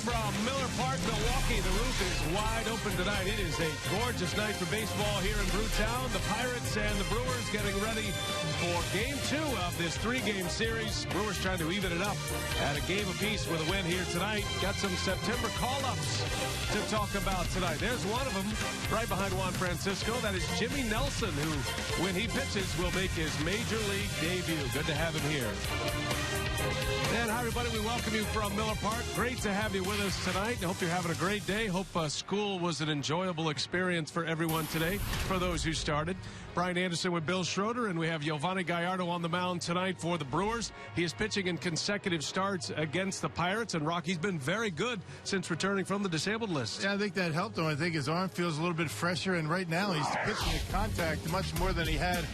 from Miller Park, Milwaukee. The roof is wide open tonight. It is a gorgeous night for baseball here in Brewtown. The Pirates and the Brewers getting ready for Game 2 of this 3-game series. Brewers trying to even it up at a game apiece with a win here tonight. Got some September call-ups to talk about tonight. There's one of them right behind Juan Francisco. That is Jimmy Nelson, who, when he pitches, will make his Major League debut. Good to have him here. And hi, everybody. We welcome you from Miller Park. Great to have you with us tonight. I hope you're having a great day. Hope school was an enjoyable experience for everyone today, for those who started. Brian Anderson with Bill Schroeder, and we have Yovani Gallardo on the mound tonight for the Brewers. He is pitching in consecutive starts against the Pirates, and Rocky's been very good since returning from the disabled list. Yeah, I think that helped him. I think his arm feels a little bit fresher, and right now he's pitching at contact much more than he had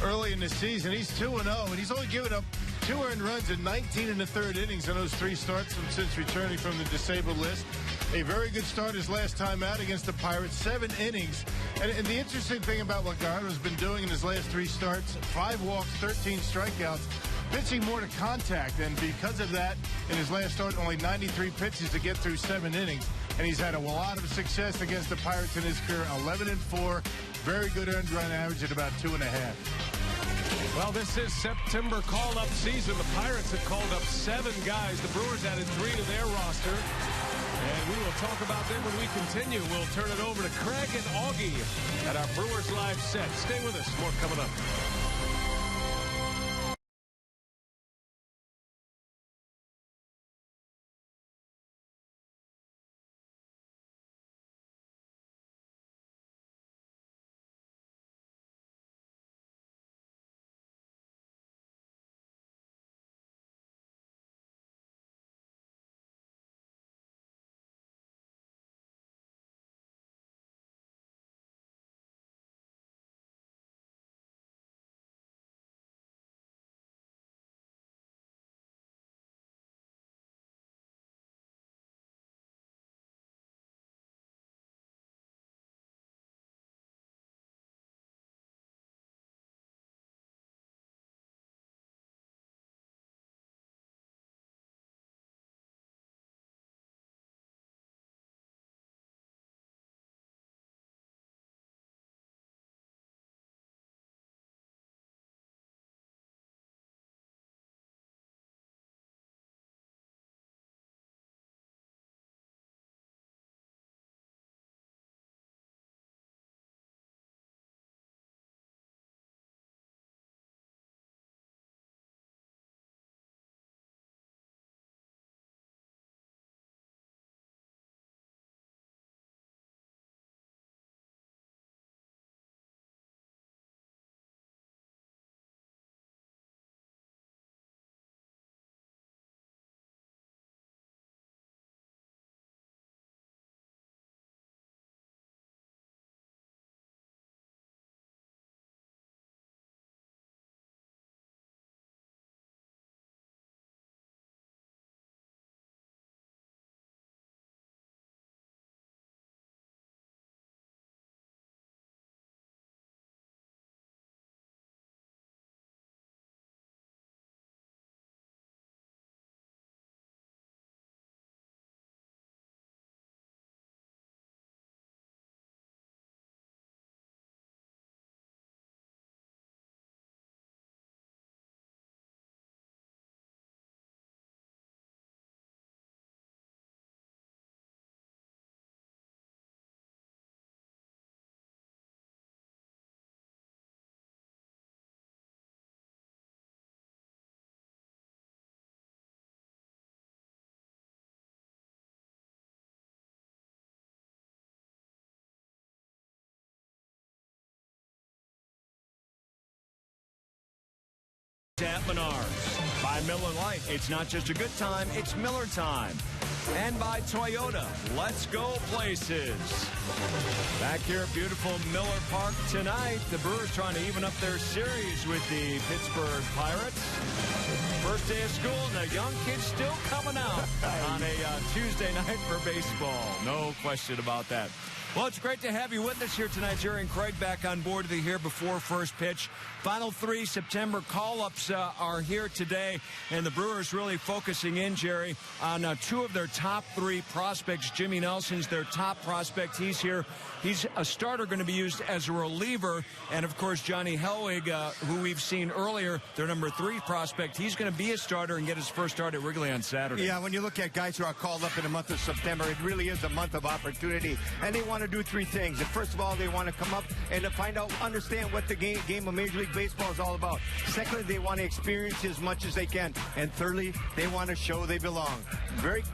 early in the season. He's 2-0, and he's only given up 2 earned runs in 19 and a third innings in those 3 starts since returning from the disabled list. A very good start his last time out against the Pirates, 7 innings. And the interesting thing about what Gallardo's been doing in his last 3 starts, 5 walks, 13 strikeouts, pitching more to contact. And because of that, in his last start, only 93 pitches to get through 7 innings. And he's had a lot of success against the Pirates in his career, 11-4, very good earned run average at about 2.5. Well, this is September call-up season. The Pirates have called up 7 guys. The Brewers added 3 to their roster. And we will talk about them when we continue. We'll turn it over to Craig and Augie at our Brewers Live set. Stay with us. More coming up. At Menards. By Miller Lite, it's not just a good time, it's Miller time. And by Toyota, let's go places. Back here at beautiful Miller Park tonight, the Brewers trying to even up their series with the Pittsburgh Pirates. First day of school, and the young kids still coming out on a Tuesday night for baseball. No question about that. Well, it's great to have you with us here tonight. Jerry and Craig back on board to the Here Before First Pitch. Final 3 September call-ups are here today, and the Brewers really focusing in, Jerry, on 2 of their top 3 prospects. Jimmy Nelson's their top prospect. He's here. He's a starter going to be used as a reliever. And, of course, Johnny Helwig, who we've seen earlier, their number 3 prospect. He's going to be a starter and get his first start at Wrigley on Saturday. Yeah, when you look at guys who are called up in the month of September, it really is a month of opportunity. And they want to do 3 things. And first of all, they want to come up and to find out, understand what the game of Major League Baseball is all about. Secondly, they want to experience as much as they can. And thirdly, they want to show they belong.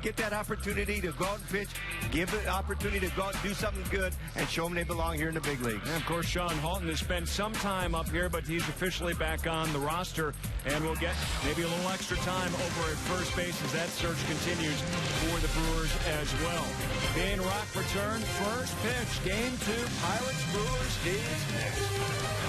Get that opportunity to go out and pitch, give it opportunity to go out and do something good, and show them they belong here in the big leagues. And of course, Sean Halton has spent some time up here, but he's officially back on the roster, and we'll get maybe a little extra time over at first base as that search continues for the Brewers as well. Dane Rock return, first pitch, Game 2, Pirates Brewers is next.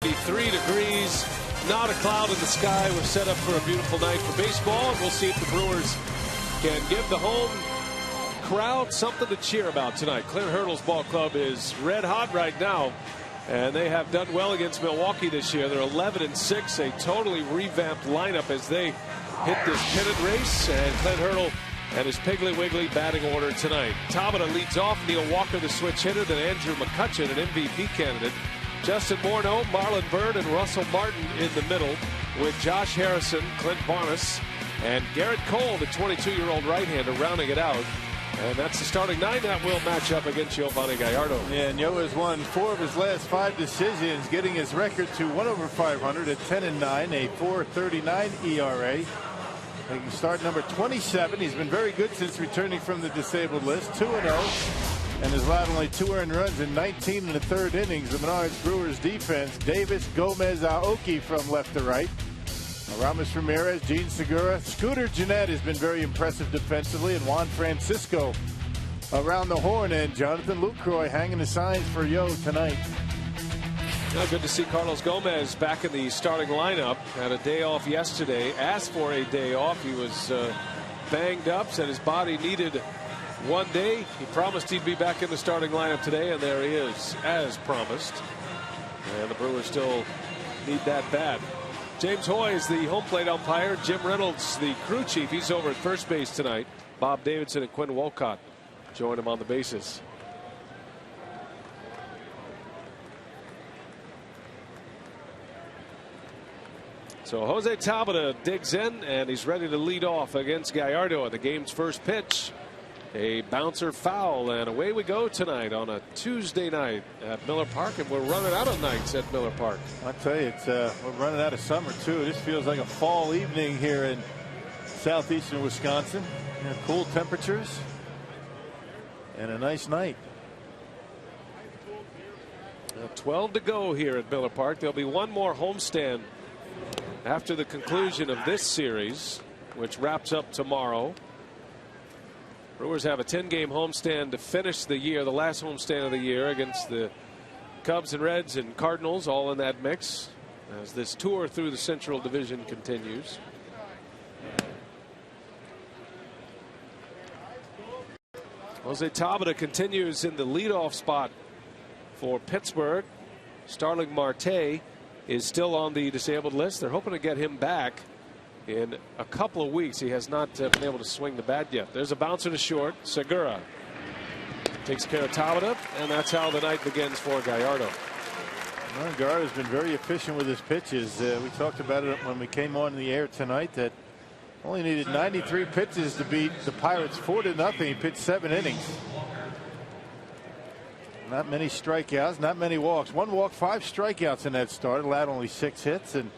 Be 3 degrees, not a cloud in the sky. We're set up for a beautiful night for baseball, and we'll see if the Brewers can give the home crowd something to cheer about tonight. Clint Hurdle's ball club is red hot right now, and they have done well against Milwaukee this year. They're 11-6, a totally revamped lineup as they hit this pennant race, and Clint Hurdle and his Piggly Wiggly batting order tonight. Tabata leads off, Neil Walker the switch hitter, then Andrew McCutchen, an MVP candidate. Justin Morneau, Marlon Byrd, and Russell Martin in the middle with Josh Harrison, Clint Barnes, and Garrett Cole, the 22-year-old right-hander, rounding it out. And that's the starting 9 that will match up against Giovanni Gallardo. Yeah, and Yo has won 4 of his last 5 decisions, getting his record to 1/500 at 10-9, a 4.39 ERA. Making start number 27. He's been very good since returning from the disabled list. 2-0. And has allowed only 2 earned runs in 19 1/3 innings. The Menards Brewers defense: Davis, Gomez, Aoki from left to right. Aramis Ramirez, Gene Segura, Scooter Gennett has been very impressive defensively, and Juan Francisco around the horn, and Jonathan Lucroy hanging the signs for Yo tonight. Well, good to see Carlos Gomez back in the starting lineup. Had a day off yesterday. Asked for a day off. He was banged up, said his body needed 1 day. He promised he'd be back in the starting lineup today, and there he is, as promised. And the Brewers still need that bad. James Hoy is the home plate umpire. Jim Reynolds, the crew chief. He's over at first base tonight. Bob Davidson and Quinn Wolcott join him on the bases. So Jose Tabata digs in, and he's ready to lead off against Gallardo at the game's first pitch. A bouncer foul, and away we go tonight on a Tuesday night at Miller Park, and we're running out of nights at Miller Park. I tell you, it's we're running out of summer too. This feels like a fall evening here in southeastern Wisconsin. Cool temperatures and a nice night. 12 to go here at Miller Park. There'll be one more homestand after the conclusion of this series, which wraps up tomorrow. Brewers have a 10-game homestand to finish the year, the last homestand of the year, against the Cubs and Reds and Cardinals, all in that mix, as this tour through the Central Division continues. Jose Tabata continues in the leadoff spot for Pittsburgh. Starling Marte is still on the disabled list. They're hoping to get him back in a couple of weeks. He has not been able to swing the bat yet. There's a bouncer to short. Segura takes care of Tabata, and that's how the night begins for Gallardo. Well, Gallardo's been very efficient with his pitches. We talked about it when we came on the air tonight, that only needed 93 pitches to beat the Pirates 4-0. He pitched 7 innings. Not many strikeouts, not many walks. 1 walk, 5 strikeouts in that start. Allowed only 6 hits and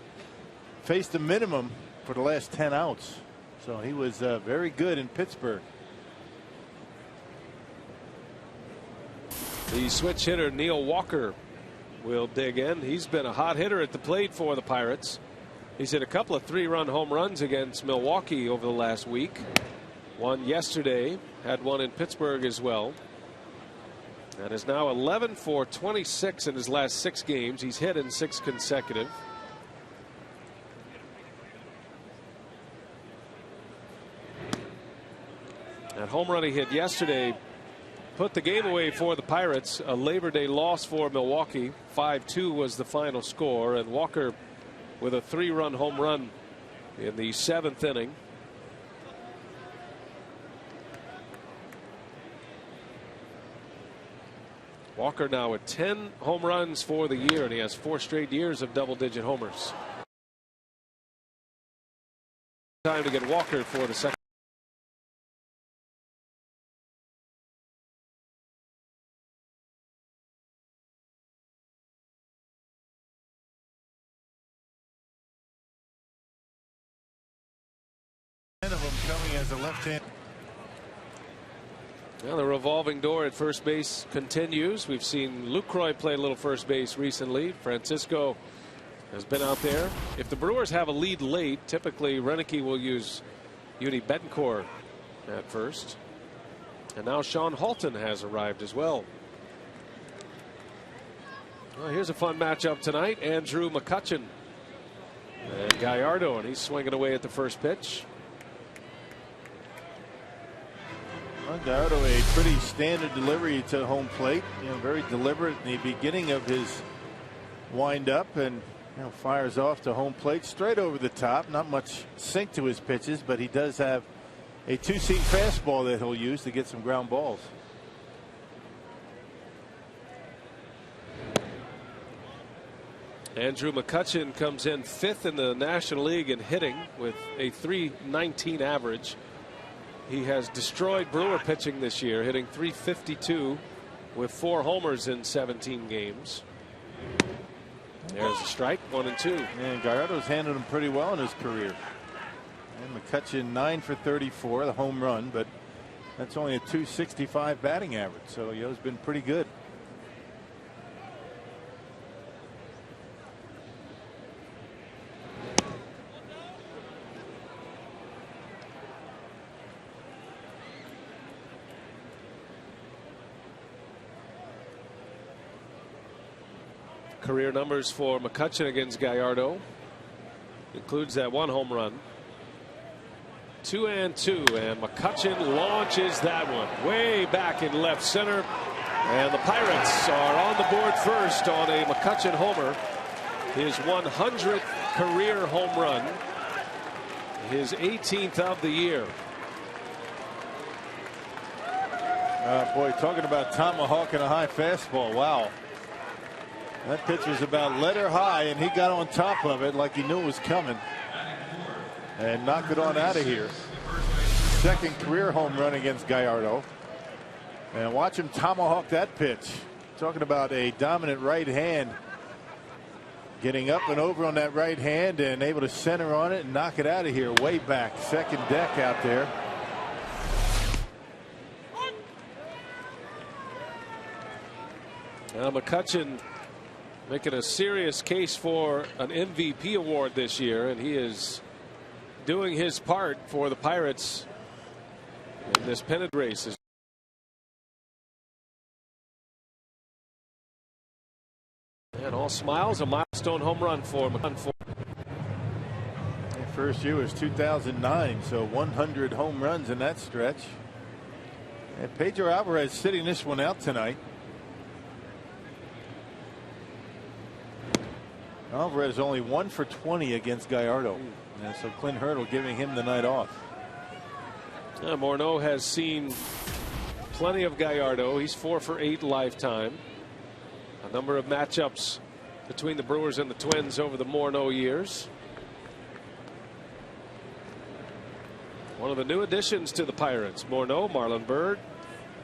faced a minimum for the last 10 outs. So he was very good in Pittsburgh. The switch hitter Neil Walker will dig in. He's been a hot hitter at the plate for the Pirates. He's hit a couple of 3-run home runs against Milwaukee over the last week. One yesterday, had one in Pittsburgh as well. And is now 11 for 26 in his last 6 games. He's hit in 6 consecutive. That home run he hit yesterday put the game away for the Pirates. A Labor Day loss for Milwaukee. 5-2 was the final score, and Walker with a 3-run home run in the 7th inning. Walker now at 10 home runs for the year, and he has 4 straight years of double-digit homers. Time to get Walker for the second. Of them coming as a left-hand. Well, the revolving door at first base continues. We've seen Lucroy play a little first base recently. Francisco has been out there. If the Brewers have a lead late, typically Renicky will use Yudi Betancourt at first. And now Sean Halton has arrived as well. Well, here's a fun matchup tonight. Andrew McCutchen and Gallardo, and he's swinging away at the first pitch. Well, Gallardo, a pretty standard delivery to home plate. Very deliberate in the beginning of his windup, and fires off to home plate straight over the top. Not much sink to his pitches, but he does have a 2-seam fastball that he'll use to get some ground balls. Andrew McCutchen comes in 5th in the National League in hitting with a .319 average. He has destroyed Brewer pitching this year, hitting .352 with 4 homers in 17 games. There's a strike, 1-2. And Gallardo's handled him pretty well in his career. And McCutchen 9 for 34, the home run, but that's only a .265 batting average. So Yo's been pretty good. Career numbers for McCutchen against Gallardo includes that 1 home run. 2-2, and McCutchen launches that one way back in left center, and the Pirates are on the board first on a McCutchen homer. His 100th career home run, his 18th of the year. Boy, talking about tomahawk and a high fastball. Wow. That pitch was about letter high, and he got on top of it like he knew it was coming and knocked it on out of here. Second career home run against Gallardo. And watch him tomahawk that pitch. Talking about a dominant right hand. Getting up and over on that right hand and able to center on it and knock it out of here way back. Second deck out there. McCutchen making a serious case for an MVP award this year, and he is doing his part for the Pirates in this pennant race. And all smiles, a milestone home run for McCutchen. First year was 2009, so 100 home runs in that stretch. And Pedro Alvarez sitting this one out tonight. Alvarez only 1 for 20 against Gallardo. And so Clint Hurdle giving him the night off. Morneau has seen plenty of Gallardo. He's 4 for 8 lifetime. A number of matchups between the Brewers and the Twins over the Morneau years. One of the new additions to the Pirates, Morneau, Marlon Byrd,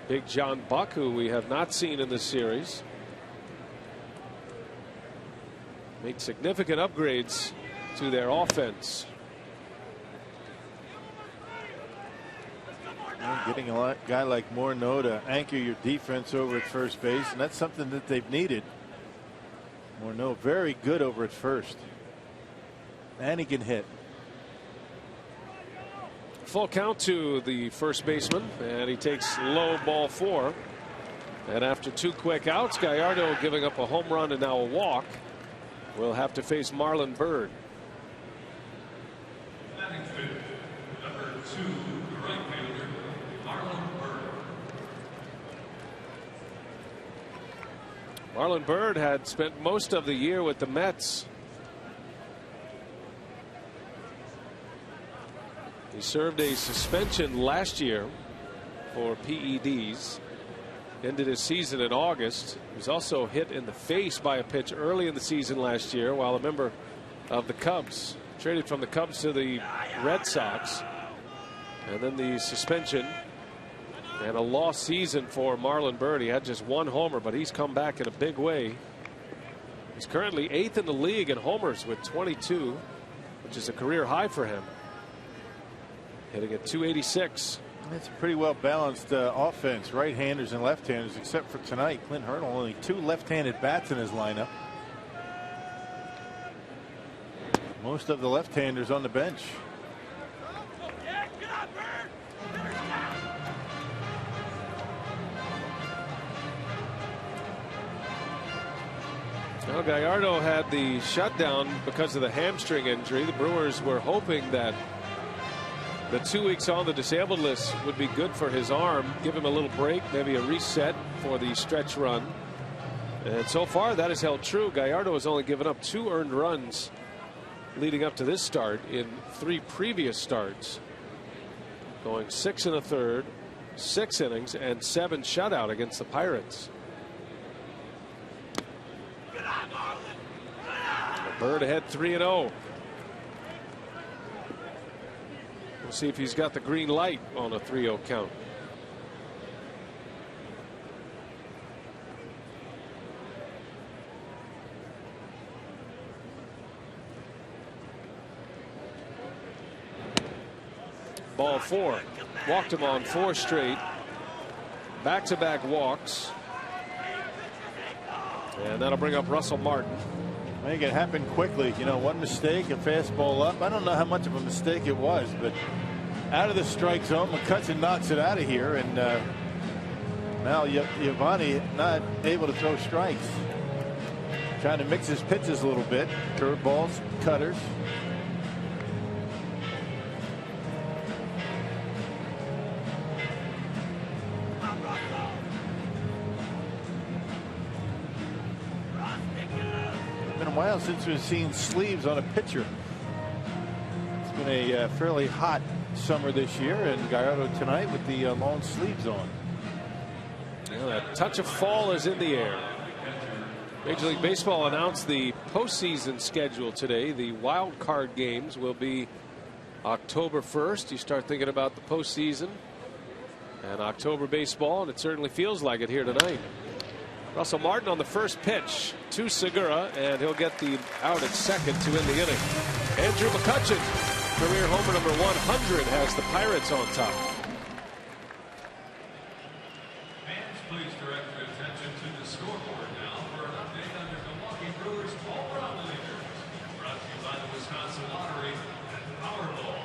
Big John Buck, who we have not seen in this series. Made significant upgrades to their offense. Getting a guy like Morneau to anchor your defense over at first base, and that's something that they've needed. Morneau very good over at first, and he can hit. Full count to the first baseman, and he takes low, ball 4. And after 2 quick outs, Gallardo giving up a home run and now a walk will have to face Marlon Byrd. Number 2, right fielder, Marlon Byrd. Marlon Byrd had spent most of the year with the Mets. He served a suspension last year for PEDs. Ended his season in August. He was also hit in the face by a pitch early in the season last year while a member of the Cubs. Traded from the Cubs to the Red Sox. And then the suspension and a lost season for Marlon Byrd. He had just 1 homer, but he's come back in a big way. He's currently 8th in the league in homers with 22, which is a career high for him. Hitting at 286. It's a pretty well balanced offense, right-handers and left-handers, except for tonight. Clint Hurdle only 2 left-handed bats in his lineup. Most of the left-handers on the bench. Well, Gallardo had the shutdown because of the hamstring injury. The Brewers were hoping that the 2 weeks on the disabled list would be good for his arm, give him a little break, maybe a reset for the stretch run. And so far that has held true. Gallardo has only given up 2 earned runs leading up to this start in 3 previous starts. Going 6 1/3, 6 innings, and 7 shutout against the Pirates. Byrd ahead 3-0. We'll see if he's got the green light on a 3-0 count. Ball 4. Walked him on 4 straight. Back-to-back walks. And that'll bring up Russell Martin. Make it happen quickly. You know, 1 mistake, a fastball up. I don't know how much of a mistake it was, but out of the strike zone, McCutchen knocks it out of here, and now Giovanni not able to throw strikes. Trying to mix his pitches a little bit. Curveballs, cutters. A while since we've seen sleeves on a pitcher. It's been a fairly hot summer this year, and Gallardo tonight with the long sleeves on. Well, that touch of fall is in the air. Major League Baseball announced the postseason schedule today. The wild card games will be October 1st. You start thinking about the postseason and October baseball, and it certainly feels like it here tonight. Russell Martin on the first pitch to Segura, and he'll get the out at second to end the inning. Andrew McCutchen, career homer number 100, has the Pirates on top. Fans, please direct your attention to the scoreboard now for an update on the Milwaukee Brewers all-around leaders. Brought to you by the Wisconsin Lottery and Powerball.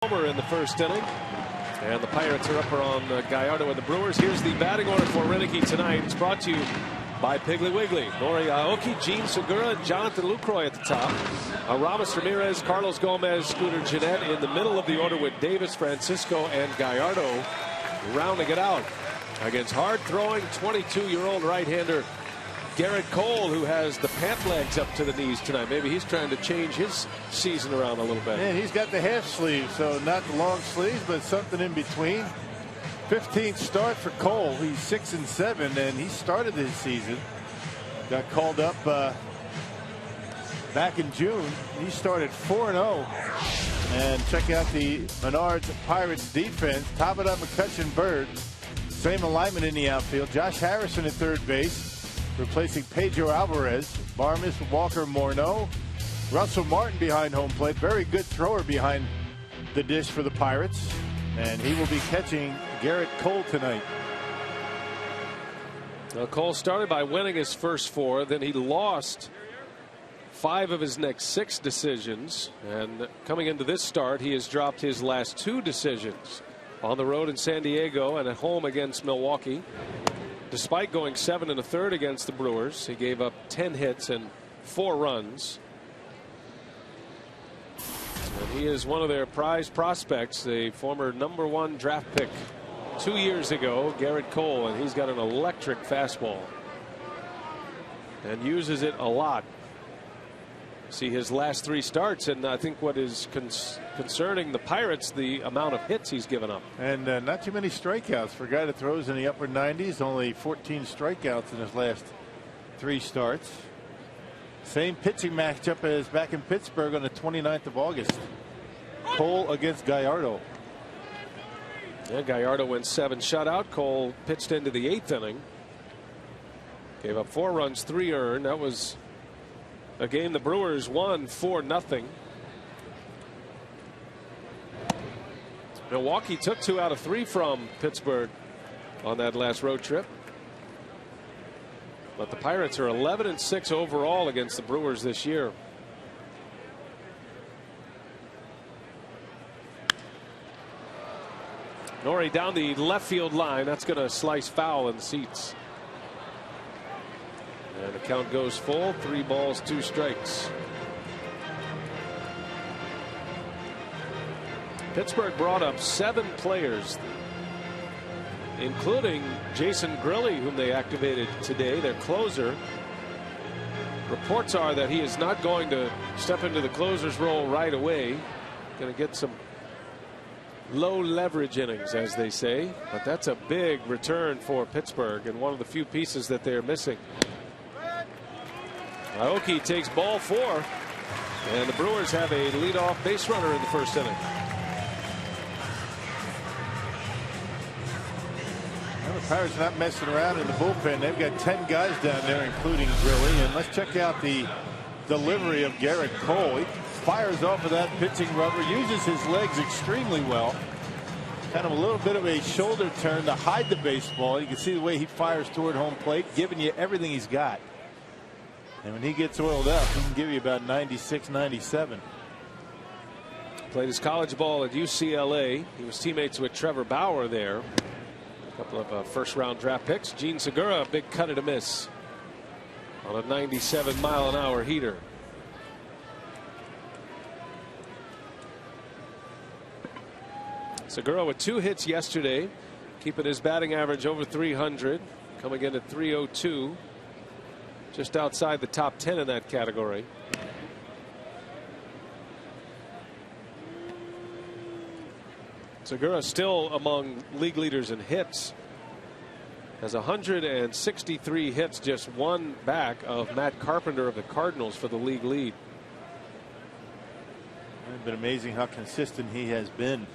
Homer in the first inning, and the Pirates are up on Gallardo and the Brewers. Here's the batting order for Renicky tonight. It's brought to you by Piggly Wiggly. Nori Aoki, Gene Segura, and Jonathan Lucroy at the top. Aramis Ramirez, Carlos Gomez, Scooter Gennett in the middle of the order with Davis, Francisco, and Gallardo rounding it out against hard-throwing 22-year-old right-hander Garrett Cole, who has the pant legs up to the knees tonight.Maybe he's trying to change his season around a little bit. And he's got the half sleeve, so not the long sleeves, but something in between. 15th start for Cole. He's 6-7, and he started his season. Got called up back in June. He started 4-0. And check out the Menards Pirates defense. Top it up, McCutchen, Bird. Same alignment in the outfield. Josh Harrison at third base, replacing Pedro Alvarez. Barmes, Walker, Morneau. Russell Martin behind home plate. Very good thrower behind the dish for the Pirates. And he will be catching Garrett Cole tonight. Well, Cole started by winning his first 4. Then he lost 5 of his next 6 decisions. And coming into this start, he has dropped his last 2 decisions on the road in San Diego and at home against Milwaukee. Despite going 7 1/3 against the Brewers, he gave up 10 hits and 4 runs. And he is one of their prized prospects, the former #1 draft pick 2 years ago, Garrett Cole, and he's got an electric fastball and uses it a lot. See his last 3 starts, and I think what is concerning the Pirates, the amount of hits he's given up. And not too many strikeouts for a guy that throws in the upper 90s. Only 14 strikeouts in his last 3 starts. Same pitching matchup as back in Pittsburgh on the 29th of August. Cole against Gallardo. Yeah, Gallardo went 7 shutout. Cole pitched into the 8th inning. Gave up 4 runs, 3 earned. That was a game the Brewers won 4-0. Milwaukee took 2 out of 3 from Pittsburgh on that last road trip. But the Pirates are 11-6 overall against the Brewers this year. Nori down the left field line. That's going to slice foul in the seats. And the count goes full. 3 balls, 2 strikes. Pittsburgh brought up 7 players, including Jason Grilli, whom they activated today, their closer. Reports are that he is not going to step into the closer's role right away. Going to get some low leverage innings, as they say. But that's a big return for Pittsburgh and one of the few pieces that they're missing. Aoki takes ball 4. And the Brewers have a leadoff base runner in the first inning. Well, the Pirates not messing around in the bullpen. They've got 10 guys down there, including Grilli. And let's check out the delivery of Garrett Cole. He fires off of that pitching rubber, uses his legs extremely well. Kind of a little bit of a shoulder turn to hide the baseball. You can see the way he fires toward home plate, giving you everything he's got. And when he gets oiled up, he can give you about 96, 97. Played his college ball at UCLA. He was teammates with Trevor Bauer there. A couple of first-round draft picks. Gene Segura, a big cut and a miss on a 97-mile-an-hour heater. Segura with 2 hits yesterday, keeping his batting average over 300, coming in at 302. Just outside the top 10 in that category. Segura still among league leaders in hits. Has 163 hits, just one back of Matt Carpenter of the Cardinals for the league lead. It's been amazing how consistent he has been.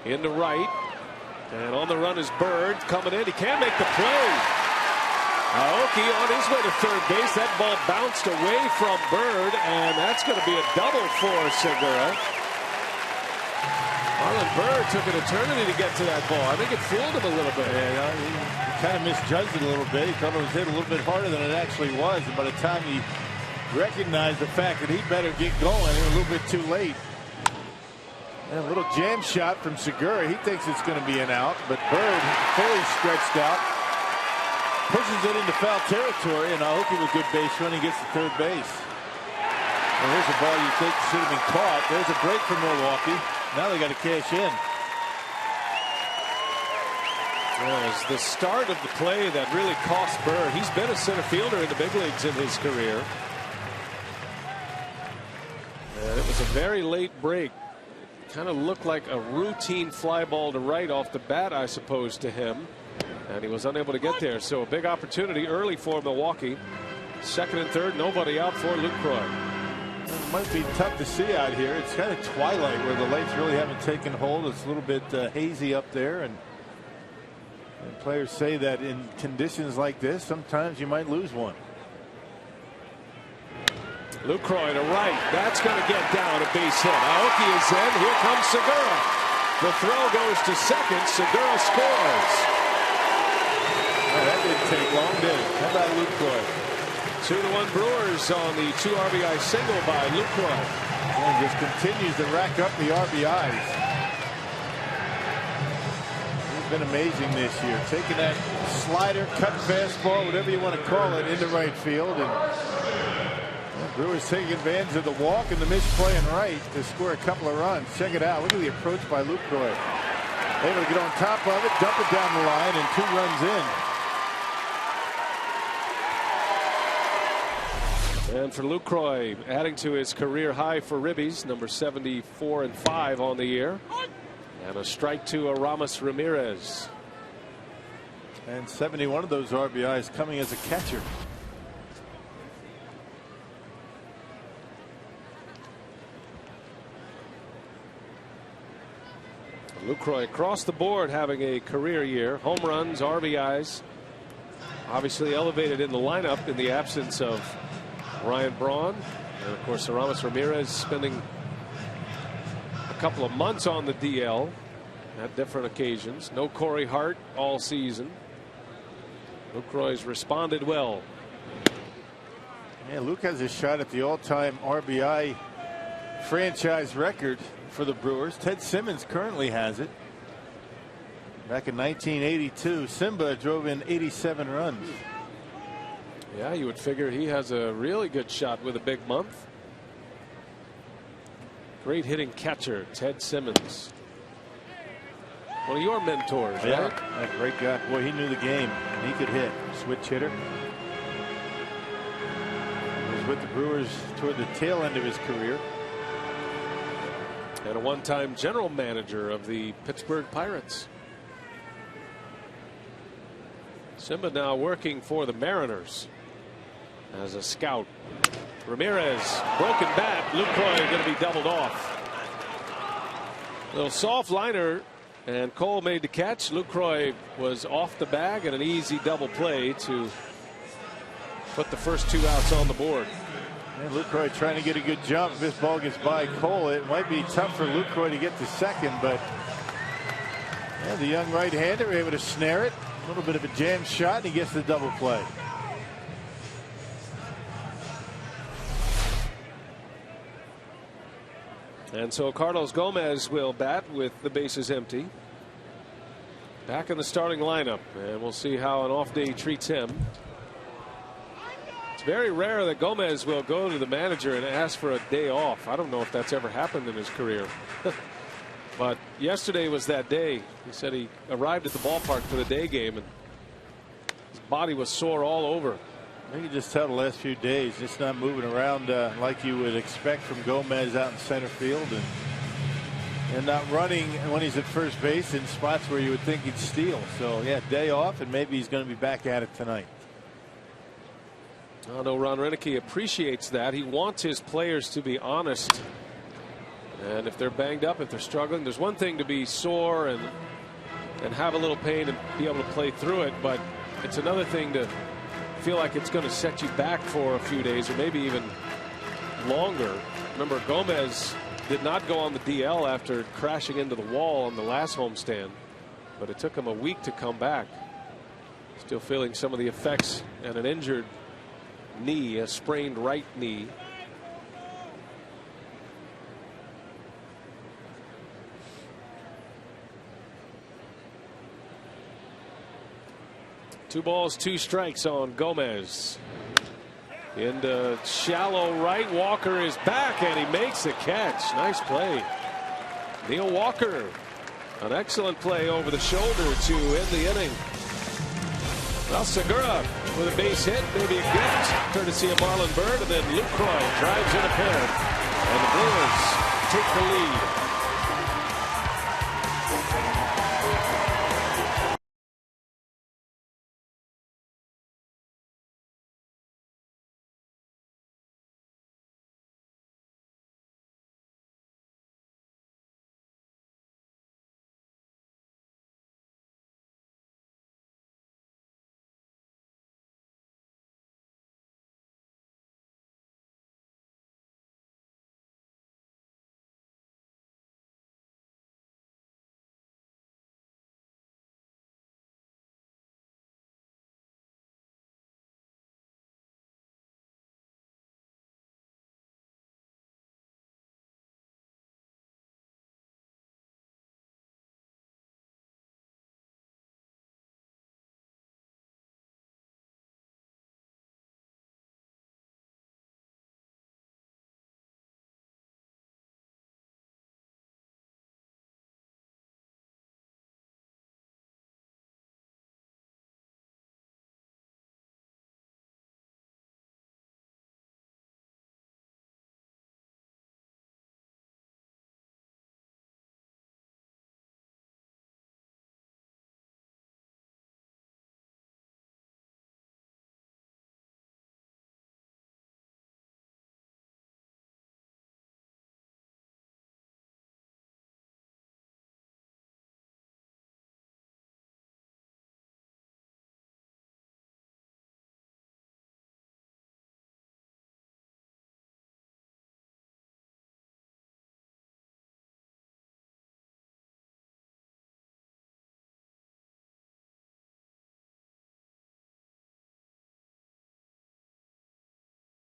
Into right. And on the run is Bird coming in. He can't make the play. Aoki on his way to third base. That ball bounced away from Bird, and that's going to be a double for Segura. Marlon Bird took an eternity to get to that ball. I think it fooled him a little bit. Yeah, he kind of misjudged it a little bit. He thought it was hit a little bit harder than it actually was. And by the time he recognized the fact that he better get going, he was a little bit too late. And a little jam shot from Segura. He thinks it's going to be an out, but Bird, fully stretched out, pushes it into foul territory, and Aoki with good base running gets to third base. And here's a ball you think should have been caught. There's a break for Milwaukee. Now they got to cash in. Well, it was the start of the play that really cost Bird. He's been a center fielder in the big leagues in his career. And it was a very late break. Kind of looked like a routine fly ball to right off the bat, I suppose, to him. And he was unable to get there. So a big opportunity early for Milwaukee. Second and third, nobody out for Lucroy. It might be tough to see out here. It's kind of twilight where the lights really haven't taken hold. It's a little bit hazy up there. And players say that in conditions like this, sometimes you might lose one. Lucroy to right. That's going to get down a base hit. Aoki is in. Here comes Segura. The throw goes to second. Segura scores. Oh, that didn't take long, did it? How about Lucroy? 2-1 Brewers on the 2 RBI single by Lucroy. And just continues to rack up the RBIs. He's been amazing this year. Taking that slider, cut fastball, whatever you want to call it, into right field. And Brewers taking advantage of the walk and the misplay in right to score a couple of runs. Check it out. Look at the approach by Lucroy. Able to get on top of it, dump it down the line, and 2 runs in. And for Lucroy, adding to his career high for ribbies, number 74 and 5 on the year. And a strike to Aramis Ramirez. And 71 of those RBIs coming as a catcher. Lucroy across the board having a career year. Home runs, RBIs. Obviously elevated in the lineup in the absence of Ryan Braun. And of course, Aramis Ramirez spending a couple of months on the DL at different occasions. No Corey Hart all season. Lucroy's responded well. Yeah, Luke has a shot at the all-time RBI franchise record for the Brewers. Ted Simmons currently has it. Back in 1982, Simba drove in 87 runs. Yeah, you would figure he has a really good shot with a big month. Great hitting catcher, Ted Simmons. One of your mentors, Yeah, right? a great guy. Boy, he knew the game. He could hit. Switch hitter. He was with the Brewers toward the tail end of his career. And a one-time general manager of the Pittsburgh Pirates. Simba now working for the Mariners as a scout. Ramirez, broken bat. Lucroy going to be doubled off. Little soft liner, and Cole made the catch. Lucroy was off the bag, and an easy double play to put the first 2 outs on the board. And Lucroy trying to get a good jump. If this ball gets by Cole, it might be tough for Lucroy to get to second, but yeah, the young right-hander able to snare it. A little bit of a jam shot, and he gets the double play. And so Carlos Gomez will bat with the bases empty. Back in the starting lineup, and we'll see how an off day treats him. It's very rare that Gomez will go to the manager and ask for a day off. I don't know if that's ever happened in his career. But yesterday was that day. He said he arrived at the ballpark for the day game, and his body was sore all over. You can just tell the last few days just not moving around like you would expect from Gomez out in center field, and not running when he's at first base in spots where you would think he'd steal. So yeah, day off, and maybe he's going to be back at it tonight. I know Ron Renicky appreciates that. He wants his players to be honest, and if they're banged up, if they're struggling, there's one thing to be sore and have a little pain and be able to play through it, but it's another thing to feel like it's going to set you back for a few days or maybe even longer. Remember, Gomez did not go on the DL after crashing into the wall on the last homestand, but it took him a week to come back. Still feeling some of the effects and an injured knee, a sprained right knee. Two balls, 2 strikes on Gomez. Into shallow right. Walker is back, and he makes the catch. Nice play. Neil Walker. An excellent play over the shoulder to end the inning. Well, Segura with a base hit, maybe a gift, courtesy of Marlon Byrd, and then Lucroy drives in a pair. And the Brewers take the lead.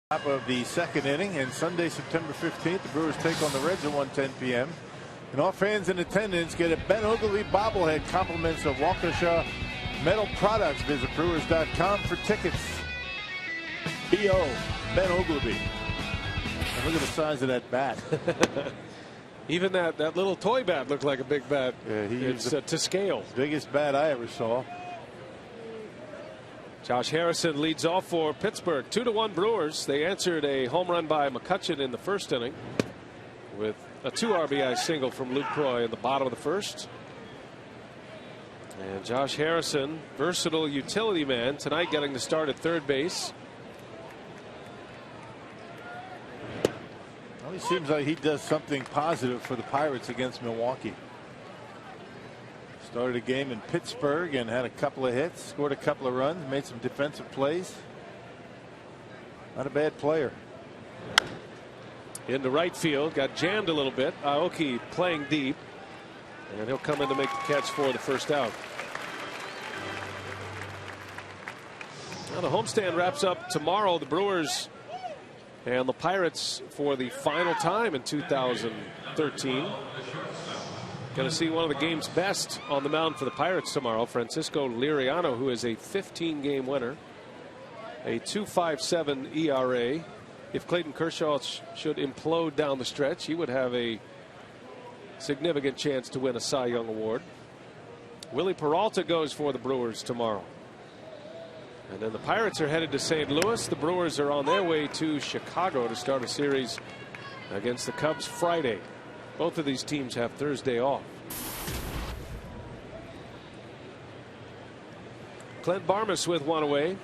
Top of the second inning, and Sunday, September 15th, the Brewers take on the Reds at 1:10 p.m. And all fans in attendance get a Ben Oglivie bobblehead, compliments of Waukesha Metal Products. Visit Brewers.com for tickets. B.O. Ben Oglivie. And look at the size of that bat. Even that little toy bat looked like a big bat. Yeah, it's to scale. Biggest bat I ever saw. Josh Harrison leads off for Pittsburgh. 2-1 Brewers. They answered a home run by McCutchen in the first inning with a 2 RBI single from Luke Croy in the bottom of the first. And Josh Harrison, versatile utility man, tonight getting the start at third base. Well, he seems like he does something positive for the Pirates against Milwaukee. Started a game in Pittsburgh and had a couple of hits, scored a couple of runs, made some defensive plays. Not a bad player. Into right field, got jammed a little bit. Aoki playing deep, and he'll come in to make the catch for the first out. Now the homestand wraps up tomorrow. The Brewers and the Pirates for the final time in 2013. Going to see one of the game's best on the mound for the Pirates tomorrow. Francisco Liriano, who is a 15-game winner, a 2.57 ERA. If Clayton Kershaw should implode down the stretch, he would have a significant chance to win a Cy Young award. Willie Peralta goes for the Brewers tomorrow. And then the Pirates are headed to St. Louis. The Brewers are on their way to Chicago to start a series against the Cubs Friday. Both of these teams have Thursday off. Clint Barmes with one away.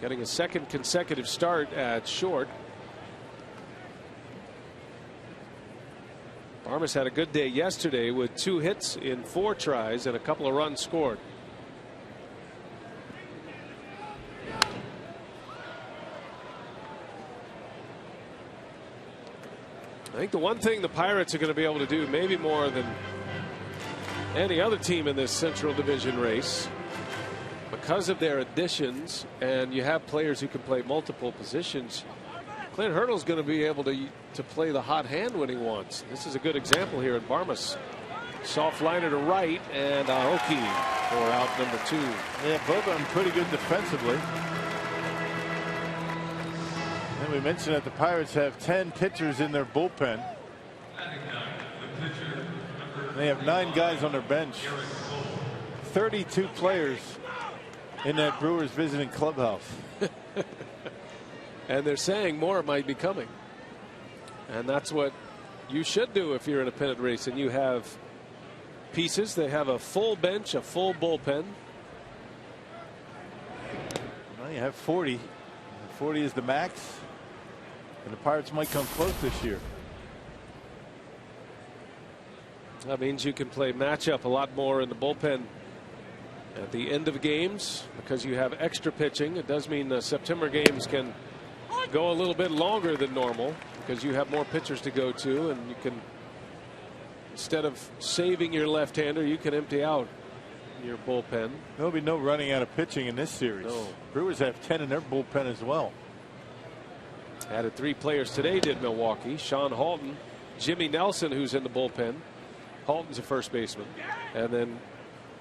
Getting a second consecutive start at short. Barmes had a good day yesterday with 2 hits in 4 tries and a couple of runs scored. I think the one thing the Pirates are going to be able to do, maybe more than any other team in this Central Division race, because of their additions, and you have players who can play multiple positions, Clint Hurdle's going to be able to play the hot hand when he wants. This is a good example here at Barmes. Soft liner to right, and Aoki for out number 2. Yeah, both of them pretty good defensively. And we mentioned that the Pirates have 10 pitchers in their bullpen. They have 9 guys on their bench. 32 players in that Brewers visiting clubhouse. And they're saying more might be coming. And that's what you should do if you're in a pennant race and you have pieces. They have a full bench, a full bullpen. Well, you have 40. 40 is the max. And the Pirates might come close this year. That means you can play matchup a lot more in the bullpen at the end of games because you have extra pitching. It does mean the September games can go a little bit longer than normal because you have more pitchers to go to, and you can, instead of saving your left-hander, you can empty out your bullpen. There'll be no running out of pitching in this series. No. Brewers have 10 in their bullpen as well. Added 3 players today, did Milwaukee. Sean Halton, Jimmy Nelson, who's in the bullpen. Halton's a first baseman. And then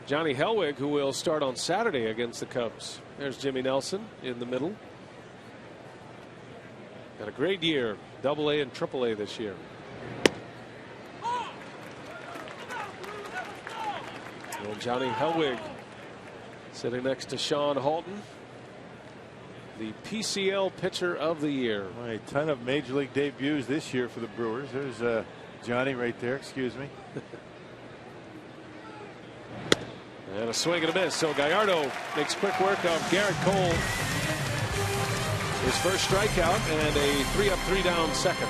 Johnny Helwig, who will start on Saturday against the Cubs. There's Jimmy Nelson in the middle. Got a great year, AA and AAA this year. And Johnny Helwig sitting next to Sean Halton, the PCL pitcher of the year. A ton of major league debuts this year for the Brewers. There's Johnny right there. Excuse me. And a swing and a miss. So Gallardo makes quick work of Garrett Cole. His first strikeout and a 3-up, 3-down second.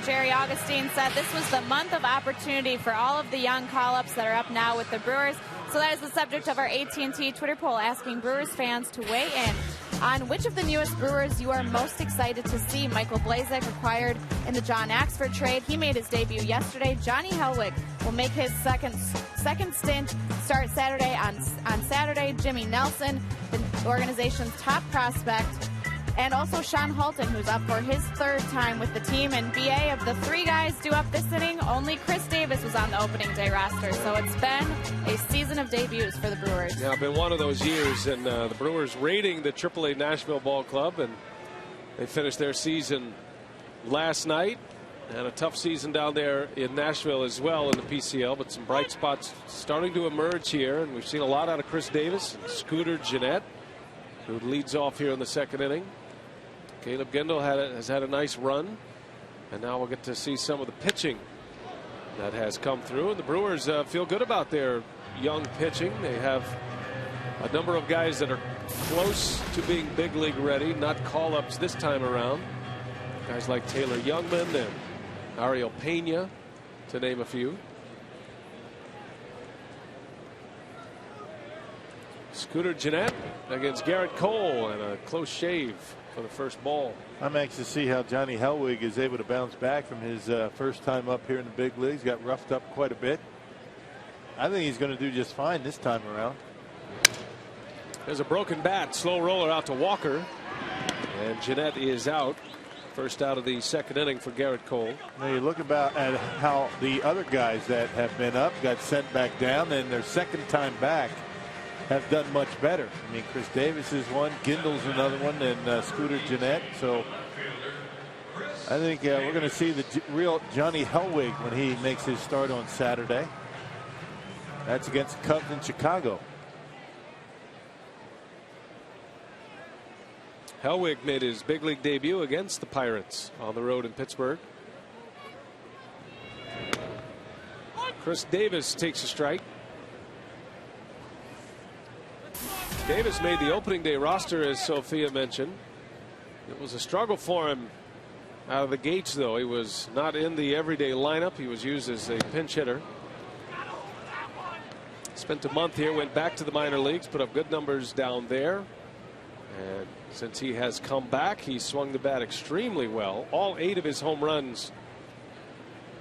Jerry Augustine said this was the month of opportunity for all of the young call-ups that are up now with the Brewers. So that is the subject of our AT&T Twitter poll, asking Brewers fans to weigh in on which of the newest Brewers you are most excited to see. Michael Blazek acquired in the John Axford trade. He made his debut yesterday. Johnny Hellwig will make his second stint, start Saturday on Saturday. Jimmy Nelson, the organization's top prospect, and also Sean Halton, who's up for his third time with the team. And BA, of the three guys due up this inning, only Chris Davis was on the opening day roster. So it's been a season of debuts for the Brewers. Yeah, it's been one of those years, and the Brewers raiding the AAA Nashville Ball Club, and they finished their season last night. And a tough season down there in Nashville as well in the PCL, but some bright spots starting to emerge here. And we've seen a lot out of Chris Davis, Scooter Gennett, who leads off here in the second inning. Caleb Gendel has had a nice run, and now we'll get to see some of the pitching that has come through. And the Brewers feel good about their young pitching. They have a number of guys that are close to being big league ready, not call-ups this time around. Guys like Taylor Youngman and Ariel Pena, to name a few. Scooter Gennett against Garrett Cole, and a close shave for the first ball. I'm anxious to see how Johnny Hellwig is able to bounce back from his first time up here in the big leagues. Got roughed up quite a bit. I think he's going to do just fine this time around. There's a broken bat, slow roller out to Walker, and Gennett is out. First out of the second inning for Garrett Cole. Now you look at how the other guys that have been up got sent back down, and their second time back have done much better. I mean, Chris Davis is one, Gindel's another one, and Scooter Gennett. So I think we're going to see the real Johnny Hellwig when he makes his start on Saturday. That's against the Cubs in Chicago. Hellwig made his big league debut against the Pirates on the road in Pittsburgh. Chris Davis takes a strike. Davis made the opening day roster, as Sophia mentioned. It was a struggle for him out of the gates, though. He was not in the everyday lineup. He was used as a pinch hitter. Spent a month here, went back to the minor leagues, put up good numbers down there. And since he has come back, he swung the bat extremely well. All 8 of his home runs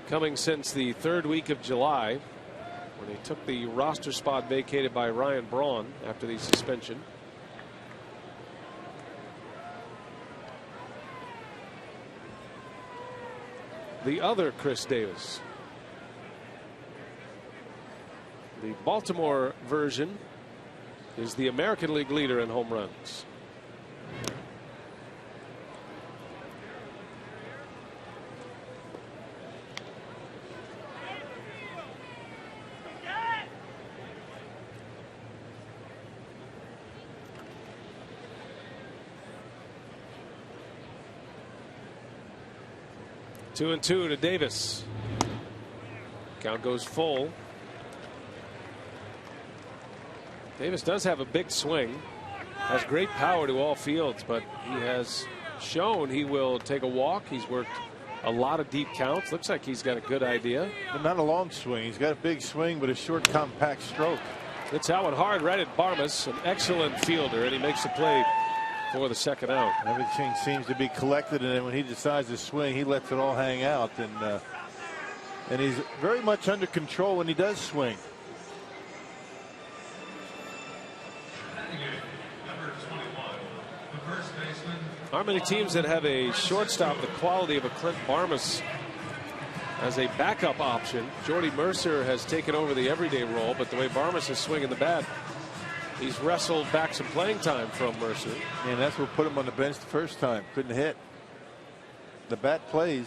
coming since the third week of July, when he took the roster spot vacated by Ryan Braun after the suspension. The other Chris Davis, the Baltimore version, is the American League leader in home runs. Two and two to Davis. Count goes full. Davis does have a big swing, has great power to all fields, but he has shown he will take a walk. He's worked a lot of deep counts. Looks like he's got a good idea. But not a long swing. He's got a big swing, but a short, compact stroke. It's out hard right at Barmas, an excellent fielder, and he makes the play for the second out. Everything seems to be collected, and then when he decides to swing, he lets it all hang out, and he's very much under control when he does swing. Aren't many teams that have a shortstop the quality of a Clint Barmas as a backup option. Jordy Mercer has taken over the everyday role, but the way Barmas is swinging the bat, he's wrestled back some playing time from Mercer. And that's what put him on the bench the first time. Couldn't hit. The bat plays.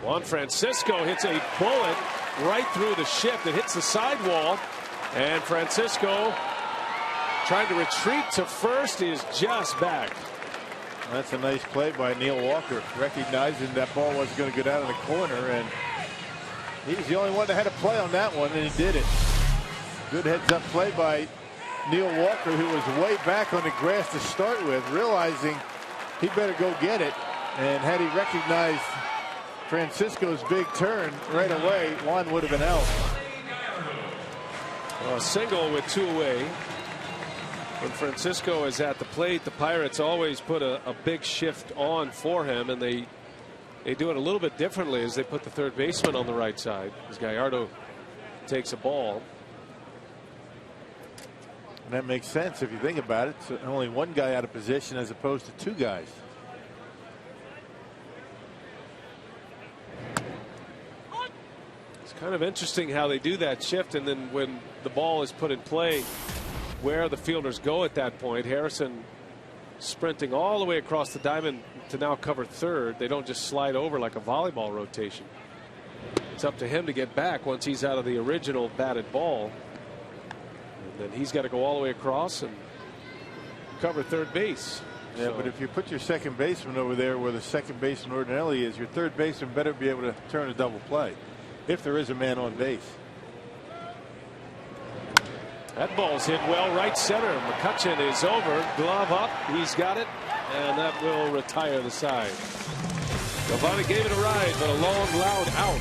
Juan Francisco hits a bullet right through the shift. It hits the sidewall, and Francisco, trying to retreat to first, is just back. That's a nice play by Neil Walker, recognizing that ball wasn't going to get out of the corner, and he was the only one that had a play on that one, and he did it. Good heads-up play by Neil Walker, who was way back on the grass to start with, realizing he better go get it. And had he recognized Francisco's big turn right away, Juan would have been out. A single with 2 away. When Francisco is at the plate, the Pirates always put a big shift on for him, and they do it a little bit differently as they put the third baseman on the right side as Gallardo takes a ball. And that makes sense if you think about it. So only one guy out of position as opposed to 2 guys. It's kind of interesting how they do that shift, and then when the ball is put in play, where the fielders go at that point. Harrison sprinting all the way across the diamond to now cover third. They don't just slide over like a volleyball rotation. It's up to him to get back once he's out of the original batted ball. And then he's got to go all the way across and cover third base. Yeah, So, but if you put your second baseman over there where the second baseman ordinarily is, your third baseman better be able to turn a double play if there is a man on base. that ball's hit well right center. McCutchen is over. Glove up. He's got it. And that will retire the side. Galvani gave it a ride, but a long, loud out.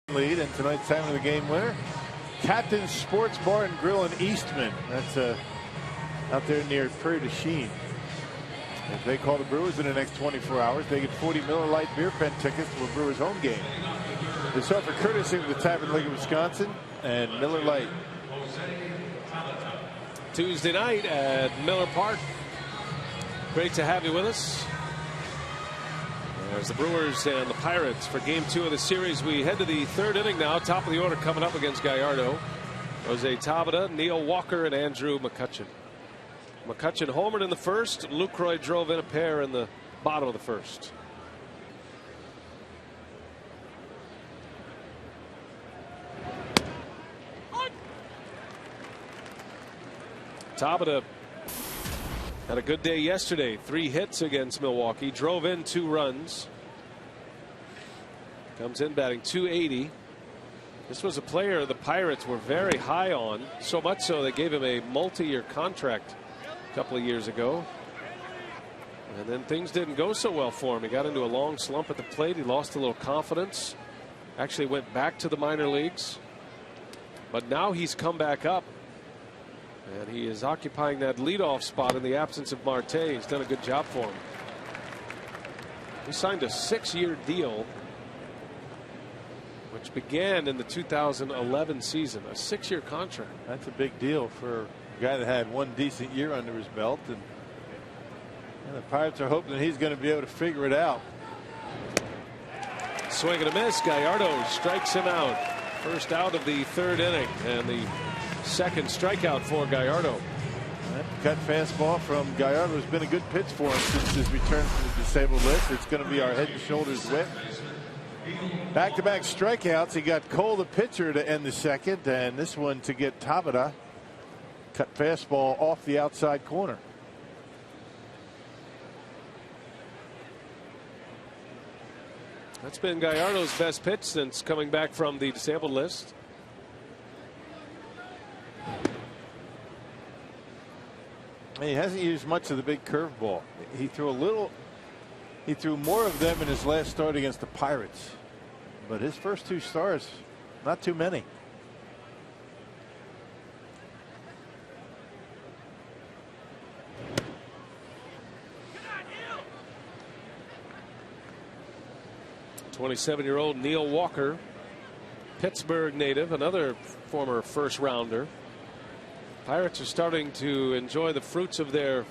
Lead, and tonight's time of the game winner, Captain's Sports Bar and Grill in Eastman. That's out there near Prairie du Chien. If they call the Brewers in the next 24 hours, they get 40 Miller Lite beer pen tickets to a Brewers home game. This offer courtesy of the Tavern League of Wisconsin and Miller Lite. Tuesday night at Miller Park. Great to have you with us. There's the Brewers and the Pirates for game 2 of the series. We head to the third inning now. Top of the order coming up against Gallardo. Jose Tabata, Neil Walker, and Andrew McCutchen. McCutchen homered in the first. Lucroy drove in a pair in the bottom of the first. Tabata had a good day yesterday. 3 hits against Milwaukee. Drove in 2 runs. Comes in batting .280. This was a player the Pirates were very high on. So much so they gave him a multi-year contract a couple of years ago. And then things didn't go so well for him. He got into a long slump at the plate. He lost a little confidence. Actually went back to the minor leagues. But now he's come back up. And he is occupying that leadoff spot in the absence of Marte. He's done a good job for him. He signed a 6-year deal, which began in the 2011 season. A 6-year contract. That's a big deal for a guy that had 1 decent year under his belt. And the Pirates are hoping that he's going to be able to figure it out. Swing and a miss. Gallardo strikes him out. First out of the third inning, and the second strikeout for Gallardo. cut fastball from Gallardo has been a good pitch for him since his return from the disabled list. It's going to be our head and shoulders whip. Back-to-back strikeouts. He got Cole, the pitcher, to end the second, and this one to get Tabata. Cut fastball off the outside corner. That's been Gallardo's best pitch since coming back from the disabled list. He hasn't used much of the big curveball. He threw a little. He threw more of them in his last start against the Pirates, but his first 2 starts, not too many. '27-year-old Neil Walker, Pittsburgh native, another former first rounder. Pirates are starting to enjoy the fruits of their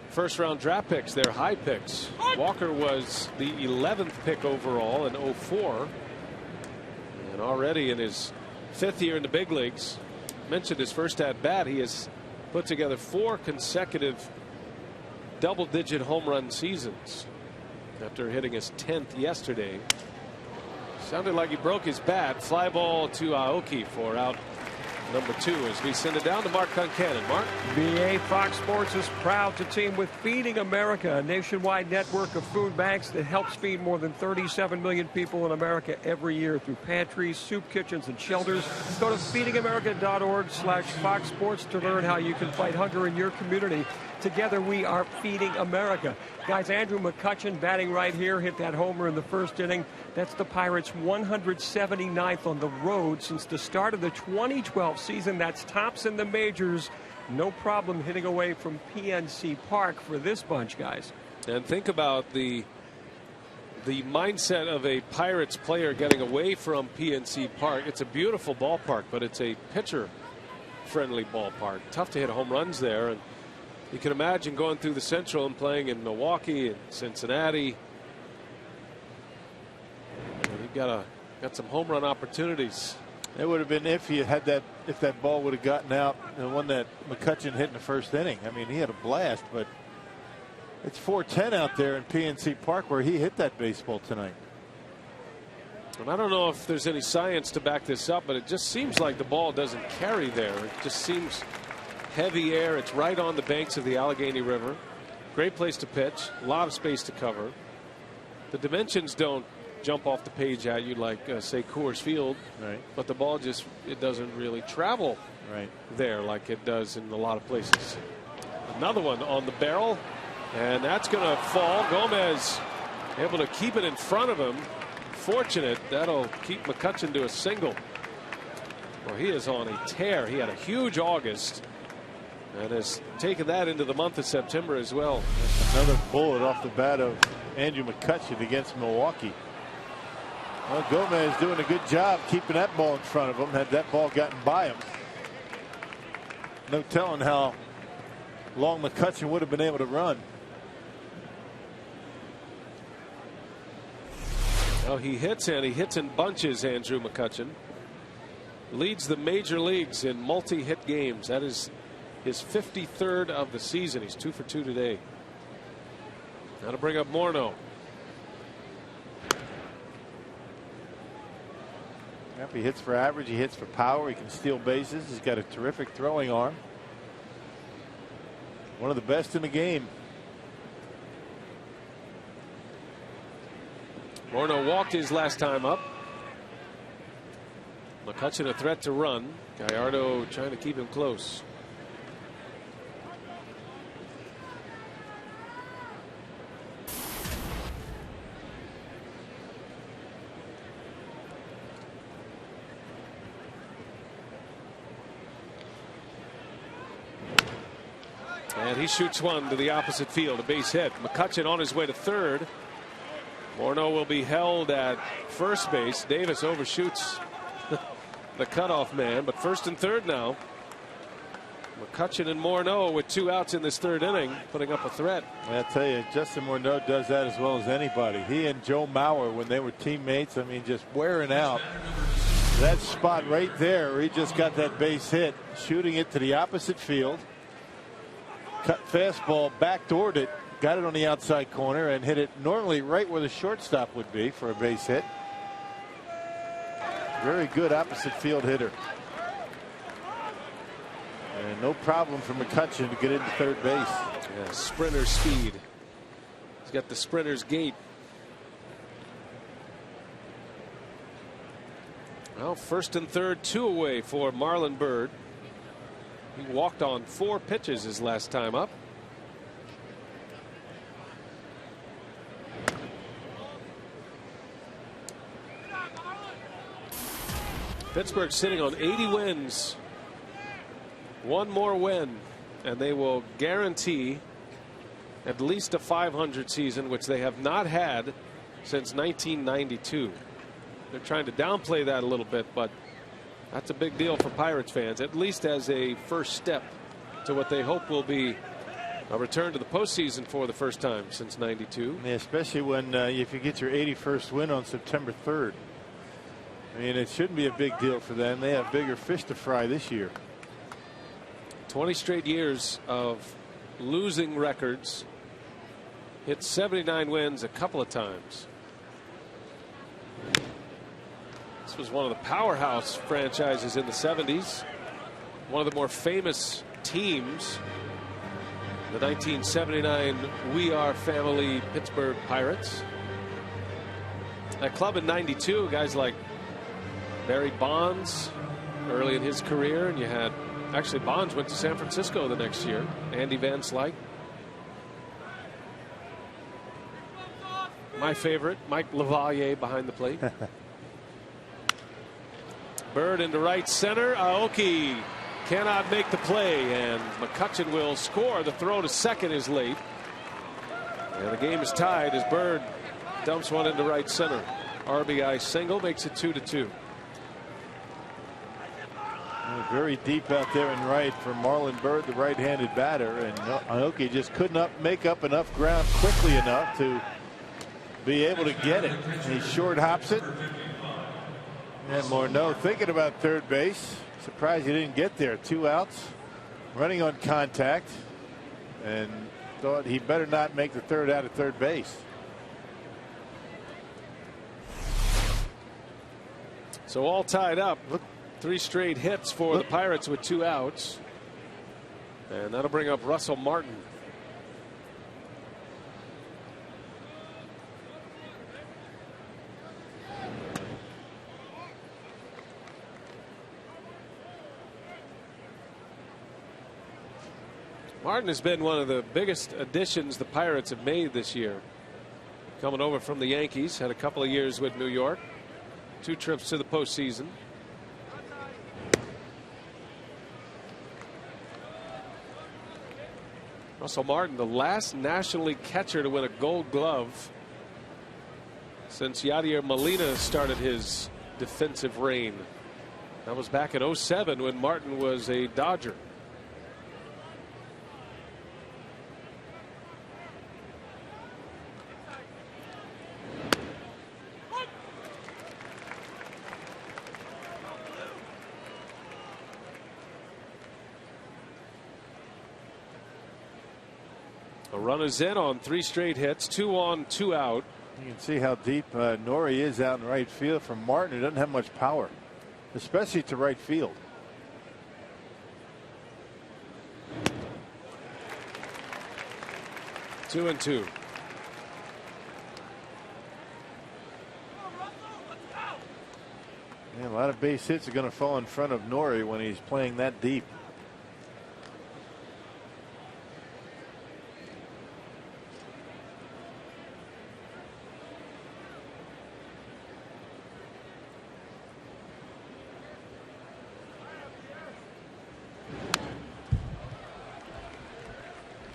first round draft picks, their high picks. Walker was the 11th pick overall in '04, and already in his 5th year in the big leagues, mentioned his first at bat, he has put together 4 consecutive double-digit home run seasons after hitting his 10th yesterday. Sounded like he broke his bat. Fly ball to Aoki for out number 2 as we send it down to Mark Concannon. Mark. BA Fox Sports is proud to team with Feeding America, a nationwide network of food banks that helps feed more than 37 million people in America every year through pantries, soup kitchens, and shelters. Go to feedingamerica.org/Fox Sports to learn how you can fight hunger in your community. Together we are Feeding America. Guys, Andrew McCutchen batting right here, hit that homer in the first inning. That's the Pirates' 179th on the road since the start of the 2012 season. That's tops in the majors. No problem hitting away from PNC Park for this bunch, guys. And think about the mindset of a Pirates player getting away from PNC Park. It's a beautiful ballpark, but it's a pitcher-friendly ballpark. Tough to hit home runs there. And you can imagine going through the Central and playing in Milwaukee and Cincinnati. You've got some home run opportunities. It would have been if that ball would have gotten out, the one that McCutchen hit in the first inning. I mean, he had a blast, but it's 410 out there in PNC Park where he hit that baseball tonight. And I don't know if there's any science to back this up, but it just seems like the ball doesn't carry there. It just seems heavy air. It's right on the banks of the Allegheny River. Great place to pitch. A lot of space to cover. The dimensions don't jump off the page at you like say Coors Field, right? But the ball just, it doesn't really travel right there like it does in a lot of places. Another one on the barrel, and that's going to fall. Gomez able to keep it in front of him. Fortunate. That'll keep McCutchen to a single. Well, he is on a tear. He had a huge August and has taken that into the month of September as well. Another bullet off the bat of Andrew McCutchen against Milwaukee. Well, Gomez doing a good job keeping that ball in front of him. Had that ball gotten by him, no telling how long McCutchen would have been able to run. Well, he hits in bunches. Andrew McCutchen leads the major leagues in multi-hit games. That is his 53rd of the season. He's 2 for 2 today. Now to bring up Morneau. Yep, he hits for average. He hits for power. He can steal bases. He's got a terrific throwing arm. One of the best in the game. Morneau walked his last time up. McCutchen a threat to run. Gallardo trying to keep him close. And he shoots one to the opposite field, a base hit. McCutchen on his way to third. Morneau will be held at first base. Davis overshoots the cutoff man, but first and third now. McCutchen and Morneau with 2 outs in this third inning, putting up a threat. I tell you, Justin Morneau does that as well as anybody. He and Joe Mauer, when they were teammates, I mean, just wearing out. That spot right there where he just got that base hit, shooting it to the opposite field. cut fastball, backdoored it, got it on the outside corner, and hit it normally right where the shortstop would be for a base hit. Very good opposite field hitter. And no problem for McCutchen to get into third base. Yeah, sprinter speed. He's got the sprinter's gait. Well, first and third, 2 away for Marlon Byrd. He walked on 4 pitches his last time up. Pittsburgh sitting on 80 wins. One more win, and they will guarantee at least a 500 season, which they have not had since 1992. They're trying to downplay that a little bit, but that's a big deal for Pirates fans, at least as a first step to what they hope will be a return to the postseason for the first time since '92. Yeah, especially when if you get your 81st win on September 3rd. I mean, it shouldn't be a big deal for them. They have bigger fish to fry this year. 20 straight years of losing records. Hit 79 wins a couple of times. This was one of the powerhouse franchises in the 70s. One of the more famous teams. The 1979 We Are Family Pittsburgh Pirates. That club in '92, guys like Barry Bonds early in his career, and you had actually Bonds went to San Francisco the next year. Andy Van Slyke. My favorite, Mike Lavalier behind the plate. Byrd into right center. Aoki cannot make the play, and McCutchen will score. The throw to second is late, and the game is tied as Byrd dumps one into right center. RBI single makes it 2-2. Very deep out there in right for Marlon Byrd, the right-handed batter, and Aoki just could not make up enough ground quickly enough to be able to get it. He short hops it. And Morneau thinking about third base. Surprised he didn't get there. 2 outs, running on contact, and thought he better not make the third out at third base. So all tied up. 3 straight hits for the Pirates with 2 outs. And that'll bring up Russell Martin. Martin has been one of the biggest additions the Pirates have made this year. Coming over from the Yankees, had a couple of years with New York. 2 trips to the postseason. Russell Martin, the last National League catcher to win a Gold Glove since Yadier Molina started his defensive reign. That was back in '07 when Martin was a Dodger. A run is in on 3 straight hits, 2 on, 2 out. You can see how deep Norrie is out in right field from Martin, who doesn't have much power, especially to right field. Two and two. Yeah, a lot of base hits are going to fall in front of Norrie when he's playing that deep.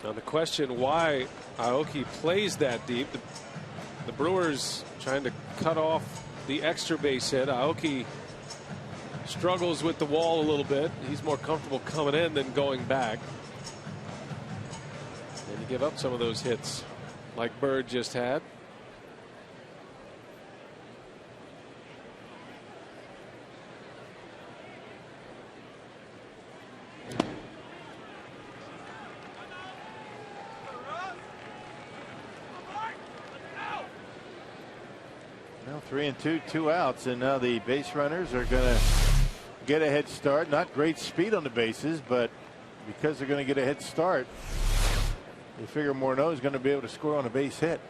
Now the question why Aoki plays that deep. The Brewers trying to cut off the extra base hit. Aoki struggles with the wall a little bit. He's more comfortable coming in than going back. And you give up some of those hits like Byrd just had. Well, 3-2, 2 outs, and now the base runners are going to get a head start. Not great speed on the bases, but because they're going to get a head start, you figure Morneau is going to be able to score on a base hit.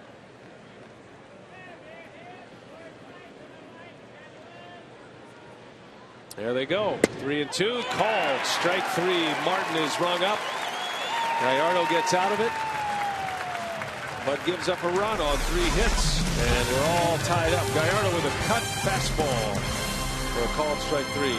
There they go. 3-2 called. Strike 3. Martin is rung up. Gallardo gets out of it, but gives up a run on 3 hits, and we're all tied up. Gallardo with a cut fastball for a called strike 3.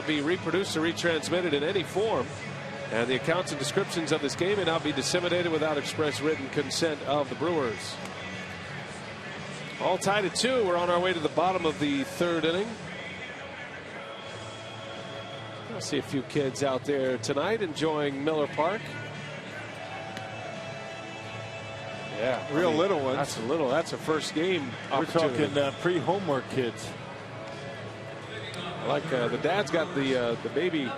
Be reproduced or retransmitted in any form, and the accounts and descriptions of this game may not be disseminated without express written consent of the Brewers. All tied at 2. We're on our way to the bottom of the 3rd inning. I see a few kids out there tonight enjoying Miller Park. Yeah, Real little ones. That's a little. That's a first game. We're talking pre-homework kids. Like the dad's got the baby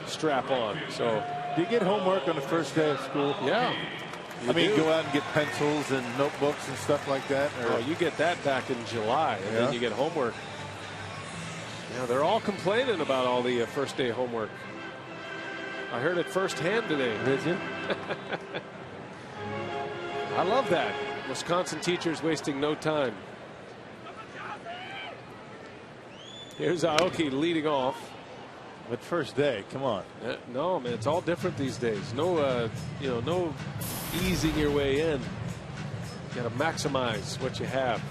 strap on. So do you get homework on the first day of school? Yeah. I mean, go out and get pencils and notebooks and stuff like that? Or you get that back in July, and then you get homework. Yeah, they're all complaining about all the first day homework. I heard it firsthand today. Did you? I love that. Wisconsin teachers wasting no time. Here's Aoki leading off. But first day, come on. No, man, it's all different these days. No, no easing your way in. You got to maximize what you have.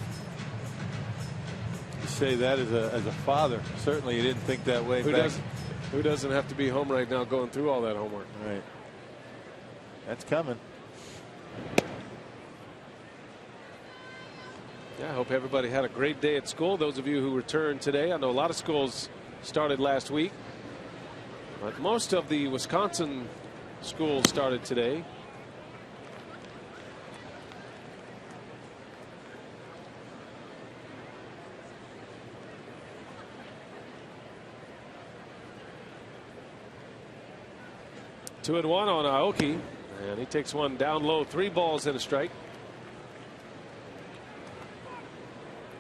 You say that as a father. Certainly, you didn't think that way. Who doesn't have to be home right now going through all that homework? Right. That's coming. Yeah, I hope everybody had a great day at school. Those of you who returned today, I know a lot of schools started last week, but most of the Wisconsin schools started today. Two and one on Aoki, and he takes one down low. 3 balls and a strike.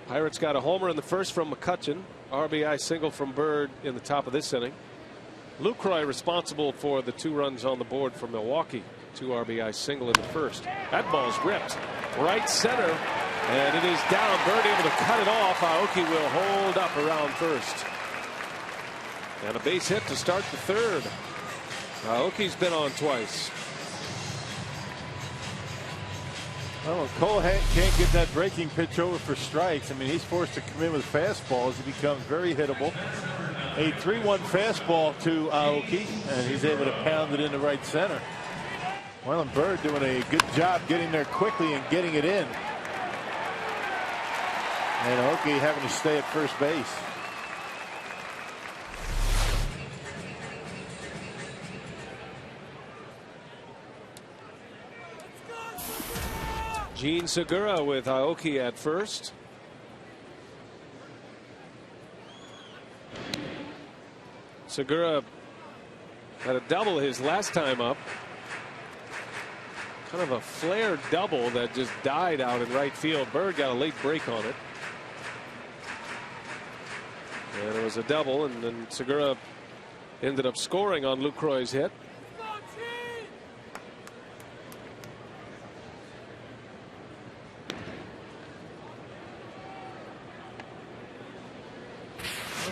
Pirates got a homer in the first from McCutchen. RBI single from Bird in the top of this inning. Lucroy responsible for the 2 runs on the board for Milwaukee. 2 RBI single in the first. That ball's ripped right center, and it is down. Bird able to cut it off. Aoki will hold up around first. And a base hit to start the 3rd. Aoki's been on twice. Well, Cole can't get that breaking pitch over for strikes. I mean, he's forced to come in with fastballs. He becomes very hittable. A 3-1 fastball to Aoki, and he's able to pound it into right center. Marlon Byrd doing a good job getting there quickly and getting it in. And Aoki having to stay at first base. Gene Segura with Aoki at first. Segura had a double his last time up. Kind of a flared double that just died out in right field. Byrd got a late break on it. And it was a double, and then Segura ended up scoring on Lucroy's hit.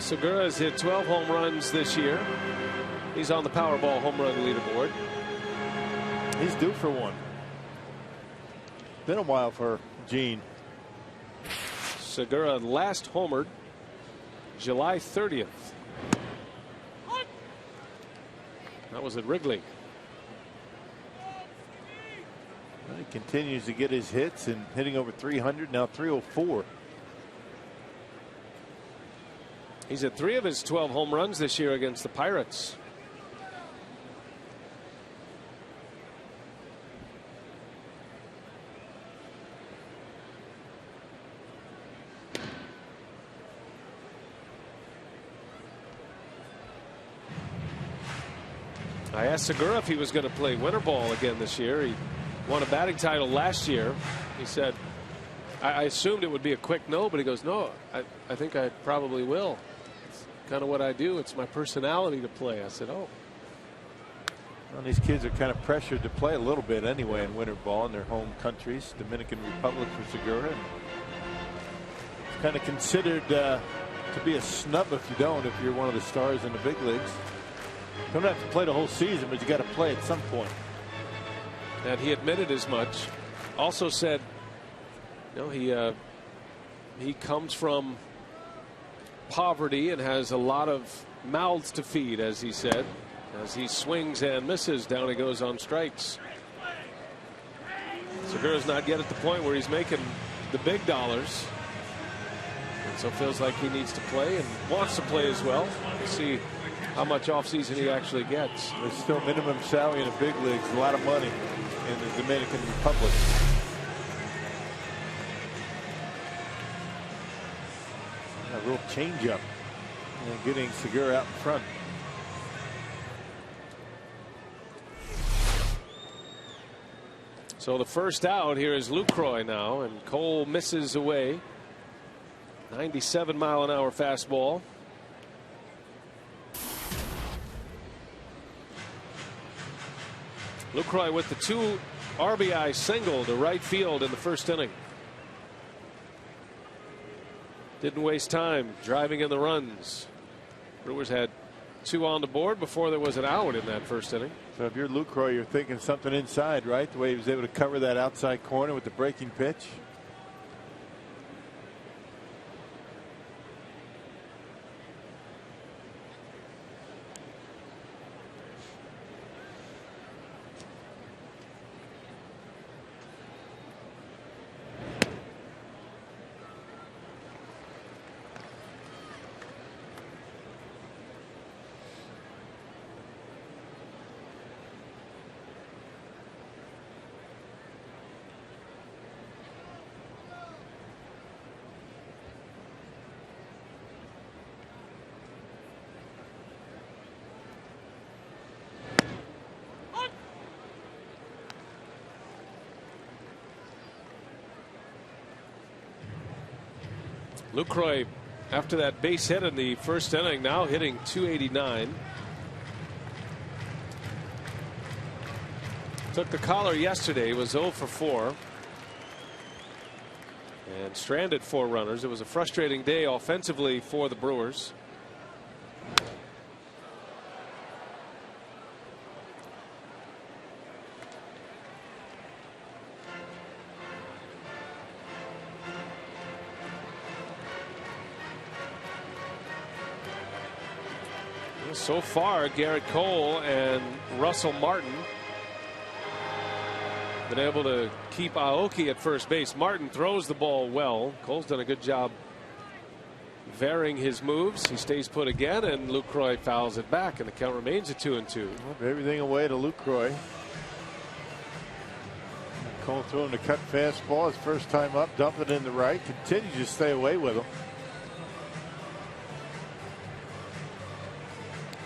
Segura has hit 12 home runs this year. He's on the Powerball home run leaderboard. He's due for one. Been a while for Gene. Segura last homered July 30th. That was at Wrigley. Well, he continues to get his hits and hitting over 300, now 304. He's at 3 of his 12 home runs this year against the Pirates. I asked Segura if he was going to play winter ball again this year. He won a batting title last year. He said, I assumed it would be a quick no, but he goes, no, I think I probably will. It's kind of what I do. It's my personality to play. I said, oh. Well, these kids are kind of pressured to play a little bit anyway in winter ball in their home countries. Dominican Republic for Segura. And it's kind of considered to be a snub if you don't, if you're one of the stars in the big leagues. You don't have to play the whole season, but you got to play at some point. And he admitted as much. Also said, you know, he comes from poverty and has a lot of mouths to feed, as he said. As he swings and misses, down he goes on strikes. Segura's not yet at the point where he's making the big dollars. And so feels like he needs to play and wants to play as well. We'll see how much offseason he actually gets. There's still minimum salary in the big leagues, a lot of money in the Dominican Republic. A real changeup and getting Segura out in front. So the first out here is Lucroy now, and Cole misses away. 97-mile-an-hour fastball. Lucroy with the 2 RBI single to right field in the first inning. Didn't waste time driving in the runs. Brewers had 2 on the board before there was an out in that first inning. So if you're Lucroy, you're thinking something inside, right? The way he was able to cover that outside corner with the breaking pitch. Lucroy, after that base hit in the first inning, now hitting .289. Took the collar yesterday, was 0 for 4. And stranded 4 runners. It was a frustrating day offensively for the Brewers. So far, Garrett Cole and Russell Martin been able to keep Aoki at first base. Martin throws the ball well. Cole's done a good job varying his moves. He stays put again, and Lucroy fouls it back, and the count remains at 2-2. Everything away to Lucroy. Cole throwing the cut fastball his first time up, dumping it in the right, continues to stay away with him.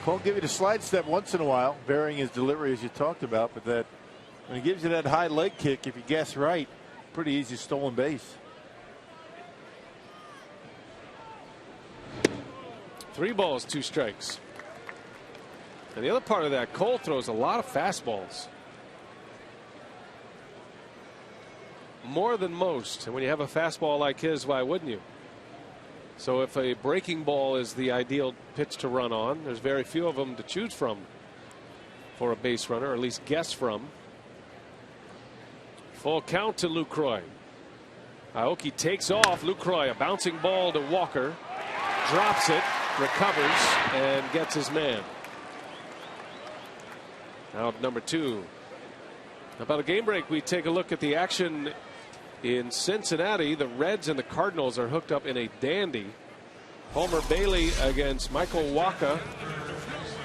Cole give you the slide step once in a while, varying his delivery as you talked about, but that when he gives you that high leg kick, if you guess right, pretty easy stolen base. 3 balls, 2 strikes. And the other part of that, Cole throws a lot of fastballs. More than most. And when you have a fastball like his, why wouldn't you? So if a breaking ball is the ideal pitch to run on, there's very few of them to choose from for a base runner, or at least guess from. Full count to Lucroy. Aoki takes off. Lucroy, a bouncing ball to Walker. Drops it, recovers, and gets his man. Out number 2. About a game break, we take a look at the action in Cincinnati. The Reds and the Cardinals are hooked up in a dandy. Homer Bailey against Michael Wacha.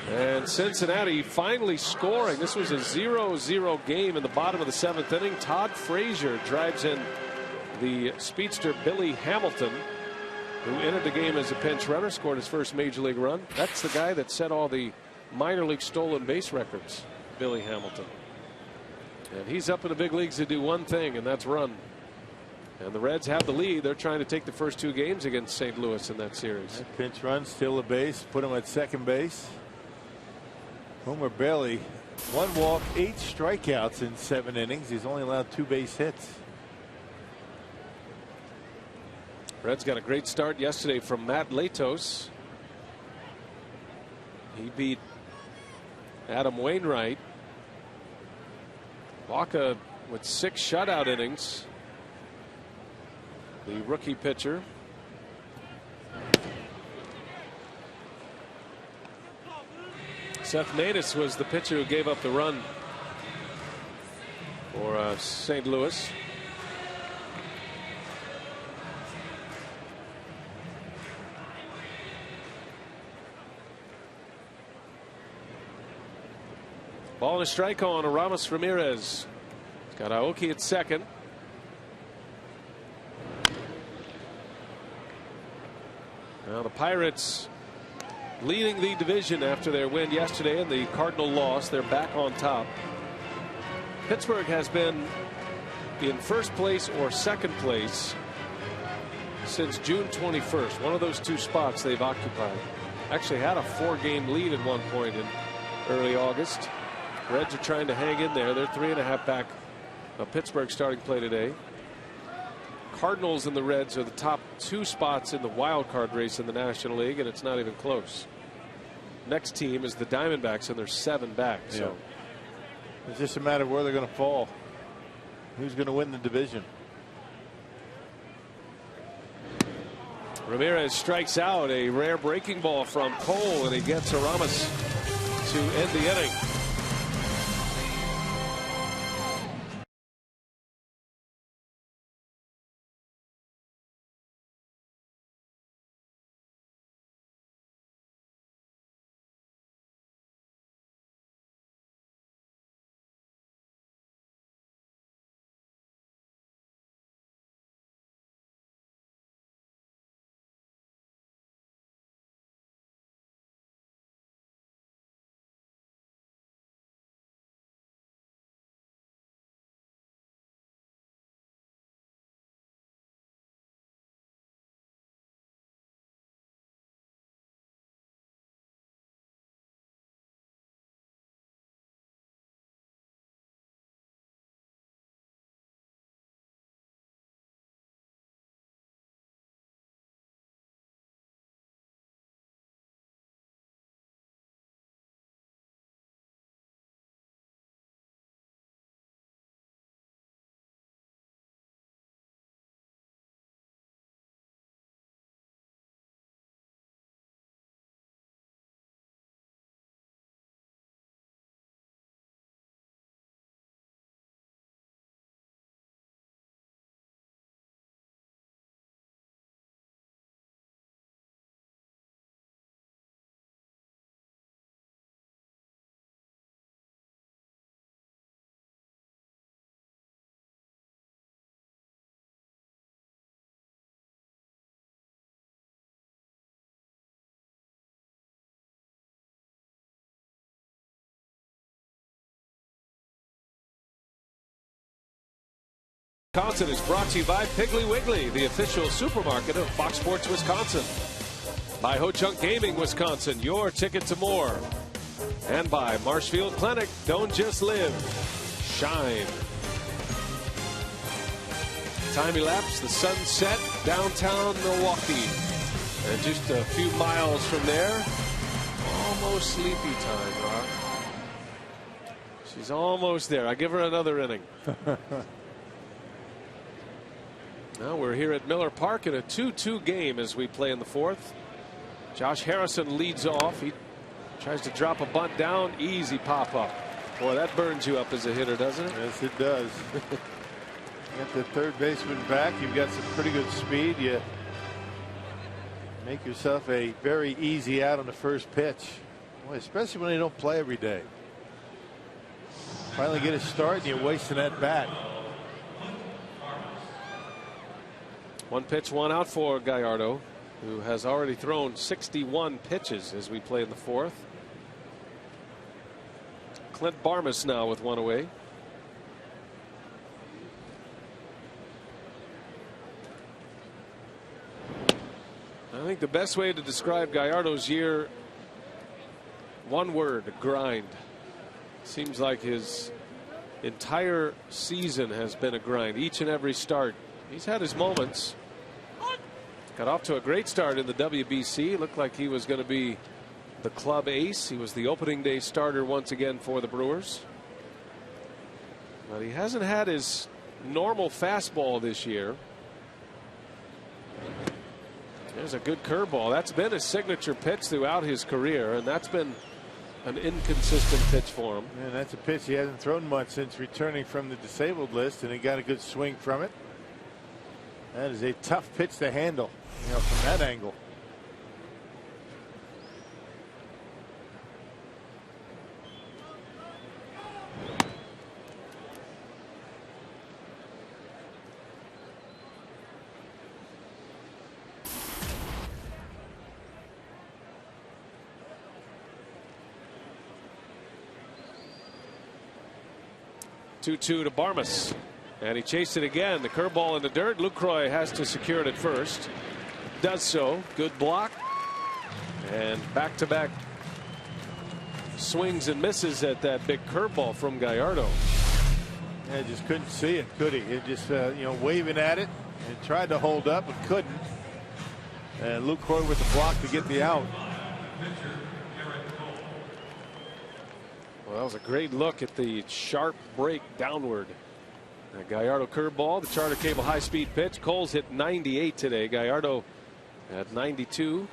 And Cincinnati finally scoring. This was a 0-0 game in the bottom of the 7th inning. Todd Frazier drives in the speedster Billy Hamilton, who entered the game as a pinch runner, scored his first major league run. That's the guy that set all the minor league stolen base records, Billy Hamilton. And he's up in the big leagues to do one thing, and that's run. And the Reds have the lead. They're trying to take the first 2 games against St. Louis in that series. That pinch run, steal the base, put him at second base. Homer Bailey, 1 walk, 8 strikeouts in 7 innings. He's only allowed 2 base hits. Reds got a great start yesterday from Matt Latos. He beat Adam Wainwright. Wacha with 6 shutout innings. The rookie pitcher. Seth Natus was the pitcher who gave up the run for St. Louis. Ball and a strike on Aramis Ramirez. He's got Aoki at second. Now the Pirates leading the division after their win yesterday and the Cardinal loss. They're back on top. Pittsburgh has been in first place or second place since June 21st. One of those 2 spots they've occupied. Actually had a 4-game lead at one point in early August. Reds are trying to hang in there. They're 3.5 back of Pittsburgh starting play today. Cardinals and the Reds are the top 2 spots in the wild card race in the National League, and it's not even close. Next team is the Diamondbacks, and they're 7 back. So it's just a matter of where they're going to fall. Who's going to win the division? Ramirez strikes out, a rare breaking ball from Cole, and he gets Aramis to end the inning. Wisconsin is brought to you by Piggly Wiggly, the official supermarket of Fox Sports Wisconsin. By Ho Chunk Gaming Wisconsin, your ticket to more. And by Marshfield Clinic, don't just live, shine. Time elapsed, the sun set, downtown Milwaukee. And just a few miles from there, almost sleepy time, Rock. She's almost there. I give her another inning. Now we're here at Miller Park in a 2-2 game as we play in the fourth. Josh Harrison leads off. He tries to drop a bunt down. Easy pop up. Boy, that burns you up as a hitter, doesn't it? Yes, it does. Get the third baseman back. You've got some pretty good speed. You make yourself a very easy out on the first pitch. Boy, especially when they don't play every day. Finally get a start and you're wasting that bat. One pitch, one out for Gallardo, who has already thrown 61 pitches as we play in the fourth. Clint Barmas now with one away. I think the best way to describe Gallardo's year, one word: grind. Seems like his entire season has been a grind. Each and every start. He's had his moments. Got off to a great start in the WBC. Looked like he was going to be the club ace. He was the opening day starter once again for the Brewers. But he hasn't had his normal fastball this year. There's a good curveball. That's been his signature pitch throughout his career, and that's been an inconsistent pitch for him. And that's a pitch he hasn't thrown much since returning from the disabled list, and he got a good swing from it. That is a tough pitch to handle, you know, from that angle. Two to Barmas, and he chased it again. The curveball in the dirt. Lucroy has to secure it at first. Does so. Good block, and back-to-back swings and misses at that big curveball from Gallardo. Yeah, just couldn't see it, could he? It just you know, waving at it and tried to hold up but couldn't. And Lucroy with the block to get the out. Well, that was a great look at the sharp break downward. Gallardo curveball, the Charter Cable high-speed pitch. Coles hit 98 today. Gallardo at 92.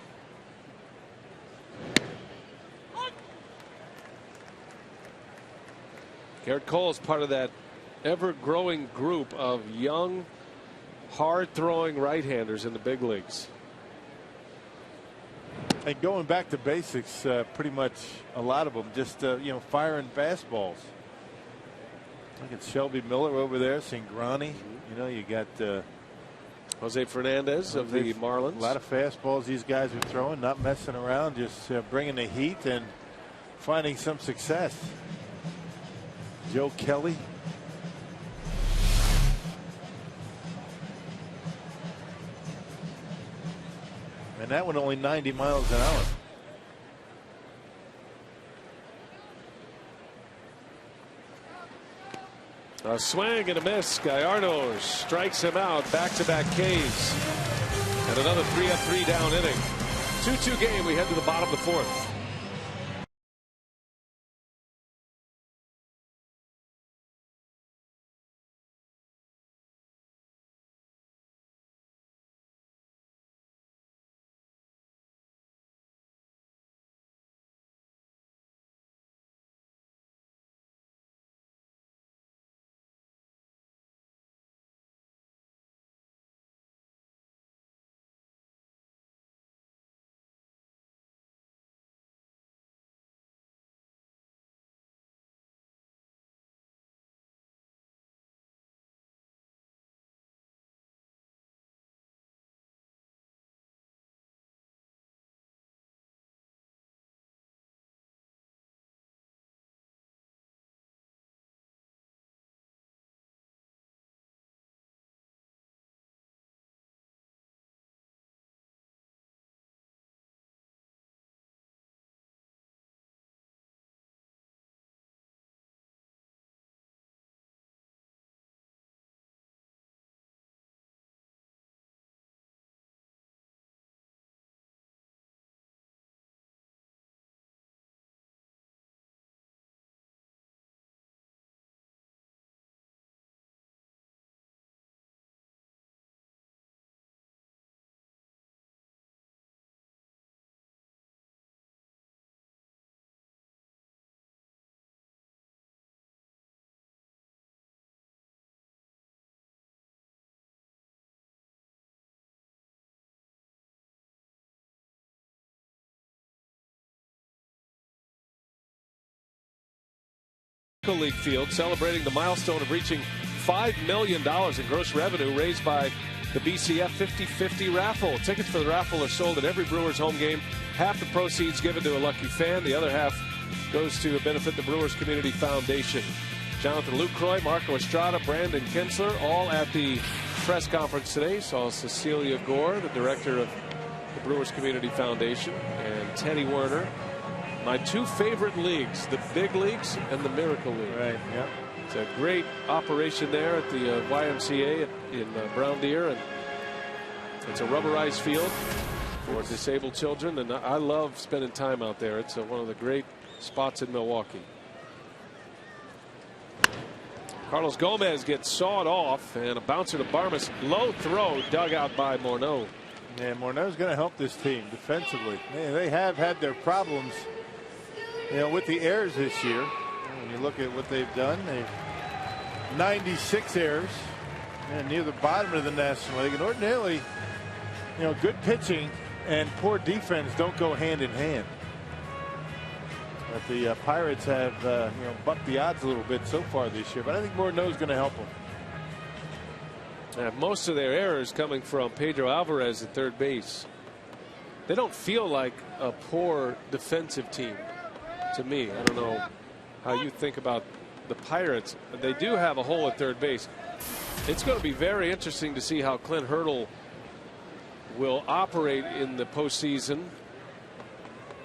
Garrett Cole is part of that ever-growing group of young, hard-throwing right-handers in the big leagues. And going back to basics, pretty much a lot of them just you know, firing fastballs. Look at Shelby Miller over there, Cingrani. You know, you got Jose Fernandez of the Marlins. A lot of fastballs these guys are throwing, not messing around, just bringing the heat and finding some success. Joe Kelly. And that one only 90 miles an hour. A swing and a miss. Gallardo strikes him out. Back-to-back Ks. And another 3-3 down inning. 2-2 game. We head to the bottom of the fourth. Miracle League Field, celebrating the milestone of reaching $5 million in gross revenue raised by the BCF 50-50 raffle. Tickets for the raffle are sold at every Brewers home game. Half the proceeds given to a lucky fan. The other half goes to benefit the Brewers Community Foundation. Jonathan Lucroy, Marco Estrada, Brandon Kinsler, all at the press conference today. Saw Cecilia Gore, the director of the Brewers Community Foundation, and Teddy Werner. My two favorite leagues, the big leagues and the Miracle League. Right, yeah. It's a great operation there at the YMCA in Brown Deer, and it's a rubberized field for disabled children, and I love spending time out there. It's one of the great spots in Milwaukee. Carlos Gomez gets sawed off, and a bouncer to Barmes. Low throw dug out by Morneau. Yeah, Morneau's going to help this team defensively. They have had their problems, with the errors this year. When you look at what they've done, they've 96 errors and near the bottom of the National League. And ordinarily, good pitching and poor defense don't go hand in hand. But the Pirates have, bucked the odds a little bit so far this year. But I think Morneau's going to help them. Most of their errors coming from Pedro Alvarez at third base. They don't feel like a poor defensive team to me. I don't know how you think about the Pirates. They do have a hole at third base. It's going to be very interesting to see how Clint Hurdle will operate in the postseason,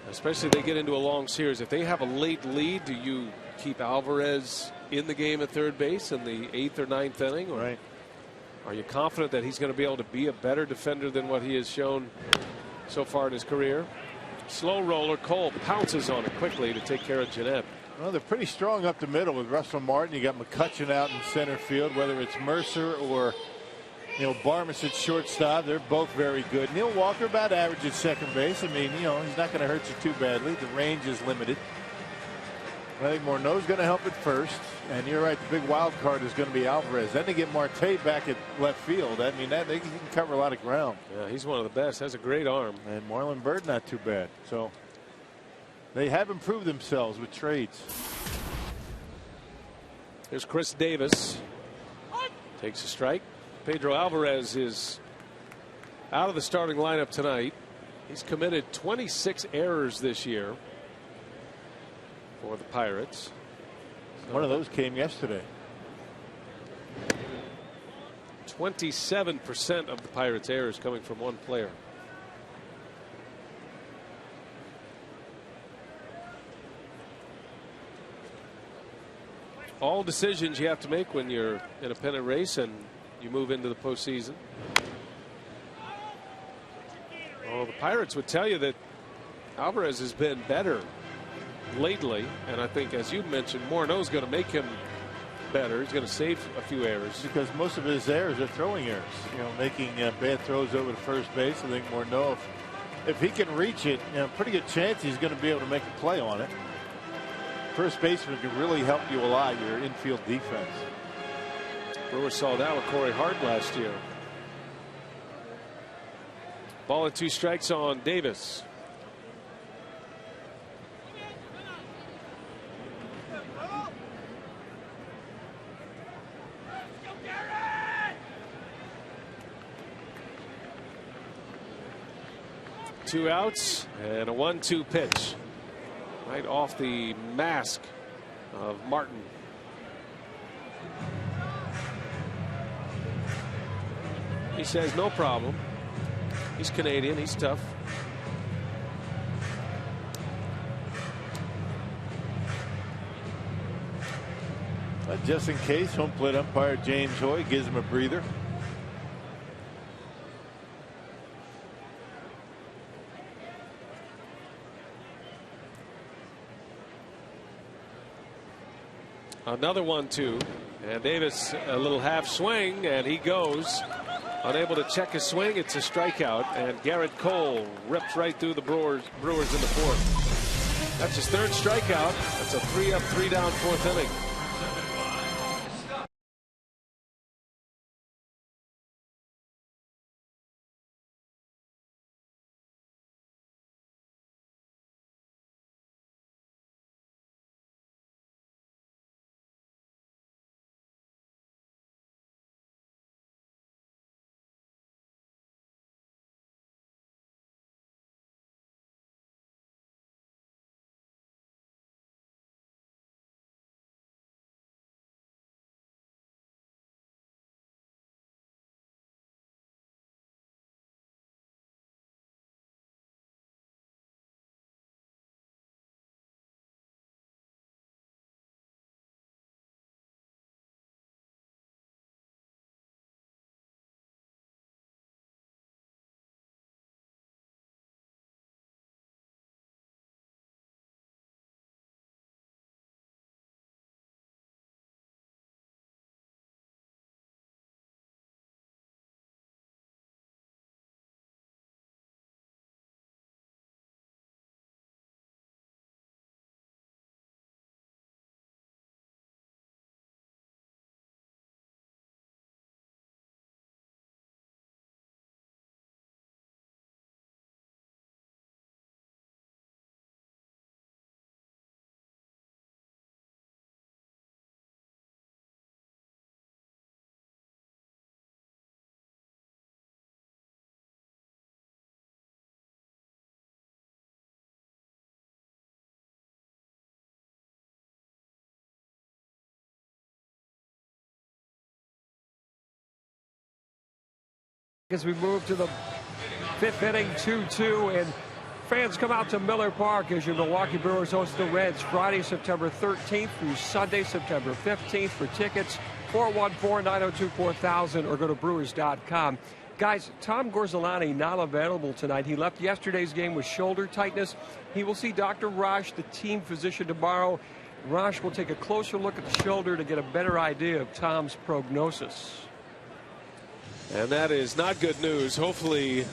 especially if they get into a long series. If they have a late lead, do you keep Alvarez in the game at third base in the 8th or 9th inning? Or right. Are you confident that he's going to be able to be a better defender than what he has shown so far in his career? Slow roller. Cole pounces on it quickly to take care of Jeanette. Well, they're pretty strong up the middle with Russell Martin. You got McCutchen out in center field, whether it's Mercer or Barmes at shortstop. They're both very good. Neil Walker about average at second base. I mean, he's not going to hurt you too badly. The range is limited. I think Morneau's going to help at first. And you're right, the big wild card is going to be Alvarez. Then they get Marte back at left field. I mean, they can cover a lot of ground. Yeah, he's one of the best. Has a great arm. And Marlon Byrd not too bad. So they have improved themselves with trades. Here's Chris Davis. Takes a strike. Pedro Alvarez is out of the starting lineup tonight. He's committed 26 errors this year for the Pirates. One of those came yesterday. 27% of the Pirates' errors coming from one player. All decisions you have to make when you're in a pennant race and you move into the postseason. Well, the Pirates would tell you that Alvarez has been better lately, and I think, as you mentioned, Morneau's going to make him better. He's going to save a few errors because most of his errors are throwing errors. Making bad throws over to first base. I think Morneau, if he can reach it, pretty good chance he's going to be able to make a play on it. First baseman can really help you a lot, your infield defense. Brewers saw that with Corey Hart last year. Ball and 2 strikes on Davis. Two outs and a 1-2 pitch right off the mask of Martin. He says no problem. He's Canadian. He's tough. Just in case, home plate umpire James Hoy gives him a breather. Another 1-2, and Davis a little half swing, and he goes. Unable to check his swing. It's a strikeout, and Garrett Cole rips right through the Brewers in the 4th. That's his 3rd strikeout. That's a 3-up, 3-down 4th inning. As we move to the 5th inning, 2-2, and fans come out to Miller Park as your Milwaukee Brewers host the Reds Friday, September 13th through Sunday, September 15th. For tickets, 414-902-4000 or go to brewers.com. Guys, Tom Gorzelani not available tonight. He left yesterday's game with shoulder tightness. He will see Dr. Rosh, the team physician, tomorrow. Rosh will take a closer look at the shoulder to get a better idea of Tom's prognosis. And that is not good news. Hopefully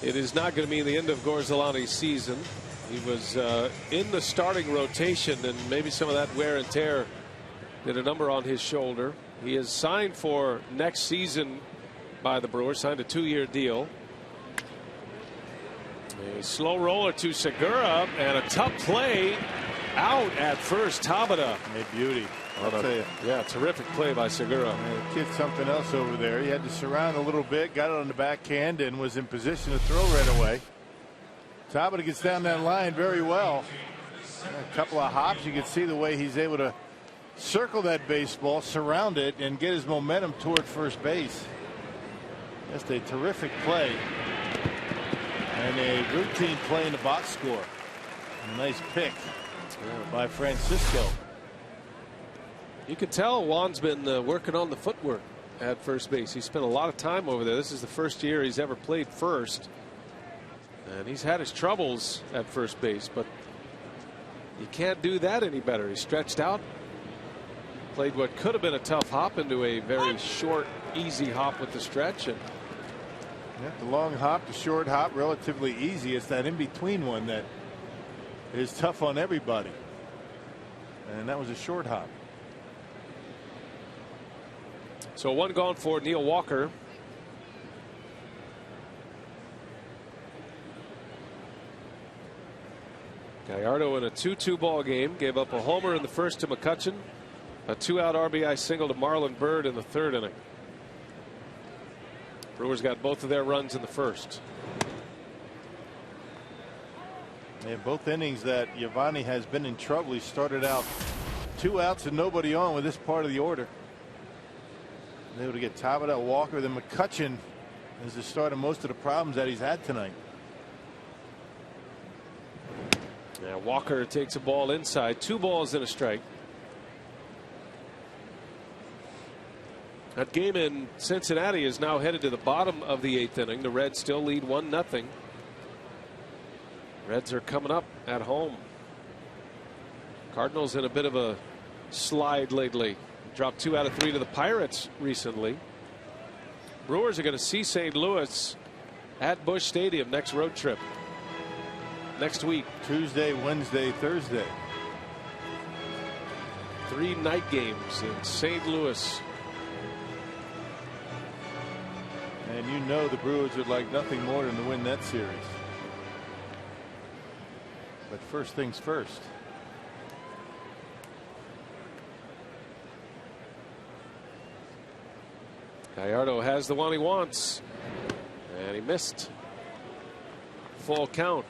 it is not going to be the end of Gorzelani's season. He was in the starting rotation, and maybe some of that wear and tear did a number on his shoulder. He is signed for next season by the Brewers, signed a 2-year deal. A slow roller to Segura, and a tough play out at first. Tabata. Hey, beauty. I'll tell you. Yeah, terrific play by Segura. The kid something else over there. He had to surround a little bit, got it on the backhand, and was in position to throw right away. Tabata gets down that line very well. A couple of hops. You can see the way he's able to circle that baseball, surround it, and get his momentum toward first base. Just a terrific play. And a routine play in the box score. A nice pick by Francisco. You can tell Juan's been working on the footwork at first base. He spent a lot of time over there. This is the first year he's ever played first. And he's had his troubles at first base, but you can't do that any better. He stretched out, played what could have been a tough hop into a very short, easy hop with the stretch. And the long hop, the short hop, relatively easy. It's that in-between one that is tough on everybody. And that was a short hop. So one gone for Neil Walker. Gallardo in a 2-2 ball game gave up a homer in the first to McCutchen, a 2-out RBI single to Marlon Byrd in the 3rd inning. Brewers got both of their runs in the first. In both innings that Giovanni has been in trouble. He started out 2 outs and nobody on with this part of the order. Able to get Tabata, Walker, then McCutchen is the start of most of the problems that he's had tonight. Now Walker takes a ball inside, 2 balls and a strike. That game in Cincinnati is now headed to the bottom of the 8th inning. The Reds still lead 1-0. Reds are coming up at home. Cardinals in a bit of a slide lately. Dropped 2 out of 3 to the Pirates recently. Brewers are going to see St. Louis at Busch Stadium next road trip. Next week. Tuesday, Wednesday, Thursday. 3 night games in St. Louis. And you know the Brewers would like nothing more than to win that series. But first things first. Gallardo has the one he wants, and he missed. Full count.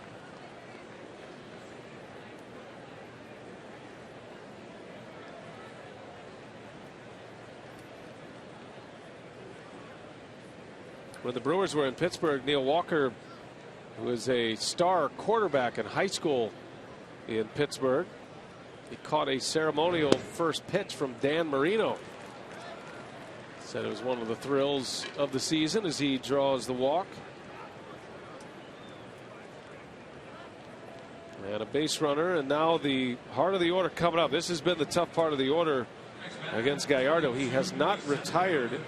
When the Brewers were in Pittsburgh, Neil Walker, who was a star quarterback in high school in Pittsburgh, he caught a ceremonial first pitch from Dan Marino. Said it was one of the thrills of the season as he draws the walk. And a base runner, and now the heart of the order coming up. This has been the tough part of the order against Gallardo. He has not retired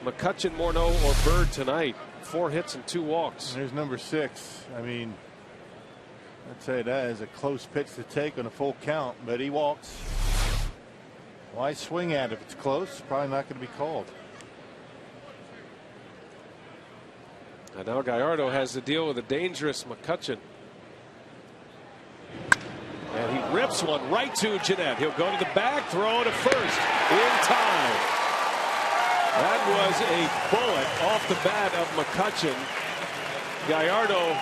McCutchen, Morneau, or Byrd tonight. 4 hits and 2 walks. And there's number 6. I mean, I'd say that is a close pitch to take on a full count, but he walks. Why swing at it if it's close? It's probably not going to be called. And now Gallardo has to deal with a dangerous McCutchen. And he rips one right to Jeanette. He'll go to the bag, throw to first in time. That was a bullet off the bat of McCutchen. Gallardo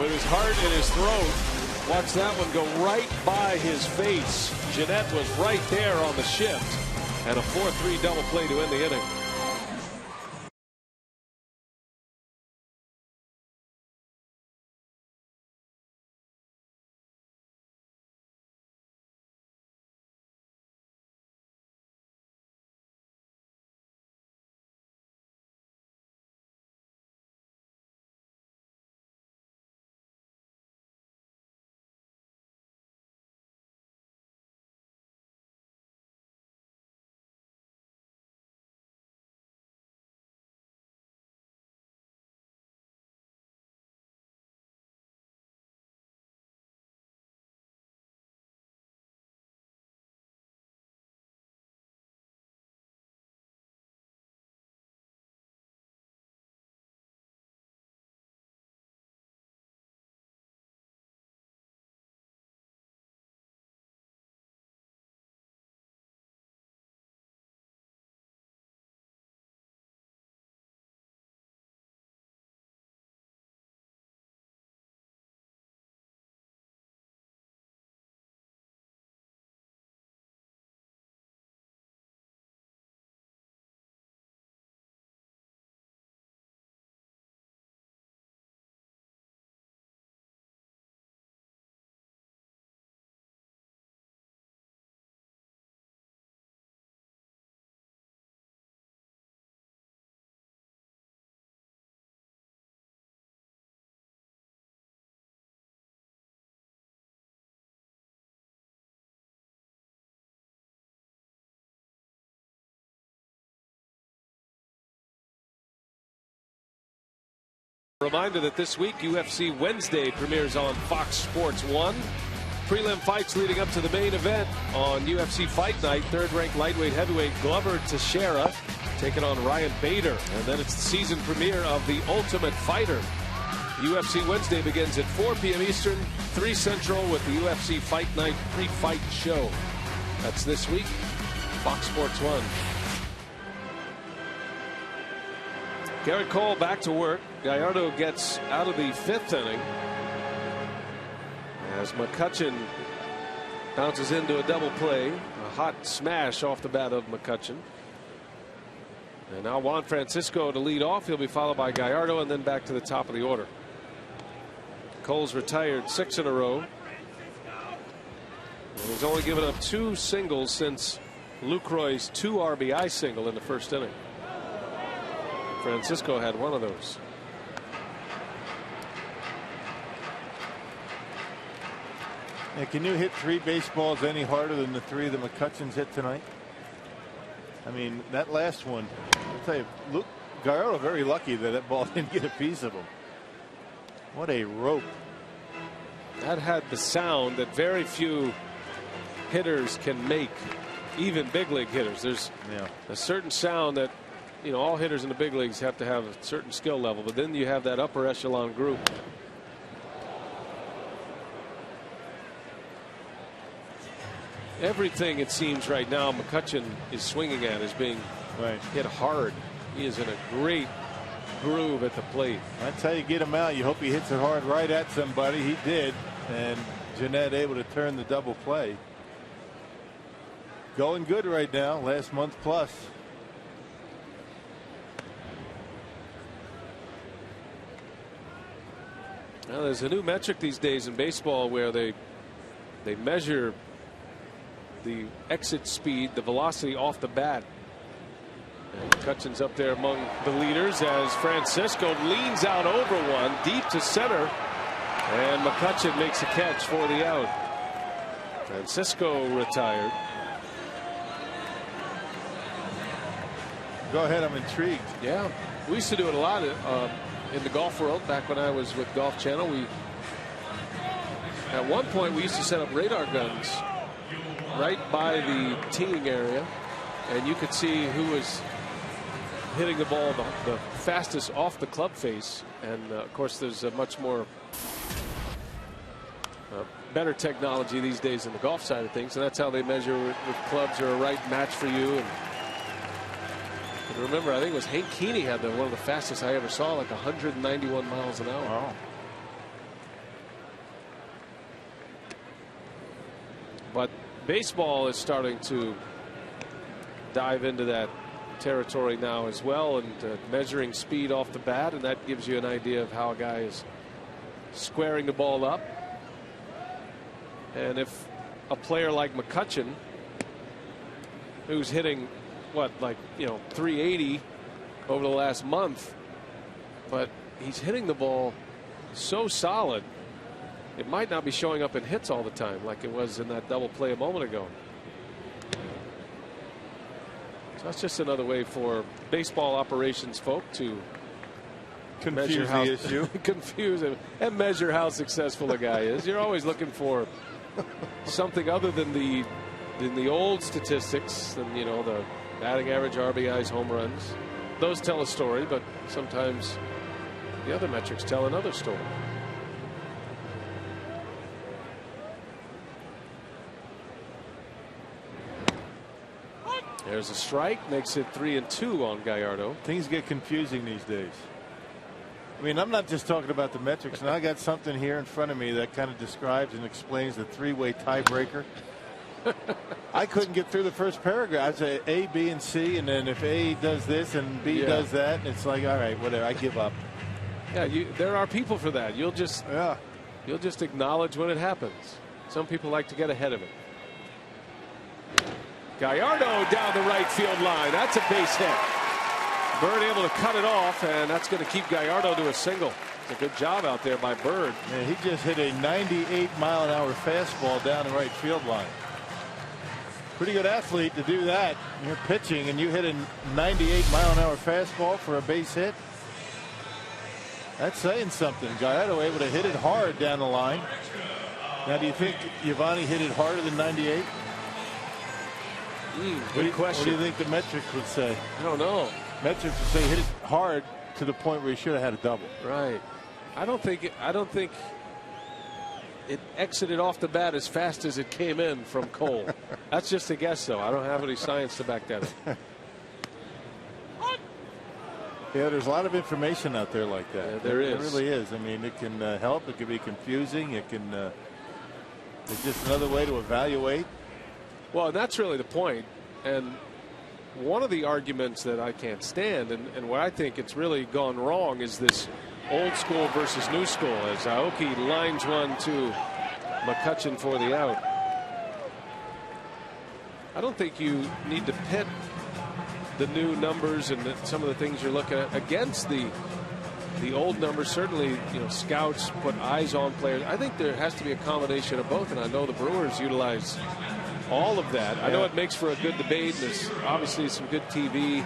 with his heart in his throat. Watch that one go right by his face. Jeanette was right there on the shift. And a 4-3 double play to end the inning. Reminder that this week UFC Wednesday premieres on Fox Sports 1. Prelim fights leading up to the main event on UFC Fight Night. Third-ranked lightweight heavyweight Glover Teixeira taking on Ryan Bader. And then it's the season premiere of The Ultimate Fighter. UFC Wednesday begins at 4 p.m. Eastern, 3 Central with the UFC Fight Night pre-fight show. That's this week, Fox Sports 1. Garrett Cole back to work. Gallardo gets out of the 5th inning as McCutchen bounces into a double play. A hot smash off the bat of McCutchen. And now Juan Francisco to lead off. He'll be followed by Gallardo and then back to the top of the order. Cole's retired 6 in a row. And he's only given up 2 singles since Lucroy's 2 RBI single in the 1st inning. Francisco had 1 of those. Yeah, can you hit 3 baseballs any harder than the 3 that McCutchen's hit tonight? I mean, that last one, I'll tell you, Gallardo very lucky that that ball didn't get a piece of him. What a rope. That had the sound that very few hitters can make, even big league hitters. There's a certain sound that, you know, all hitters in the big leagues have to have a certain skill level, but then you have that upper echelon group. Everything it seems right now McCutchen is swinging at is being hit hard. He is in a great groove at the plate. That's how you get him out. You hope he hits it hard right at somebody. He did, and Jeanette able to turn the double play. Going good right now, last month plus. Now there's a new metric these days in baseball where they measure the exit speed, the velocity off the bat. And McCutchen's up there among the leaders as Francisco leans out over one deep to center, and McCutchen makes a catch for the out. Francisco retired. Go ahead, I'm intrigued. Yeah, we used to do it a lot in the golf world back when I was with Golf Channel. At one point we used to set up radar guns right by the teeing area, and you could see who was hitting the ball the fastest off the club face. And of course there's a much more better technology these days in the golf side of things, and that's how they measure if clubs are a right match for you. And remember, I think it was Hank Keeney had one of the fastest I ever saw, like 191 miles an hour. Wow. But baseball is starting to dive into that territory now as well, and measuring speed off the bat, and that gives you an idea of how a guy is squaring the ball up. And if a player like McCutchen, who's hitting what, like, you know, 380 over the last month, but he's hitting the ball so solid, it might not be showing up in hits all the time like it was in that double play a moment ago. So that's just another way for baseball operations folk to confuse the issue. Confuse him and measure how successful a guy is. You're always looking for something other than the old statistics, and, you know, the batting average, RBIs, home runs. Those tell a story, but sometimes the other metrics tell another story. There's a strike, makes it 3-2 on Gallardo. Things get confusing these days. I mean, I'm not just talking about the metrics. Now I got something here in front of me that kind of describes and explains the 3-way tiebreaker. I couldn't get through the first paragraph. I say A, B, and C, and then if A does this and B does that, it's like, all right, whatever, I give up. Yeah, there are people for that. You'll just acknowledge when it happens. Some people like to get ahead of it. Gallardo down the right field line. That's a base hit. Bird able to cut it off, and that's going to keep Gallardo to a single. It's a good job out there by Bird. Yeah, he just hit a 98-mile-an-hour fastball down the right field line. Pretty good athlete to do that. You're pitching and you hit a 98-mile-an-hour fastball for a base hit. That's saying something. Gallardo able to hit it hard down the line. Now, do you think Giovanni hit it harder than 98? Good question. What do you think the metrics would say? I don't know. Metrics would say hit it hard to the point where he should have had a double. Right. I don't think it exited off the bat as fast as it came in from Cole. That's just a guess, though. I don't have any science to back that up. Yeah, there's a lot of information out there like that. Yeah, there is. It really is. I mean, it can help. It can be confusing. It can. It's just another way to evaluate. Well, and that's really the point. And one of the arguments that I can't stand, and where I think it's really gone wrong, is this old school versus new school, as Aoki lines one to McCutchen for the out. I don't think you need to pit the new numbers and some of the things you're looking at against the old numbers. Certainly, scouts put eyes on players. I think there has to be a combination of both, and I know the Brewers utilize all of that. Yeah. I know it makes for a good debate, and there's obviously some good TV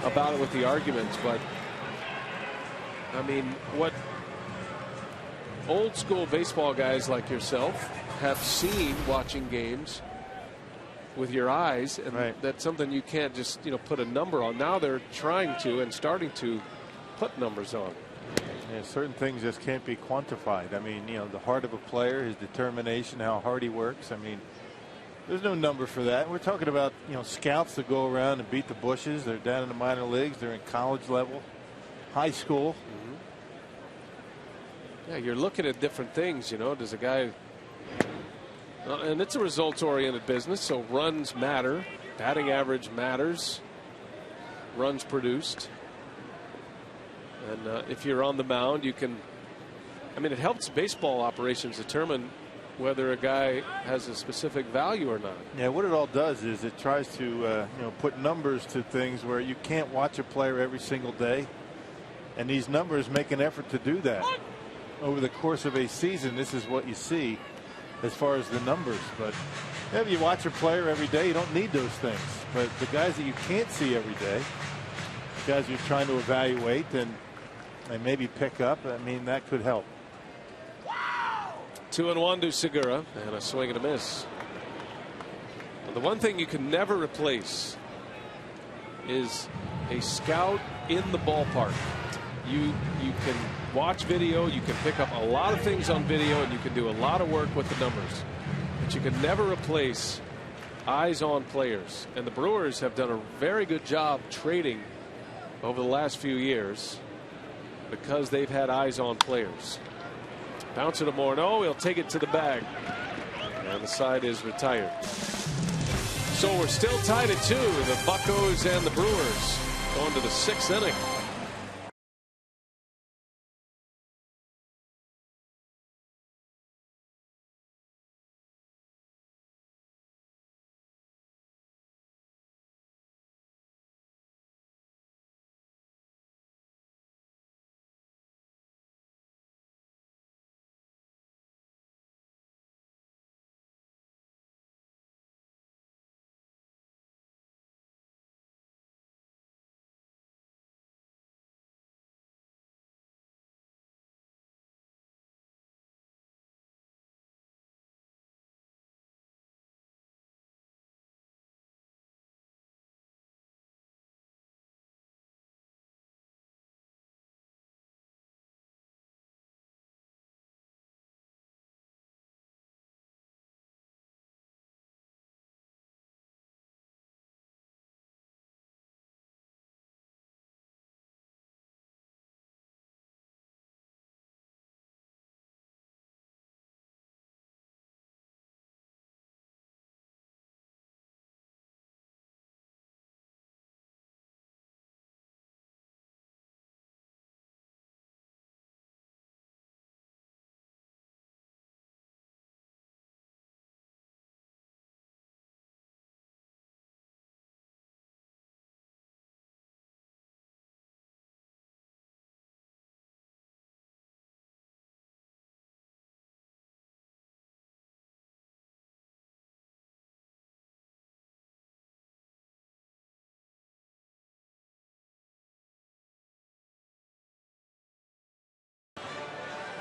about it with the arguments, but I mean, what old school baseball guys like yourself have seen watching games with your eyes, and right. That's something you can't just put a number on. Now they're trying to and starting to put numbers on. Yeah, certain things just can't be quantified. I mean, the heart of a player, his determination, how hard he works. I mean, there's no number for that. We're talking about scouts that go around and beat the bushes. They're down in the minor leagues. They're in college level, high school. Yeah, you're looking at different things. Does a guy, and it's a results-oriented business, so runs matter, batting average matters, runs produced, and if you're on the mound, you can. I mean, it helps baseball operations determine whether a guy has a specific value or not. Yeah, what it all does is it tries to put numbers to things where you can't watch a player every single day, and these numbers make an effort to do that. Over the course of a season, this is what you see as far as the numbers. But if you watch a player every day, you don't need those things. But the guys that you can't see every day, guys you're trying to evaluate and maybe pick up, I mean, that could help. 2-1 to Segura, and a swing and a miss. Well, the one thing you can never replace is a scout in the ballpark. You can watch video, you can pick up a lot of things on video, and you can do a lot of work with the numbers, but you can never replace eyes on players. And the Brewers have done a very good job trading over the last few years because they've had eyes on players. Bounce it to Morneau. He'll take it to the bag, and the side is retired. So we're still tied at 2. The Buccos and the Brewers going to the 6th inning.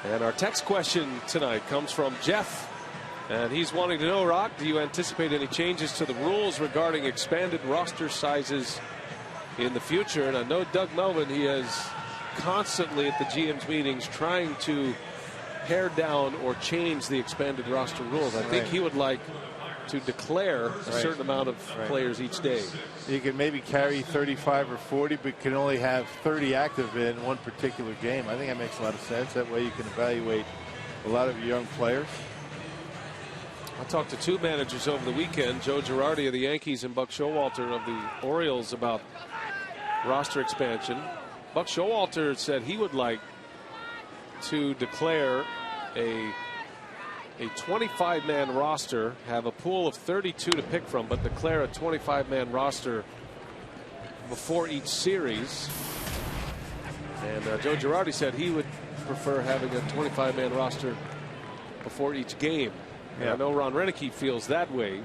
And our text question tonight comes from Jeff. And he's wanting to know, Rock, do you anticipate any changes to the rules regarding expanded roster sizes in the future? And I know Doug Melvin, he is constantly at the GM's meetings trying to pare down or change the expanded roster rules. I think he would like to declare a certain amount of players each day. You can maybe carry 35 or 40, but can only have 30 active in one particular game. I think that makes a lot of sense. That way you can evaluate a lot of your young players. I talked to two managers over the weekend, Joe Girardi of the Yankees and Buck Showalter of the Orioles, about roster expansion. Buck Showalter said he would like to declare a 25-man roster, have a pool of 32 to pick from, but declare a 25-man roster before each series. And Joe Girardi said he would prefer having a 25-man roster before each game. And I know Ron Renicky feels that way.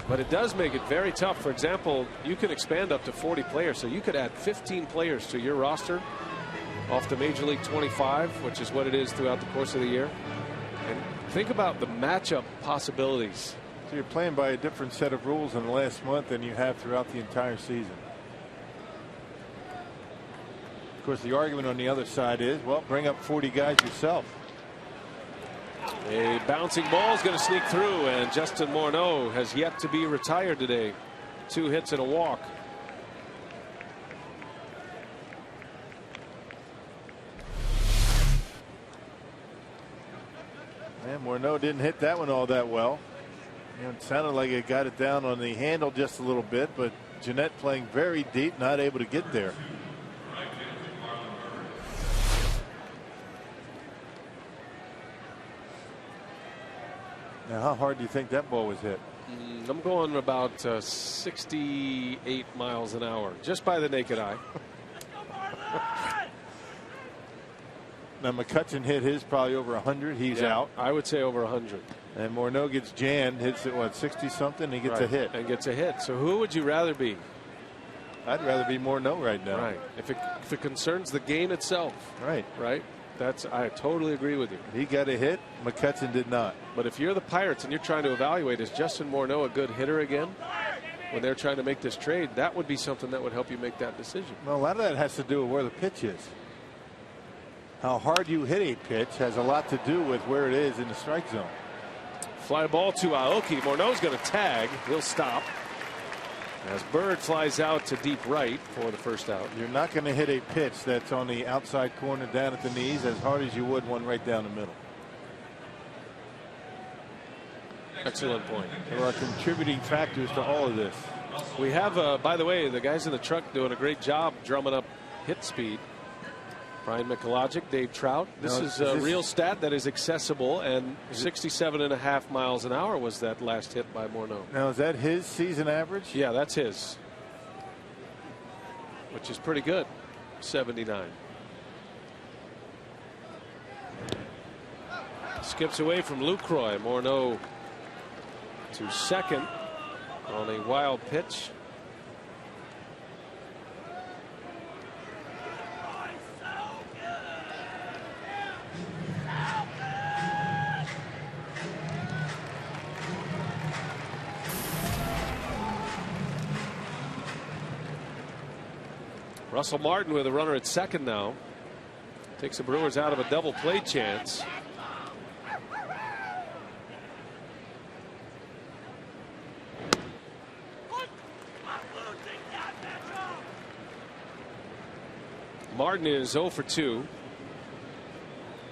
But it does make it very tough. For example, you can expand up to 40 players, so you could add 15 players to your roster off the Major League 25, which is what it is throughout the course of the year. And think about the matchup possibilities. So you're playing by a different set of rules in the last month than you have throughout the entire season. Of course, the argument on the other side is, well, bring up 40 guys yourself. A bouncing ball is going to sneak through, and Justin Morneau has yet to be retired today. 2 hits and a walk. And Morneau didn't hit that one all that well. It sounded like it got it down on the handle just a little bit, but Jeanette playing very deep, not able to get there. Now, how hard do you think that ball was hit? I'm going about 68 miles an hour, just by the naked eye. Now, McCutchen hit his probably over 100. He's out. I would say over 100. And Morneau gets jammed, hits it, what, 60-something? He gets a hit. And gets a hit. So who would you rather be? I'd rather be Morneau right now. Right. If it concerns the game itself. Right. Right. I totally agree with you. He got a hit. McCutchen did not. But if you're the Pirates and you're trying to evaluate, is Justin Morneau a good hitter again? When they're trying to make this trade, that would be something that would help you make that decision. Well, a lot of that has to do with where the pitch is. How hard you hit a pitch has a lot to do with where it is in the strike zone. Fly ball to Aoki. Morneau's going to tag. He'll stop. As Bird flies out to deep right for the first out. You're not going to hit a pitch that's on the outside corner down at the knees as hard as you would one right down the middle. Excellent point. There are contributing factors to all of this. We have, by the way, the guys in the truck doing a great job drumming up hit speed. Brian Mikulajic, Dave Trout. This is a real stat that is accessible, and 67.5 miles an hour was that last hit by Morneau. Now, is that his season average? Yeah, that's his, which is pretty good. 79. Skips away from Lucroy. Morneau to second on a wild pitch. Russell Martin with a runner at second now. Takes the Brewers out of a double play chance. Martin is 0 for 2.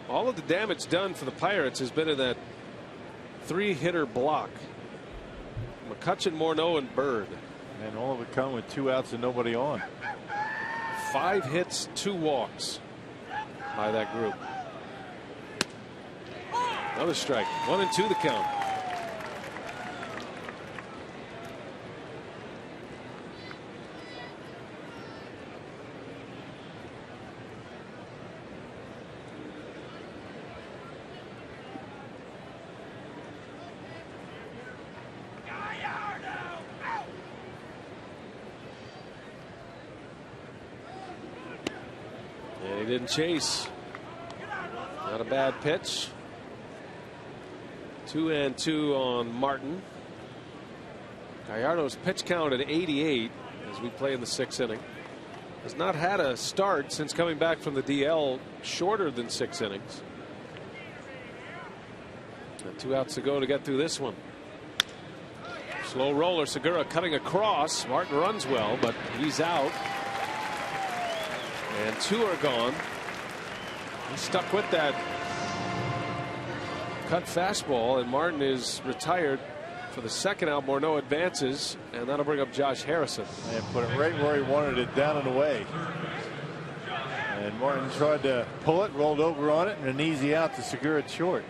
All of the damage done for the Pirates has been in that 3-hitter block. McCutchen, Morneau, and Bird. And all of it come with 2 outs and nobody on. 5 hits, 2 walks by that group. Another strike. 1-2 the count. They didn't chase. Not a bad pitch. 2-2 on Martin. Gallardo's pitch count at 88 as we play in the 6th inning. Has not had a start since coming back from the DL shorter than 6 innings. And 2 outs to go to get through this one. Slow roller. Segura cutting across. Martin runs well, but he's out. And 2 are gone. He's stuck with that cut fastball, and Martin is retired for the 2nd out. Morneau advances, and that'll bring up Josh Harrison. And put it right where he wanted it, down and away. And Martin tried to pull it, rolled over on it, and an easy out to Segura at short.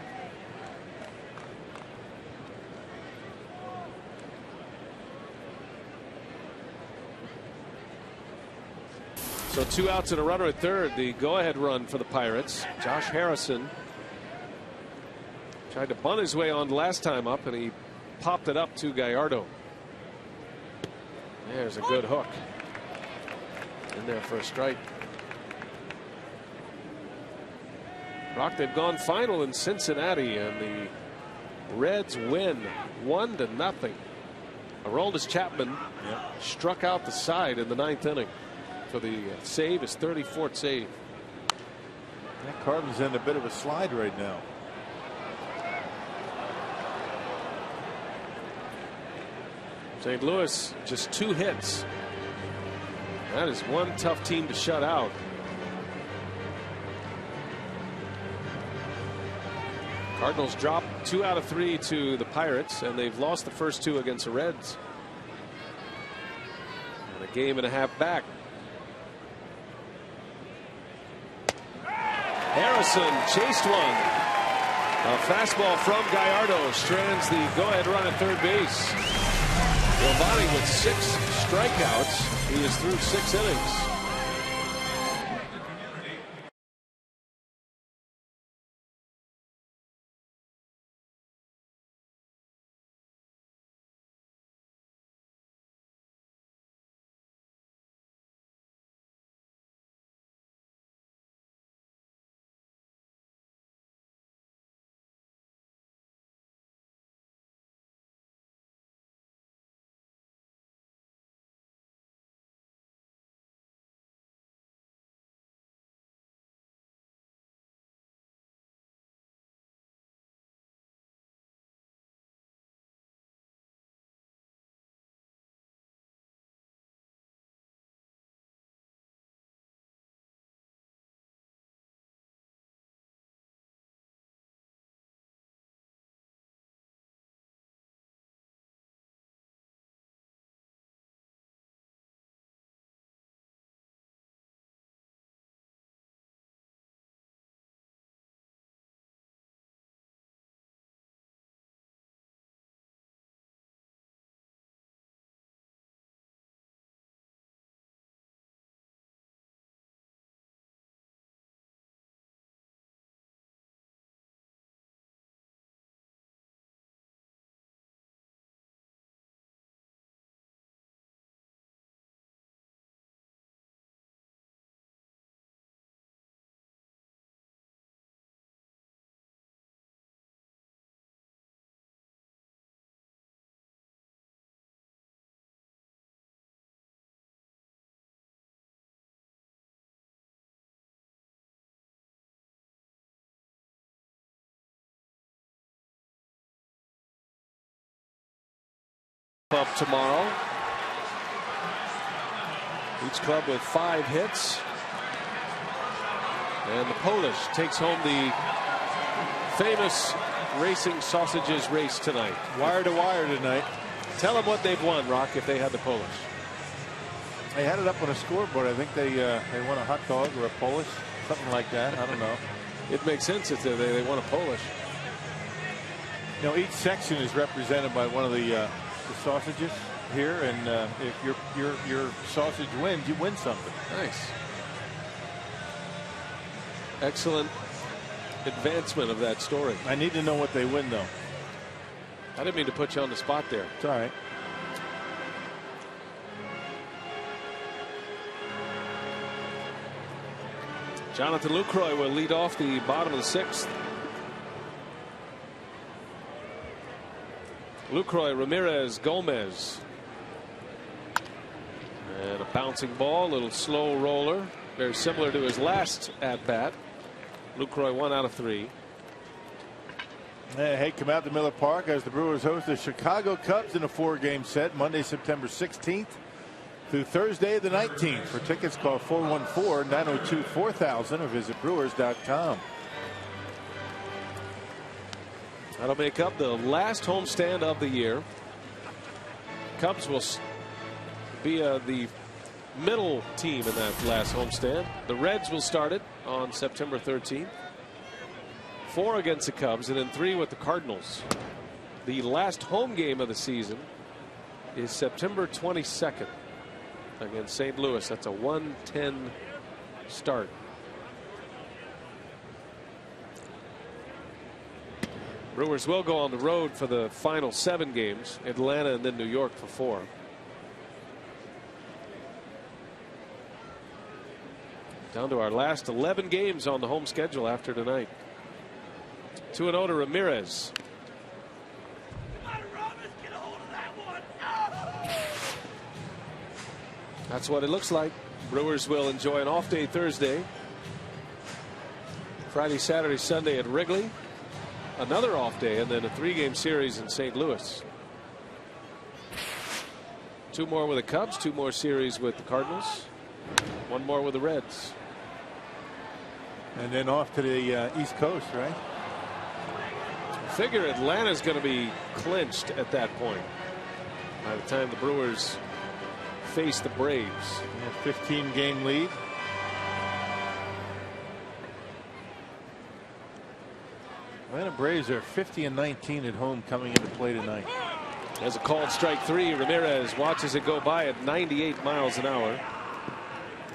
So 2 outs and a runner at third. The go-ahead run for the Pirates. Josh Harrison tried to bunt his way on last time up, and he popped it up to Gallardo. There's a good hook in there for a strike. Rock, they've gone final in Cincinnati, and the Reds win 1-0. Aroldis Chapman struck out the side in the 9th inning for the save, his 34th save. That Cardinals in a bit of a slide right now. St. Louis just 2 hits. That is one tough team to shut out. Cardinals drop 2 out of 3 to the Pirates, and they've lost the first 2 against the Reds. And a game and a half back. Harrison chased one. A fastball from Gallardo strands the go-ahead run at third base. Giovanni with 6 strikeouts. He is through 6 innings. Up tomorrow. Each club with 5 hits. And the Polish takes home the famous racing sausages race tonight. Wire to wire tonight. Tell them what they've won, Rock, if they had the Polish. They had it up on a scoreboard. I think they won a hot dog or a Polish, something like that. I don't know. It makes sense if they won a Polish. You know, each section is represented by one of the sausages here, and if your sausage wins, you win something. Nice. Excellent advancement of that story. I need to know what they win, though. I didn't mean to put you on the spot there. It's all right. Jonathan Lucroy will lead off the bottom of the 6th. Lucroy, Ramirez, Gomez. And a bouncing ball, a little slow roller. Very similar to his last at-bat. Lucroy 1 out of 3. Hey, come out to Miller Park as the Brewers host the Chicago Cubs in a 4-game set Monday, September 16th through Thursday the 19th. For tickets, call 414-902-4000 or visit brewers.com. That'll make up the last homestand of the year. Cubs will be the middle team in that last homestand. The Reds will start it on September 13th. 4 against the Cubs and then 3 with the Cardinals. The last home game of the season is September 22nd against St. Louis. That's a 1:10 start. Brewers will go on the road for the final 7 games. Atlanta and then New York for 4. Down to our last 11 games on the home schedule after tonight. 2-0 to Ramirez. That's what it looks like. Brewers will enjoy an off day Thursday. Friday, Saturday, Sunday at Wrigley. Another off day and then a 3-game series in St. Louis. 2 more with the Cubs, 2 more series with the Cardinals, 1 more with the Reds. And then off to the East Coast, right? Figure Atlanta's going to be clinched at that point by the time the Brewers face the Braves. 15-game lead. Atlanta Braves are 50-19 at home coming into play tonight. As a called strike 3, Ramirez watches it go by at 98 miles an hour.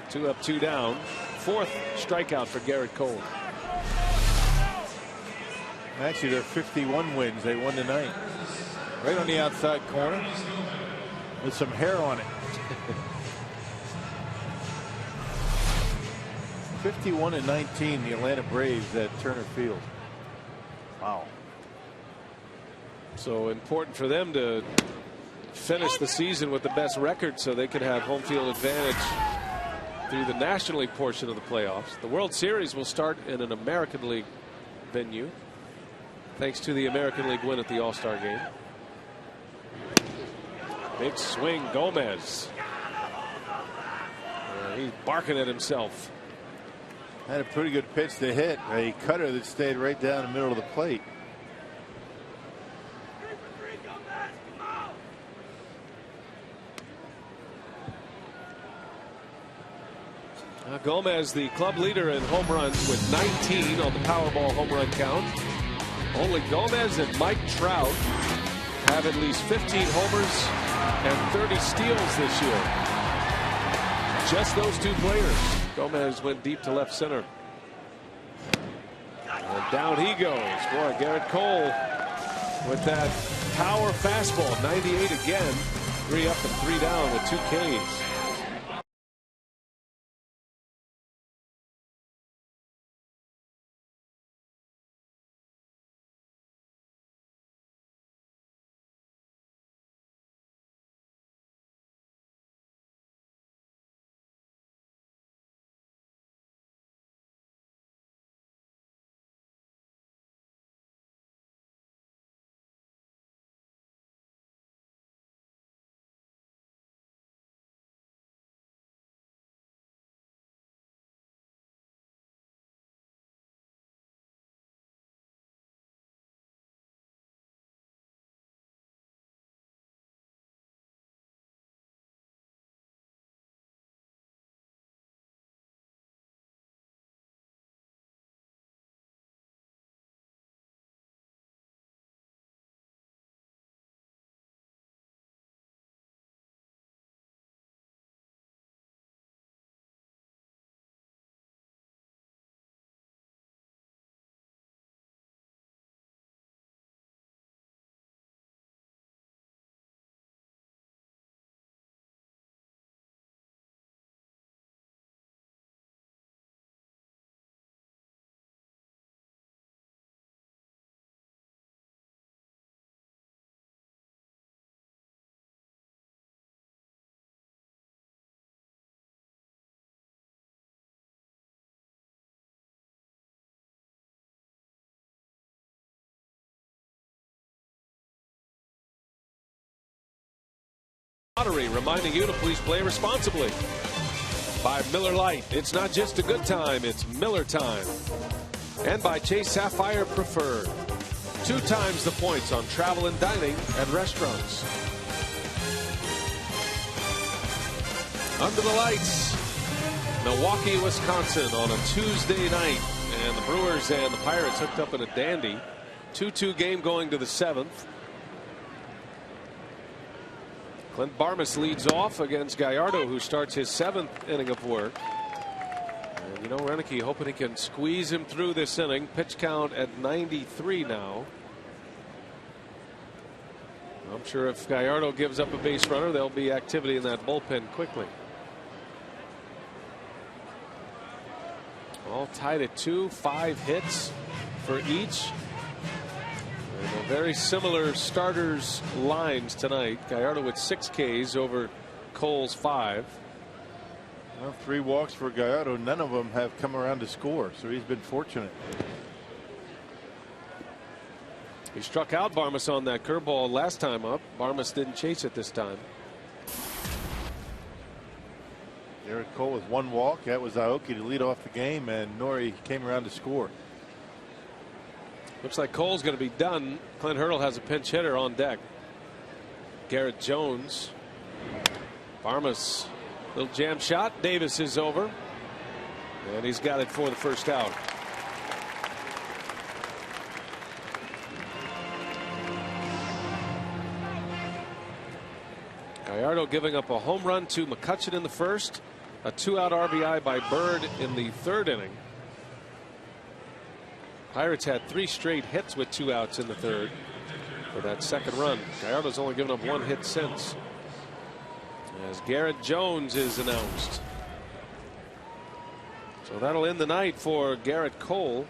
2 up, 2 down. 4th strikeout for Garrett Cole. Actually, they're 51 wins. They won tonight. Right on the outside corner with some hair on it. 51-19, the Atlanta Braves at Turner Field. Wow. So important for them to finish the season with the best record so they could have home field advantage through the National League portion of the playoffs. The World Series will start in an American League venue thanks to the American League win at the All-Star game. Big swing, Gomez. He's barking at himself. Had a pretty good pitch to hit. A cutter that stayed right down the middle of the plate. Gomez, the club leader in home runs with 19 on the Powerball home run count. Only Gomez and Mike Trout have at least 15 homers and 30 steals this year. Just those 2 players. Gomez went deep to left center. And down he goes. Boy, Garrett Cole with that power fastball. 98 again. 3 up and 3 down with 2 Ks. Lottery reminding you to please play responsibly. By Miller Lite, it's not just a good time, it's Miller time. And by Chase Sapphire Preferred, 2 times the points on travel and dining at restaurants. Under the lights, Milwaukee, Wisconsin on a Tuesday night, and the Brewers and the Pirates hooked up in a dandy 2-2 game going to the 7th. Clint Barmes leads off against Gallardo, who starts his 7th inning of work. And you know, Roenicke hoping he can squeeze him through this inning. Pitch count at 93 now. I'm sure if Gallardo gives up a base runner, there'll be activity in that bullpen quickly. All tied at 2, 5 hits for each. And very similar starters lines tonight. Gallardo with 6 Ks over Cole's 5. Well, 3 walks for Gallardo. None of them have come around to score, so he's been fortunate. He struck out Barmes on that curveball last time up. Barmes didn't chase it this time. Garrett Cole with 1 walk. That was Aoki to lead off the game, and Nori came around to score. Looks like Cole's going to be done. Clint Hurdle has a pinch hitter on deck. Garrett Jones. Barmes, little jam shot. Davis is over. And he's got it for the first out. Gallardo giving up a home run to McCutchen in the first. A 2-out RBI by Bird in the 3rd inning. Pirates had 3 straight hits with 2 outs in the 3rd for that 2nd run. Gallardo's only given up 1 hit since. As Garrett Jones is announced. So that'll end the night for Garrett Cole.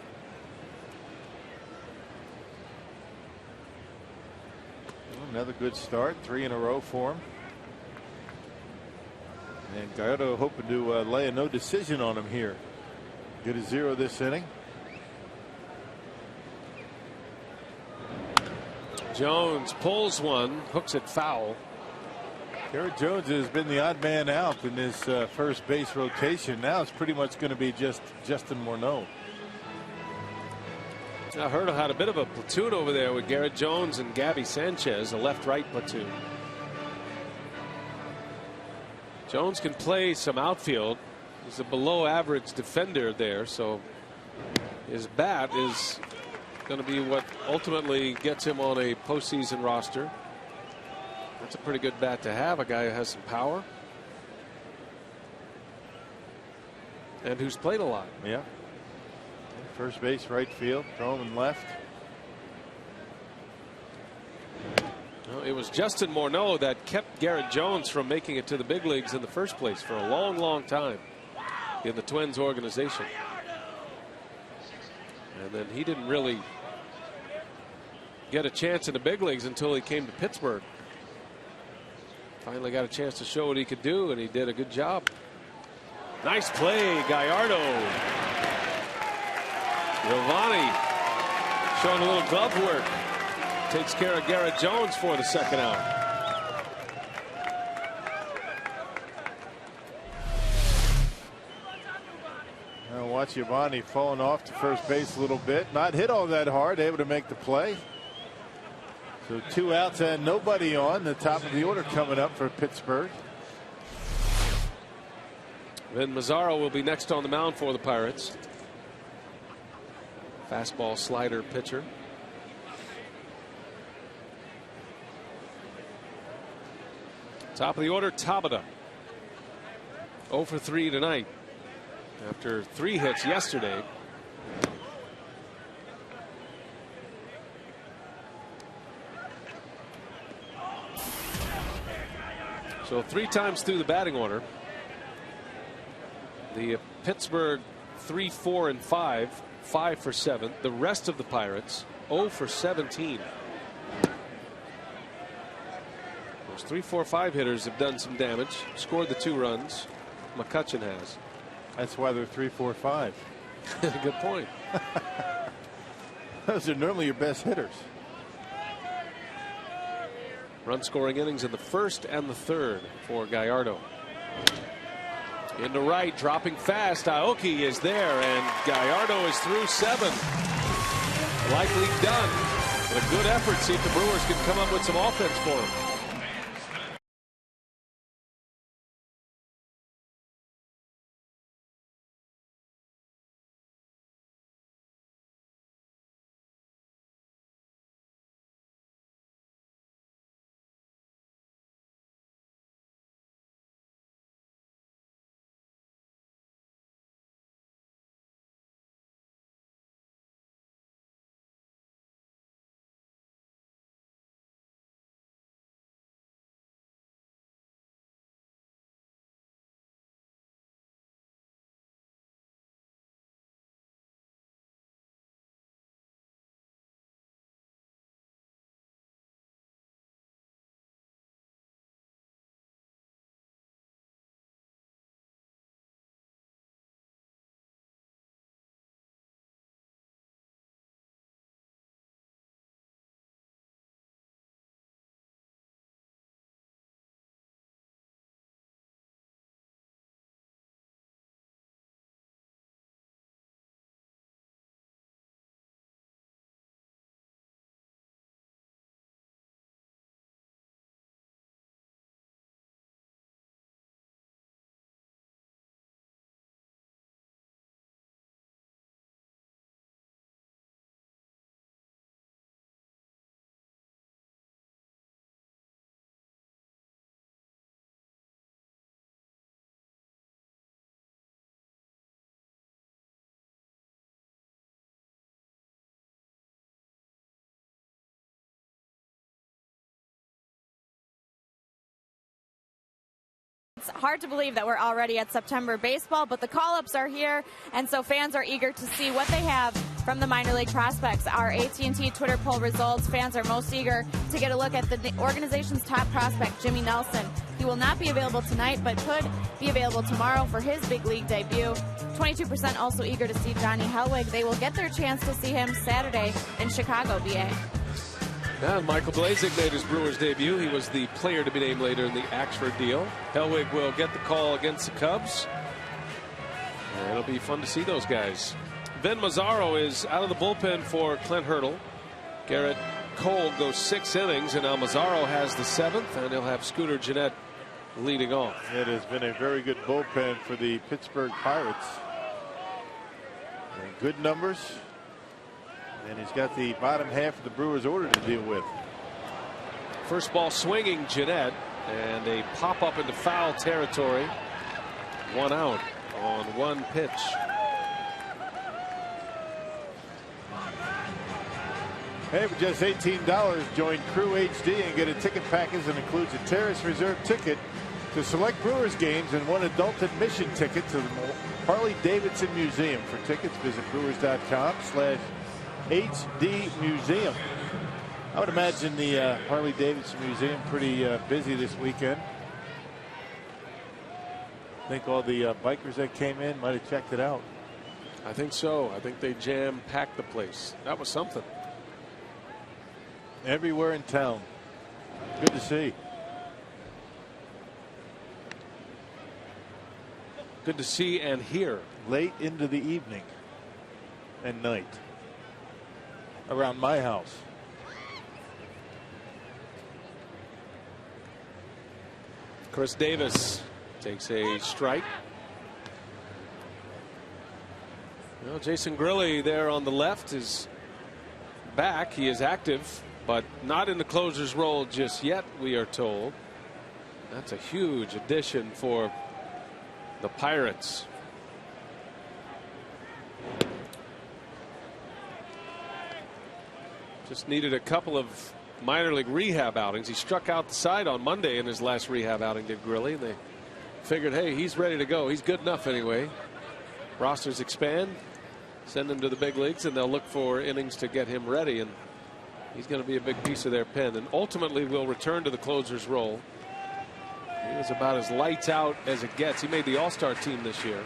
Another good start, 3 in a row for him. And Gallardo hoping to lay a no decision on him here. Get a 0 this inning. Jones pulls one, hooks it foul. Garrett Jones has been the odd man out in this first base rotation. Now it's pretty much going to be just Justin Morneau. Now Hurdle had a bit of a platoon over there with Garrett Jones and Gabby Sanchez, a left-right platoon. Jones can play some outfield. He's a below-average defender there, so his bat is going to be what ultimately gets him on a postseason roster. That's a pretty good bat to have, a guy who has some power and who's played a lot. Yeah. First base, right field, throw him left. Well, it was Justin Morneau that kept Garrett Jones from making it to the big leagues in the first place for a long time in the Twins organization. And then he didn't really get a chance in the big leagues until he came to Pittsburgh. Finally got a chance to show what he could do, and he did a good job. Nice play, Gallardo. Giovanni showing a little glove work. Takes care of Garrett Jones for the 2nd out. Now watch Giovanni falling off to first base a little bit. Not hit all that hard, able to make the play. So 2 outs and nobody on. The top of the order coming up for Pittsburgh. Then Mazzaro will be next on the mound for the Pirates. Fastball slider pitcher. Top of the order, Tabata. 0 for 3 tonight after 3 hits yesterday. So 3 times through the batting order. The Pittsburgh 3, 4, and 5, 5 for 7. The rest of the Pirates 0 for 17. Those 3, 4, 5 hitters have done some damage. Scored the 2 runs. McCutchen has. That's why they're 3, 4, 5. Good point. Those are normally your best hitters. run scoring innings in the first and the third for Gallardo. Into right, dropping fast. Aoki is there, and Gallardo is through 7. Likely done. But a good effort. See if the Brewers can come up with some offense for him. It's hard to believe that we're already at September baseball, but the call-ups are here, and so fans are eager to see what they have from the minor league prospects. Our AT&T Twitter poll results, fans are most eager to get a look at the organization's top prospect, Jimmy Nelson. He will not be available tonight, but could be available tomorrow for his big league debut. 22% also eager to see Johnny Hellwig. They will get their chance to see him Saturday in Chicago, BA. And Michael Blazek made his Brewers debut. He was the player to be named later in the Axford deal. Hellwig will get the call against the Cubs. And it'll be fun to see those guys. Vin Mazzaro is out of the bullpen for Clint Hurdle. Garrett Cole goes 6 innings, and now Mazzaro has the 7th, and he'll have Scooter Gennett leading off. It has been a very good bullpen for the Pittsburgh Pirates. And good numbers. And he's got the bottom half of the Brewers order to deal with. First ball swinging Gennett, and a pop up into foul territory. 1 out on 1 pitch. Hey, for just $18, join Crew HD and get a ticket package that includes a Terrace Reserve ticket to select Brewers games and 1 adult admission ticket to the Harley-Davidson Museum. For tickets, visit brewers.com/HD Museum. I would imagine the Harley-Davidson Museum pretty busy this weekend. I think all the bikers that came in might have checked it out. I think so. I think they jam-packed the place. That was something. Everywhere in town. Good to see. Good to see and hear. Late into the evening and night around my house. Chris Davis takes a strike. Well, Jason Grilli there on the left is back. He is active, but not in the closer's role just yet, we are told. That's a huge addition for the Pirates. Just needed a couple of minor league rehab outings. He struck out the side on Monday in his last rehab outing, did Grilli. They figured, hey, he's ready to go. He's good enough anyway. Rosters expand, send him to the big leagues, and they'll look for innings to get him ready. And he's going to be a big piece of their pen, and ultimately will return to the closer's role. He was about as lights out as it gets. He made the All-Star team this year.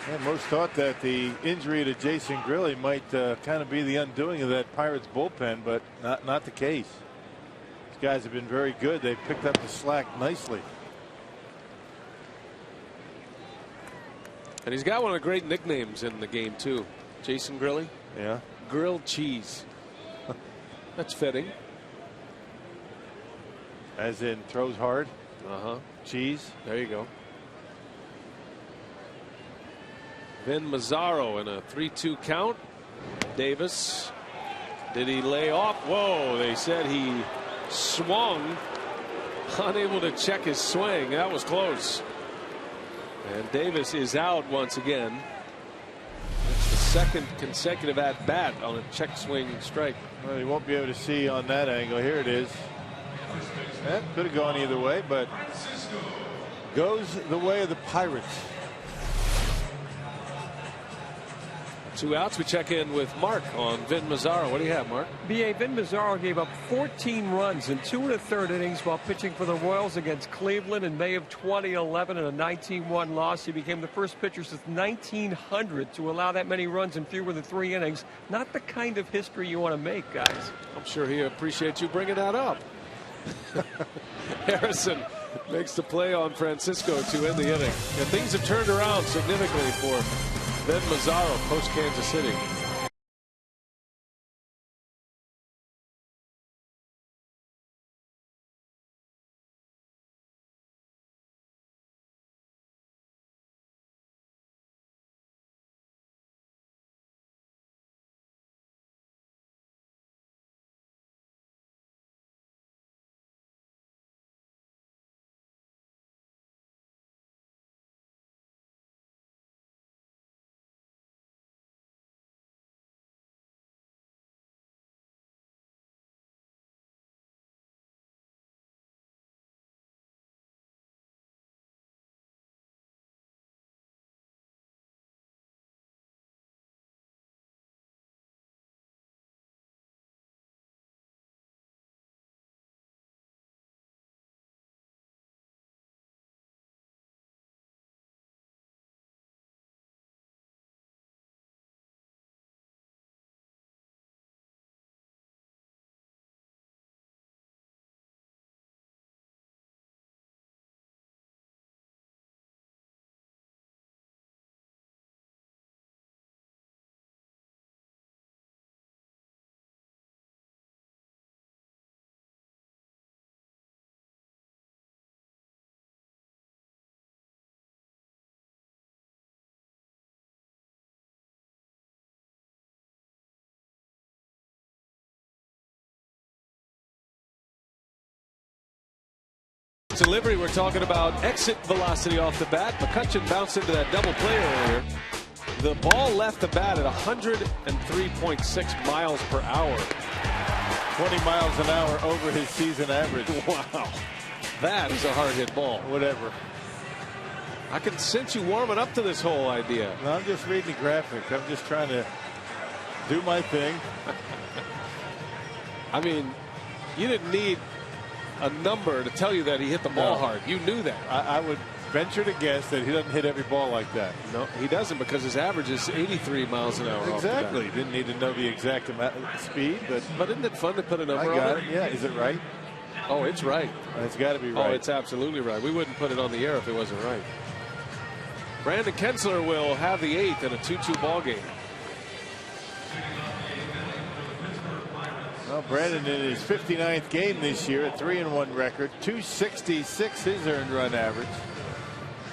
Yeah, most thought that the injury to Jason Grilli might kind of be the undoing of that Pirates bullpen, but not the case. These guys have been very good. They've picked up the slack nicely. And he's got one of the great nicknames in the game too. Jason Grilli. Yeah. Grilled cheese. That's fitting. As in throws hard. Cheese. There you go. Vin Mazzaro in a 3-2 count. Davis. Did he lay off? Whoa, they said he swung. Unable to check his swing. That was close. And Davis is out once again. It's the second consecutive at bat on a check swing strike. Well, you won't be able to see on that angle. Here it is. That could have gone either way, but goes the way of the Pirates. 2 outs. We check in with Mark on Vin Mazzaro. What do you have, Mark? B.A. Vin Mazzaro gave up 14 runs in 2 1/3 innings while pitching for the Royals against Cleveland in May of 2011 in a 19-1 loss. He became the first pitcher since 1900 to allow that many runs in fewer than 3 innings. Not the kind of history you want to make, guys. I'm sure he appreciates you bringing that up. Harrison makes the play on Francisco to end the inning. And things have turned around significantly for Vin Mazzaro post Kansas City. Delivery, we're talking about exit velocity off the bat. McCutchen bounced into that double play earlier. The ball left the bat at 103.6 miles per hour. 20 miles an hour over his season average. Wow. That is a hard hit ball. Whatever. I can sense you warming up to this whole idea. No, I'm just reading the graphic. I'm just trying to do my thing. I mean, you didn't need a number to tell you that he hit the ball hard. You knew that. I would venture to guess that he doesn't hit every ball like that. No, he doesn't, because his average is 83 miles an hour. Exactly. Didn't need to know the exact speed, but isn't it fun to put a number I got on it? Yeah. Is it right? Oh, it's right. It's got to be right. Oh, it's absolutely right. We wouldn't put it on the air if it wasn't right. Brandon Kinsler will have the 8th in a 2-2 ball game. Well, Brandon in his 59th game this year, a 3-1 record, 266 his earned run average.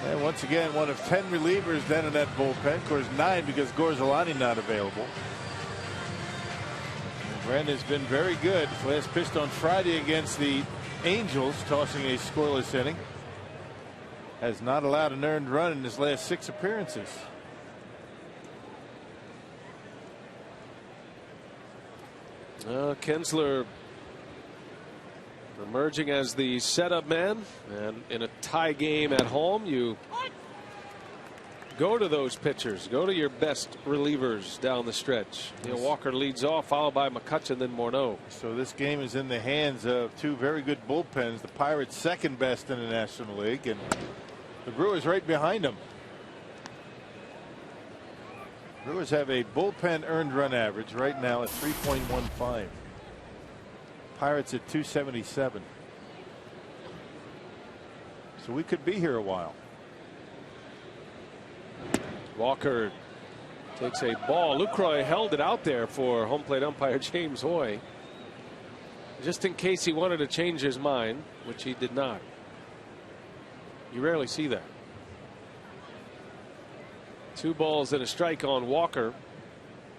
And once again, one of 10 relievers then in that bullpen. Of course, 9 because Gorzelani not available. And Brandon's been very good. Last pitched on Friday against the Angels, tossing a scoreless inning. Has not allowed an earned run in his last 6 appearances. Kinsler emerging as the setup man, and in a tie game at home, you go to those pitchers, go to your best relievers down the stretch. Neil Walker leads off, followed by McCutchen, then Morneau. So this game is in the hands of 2 very good bullpens. The Pirates second best in the National League, and the Brewers right behind them. Brewers have a bullpen earned run average right now at 3.15. Pirates at 277. So we could be here a while. Walker takes a ball. Lucroy held it out there for home plate umpire James Hoy, just in case he wanted to change his mind, which he did not. You rarely see that. 2 balls and a strike on Walker.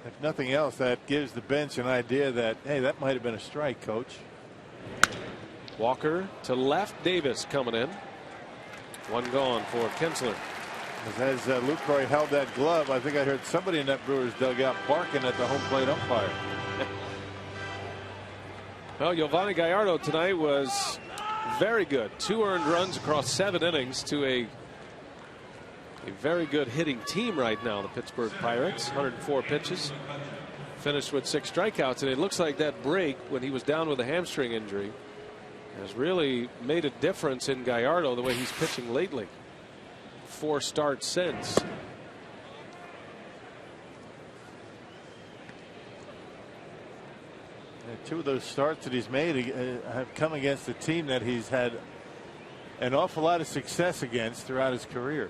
If nothing else, that gives the bench an idea that, hey, that might have been a strike, coach. Walker to left. Davis coming in. 1 gone for Kinsler. As Lucroy held that glove, I think I heard somebody in that Brewers dugout barking at the home plate umpire. Well, Giovanni Gallardo tonight was very good. 2 earned runs across 7 innings to a very good hitting team right now, the Pittsburgh Pirates. 104 pitches, finished with 6 strikeouts, and it looks like that break when he was down with a hamstring injury has really made a difference in Gallardo, the way he's pitching lately. 4 starts since. And 2 of those starts that he's made have come against a team that he's had an awful lot of success against throughout his career.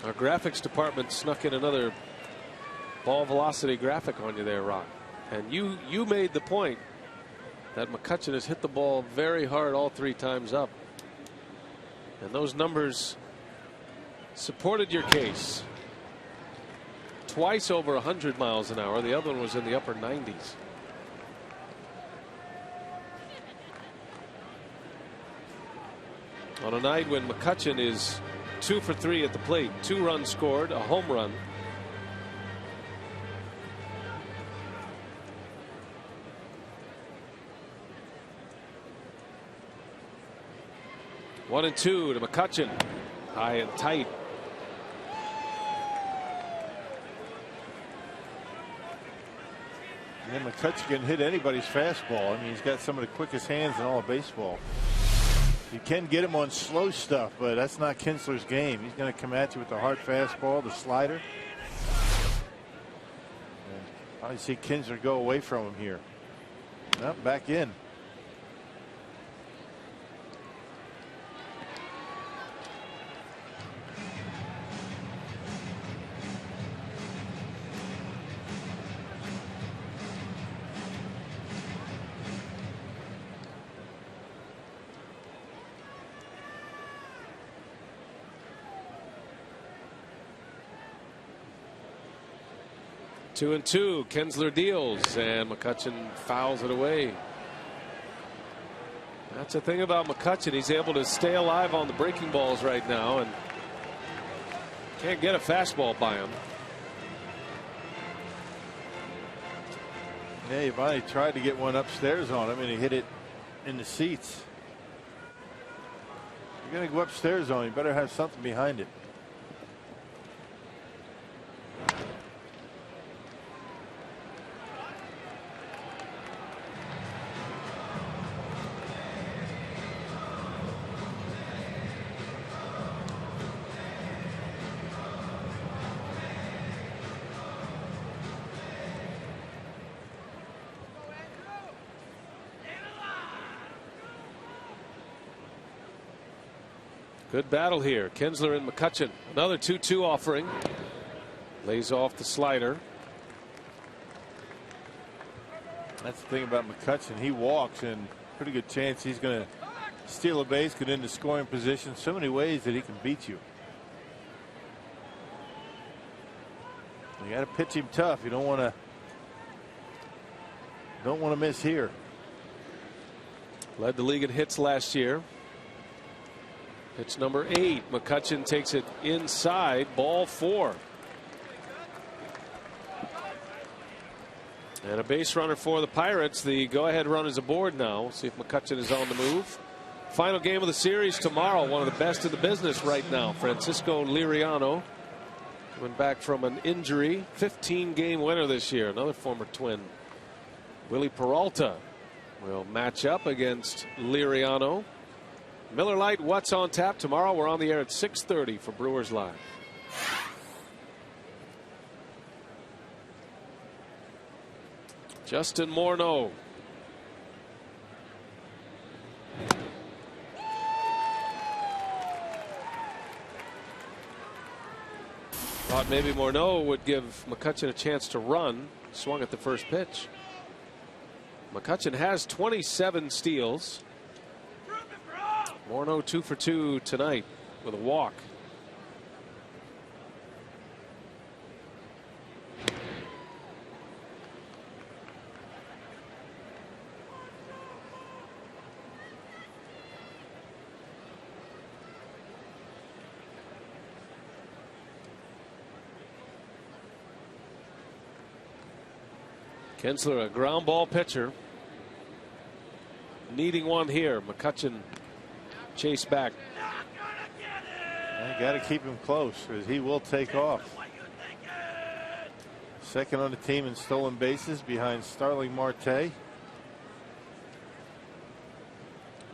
Our graphics department snuck in another ball velocity graphic on you there, Rock. And you made the point that McCutchen has hit the ball very hard all 3 times up. And those numbers supported your case. Twice over 100 miles an hour. The other one was in the upper 90s. On a night when McCutchen is 2 for 3 at the plate, 2 runs scored, a home run. One and 2 to McCutchen, high and tight. And McCutchen can hit anybody's fastball. I mean, he's got some of the quickest hands in all of baseball. You can get him on slow stuff, but that's not Kinsler's game. He's going to come at you with the hard fastball, the slider. I see Kinsler go away from him here. Nope, back in. Two and 2. Kinsler deals, and McCutchen fouls it away. That's the thing about McCutchen. He's able to stay alive on the breaking balls right now, and can't get a fastball by him. Yeah, Giovanni tried to get one upstairs on him, and he hit it in the seats. You're going to go upstairs on him, you better have something behind it. Good battle here. Kinsler and McCutchen. Another 2-2 offering. Lays off the slider. That's the thing about McCutchen. He walks, and pretty good chance he's going to steal a base, get into scoring position. So many ways that he can beat you. You got to pitch him tough. You don't want to miss here. Led the league in hits last year. Pitch number 8. McCutchen takes it inside. Ball 4. And a base runner for the Pirates. The go-ahead run is aboard now. We'll see if McCutchen is on the move. Final game of the series tomorrow. One of the best in the business right now. Francisco Liriano coming back from an injury. 15-game winner this year. Another former Twin. Willie Peralta will match up against Liriano. Miller Lite, what's on tap tomorrow? We're on the air at 6:30 for Brewers Live. Justin Morneau. Thought maybe Morneau would give McCutchen a chance to run. Swung at the first pitch. McCutchen has 27 steals. Morneau 2 for 2 tonight with a walk. Kinsler, a ground ball pitcher. Needing one here. McCutchen chase back. I got to keep him close because he will take off. Second on the team in stolen bases behind Starling Marte.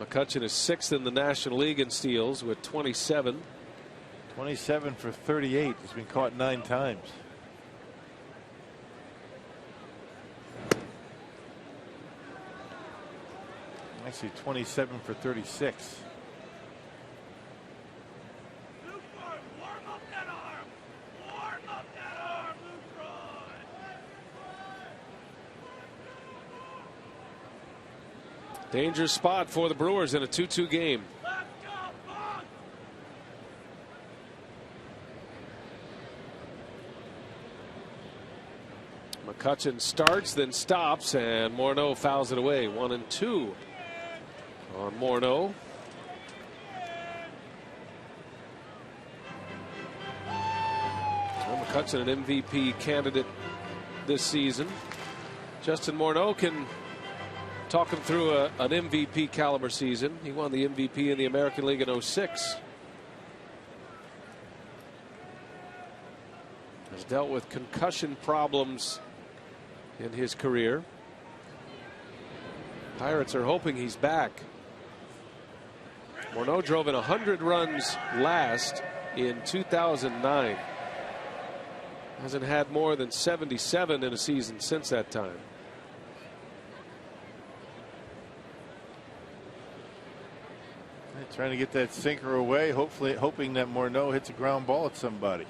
McCutchen is 6th in the National League in steals with 27. 27 for 38. He's been caught 9 times. Actually 27 for 36. Dangerous spot for the Brewers in a 2-2 game. McCutchen starts, then stops, and Morneau fouls it away. 1-2 on Morneau. Well, McCutchen, an MVP candidate this season. Justin Morneau can talk him through an MVP caliber season. He won the MVP in the American League in 06. Has dealt with concussion problems in his career. Pirates are hoping he's back. Morneau drove in 100 runs last in 2009. Hasn't had more than 77 in a season since that time. Trying to get that sinker away, hopefully hoping that Morneau hits a ground ball at somebody.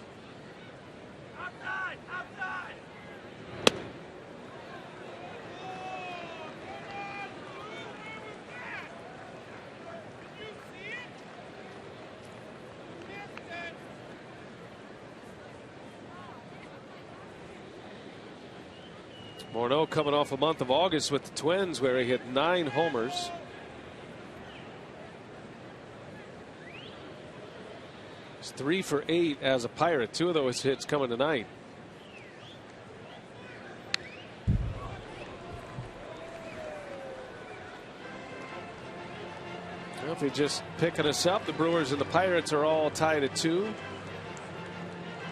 Morneau coming off a month of August with the Twins where he hit 9 homers. He's 3 for 8 as a Pirate. 2 of those hits coming tonight. Well, if they're just picking us up, the Brewers and the Pirates are all tied at 2.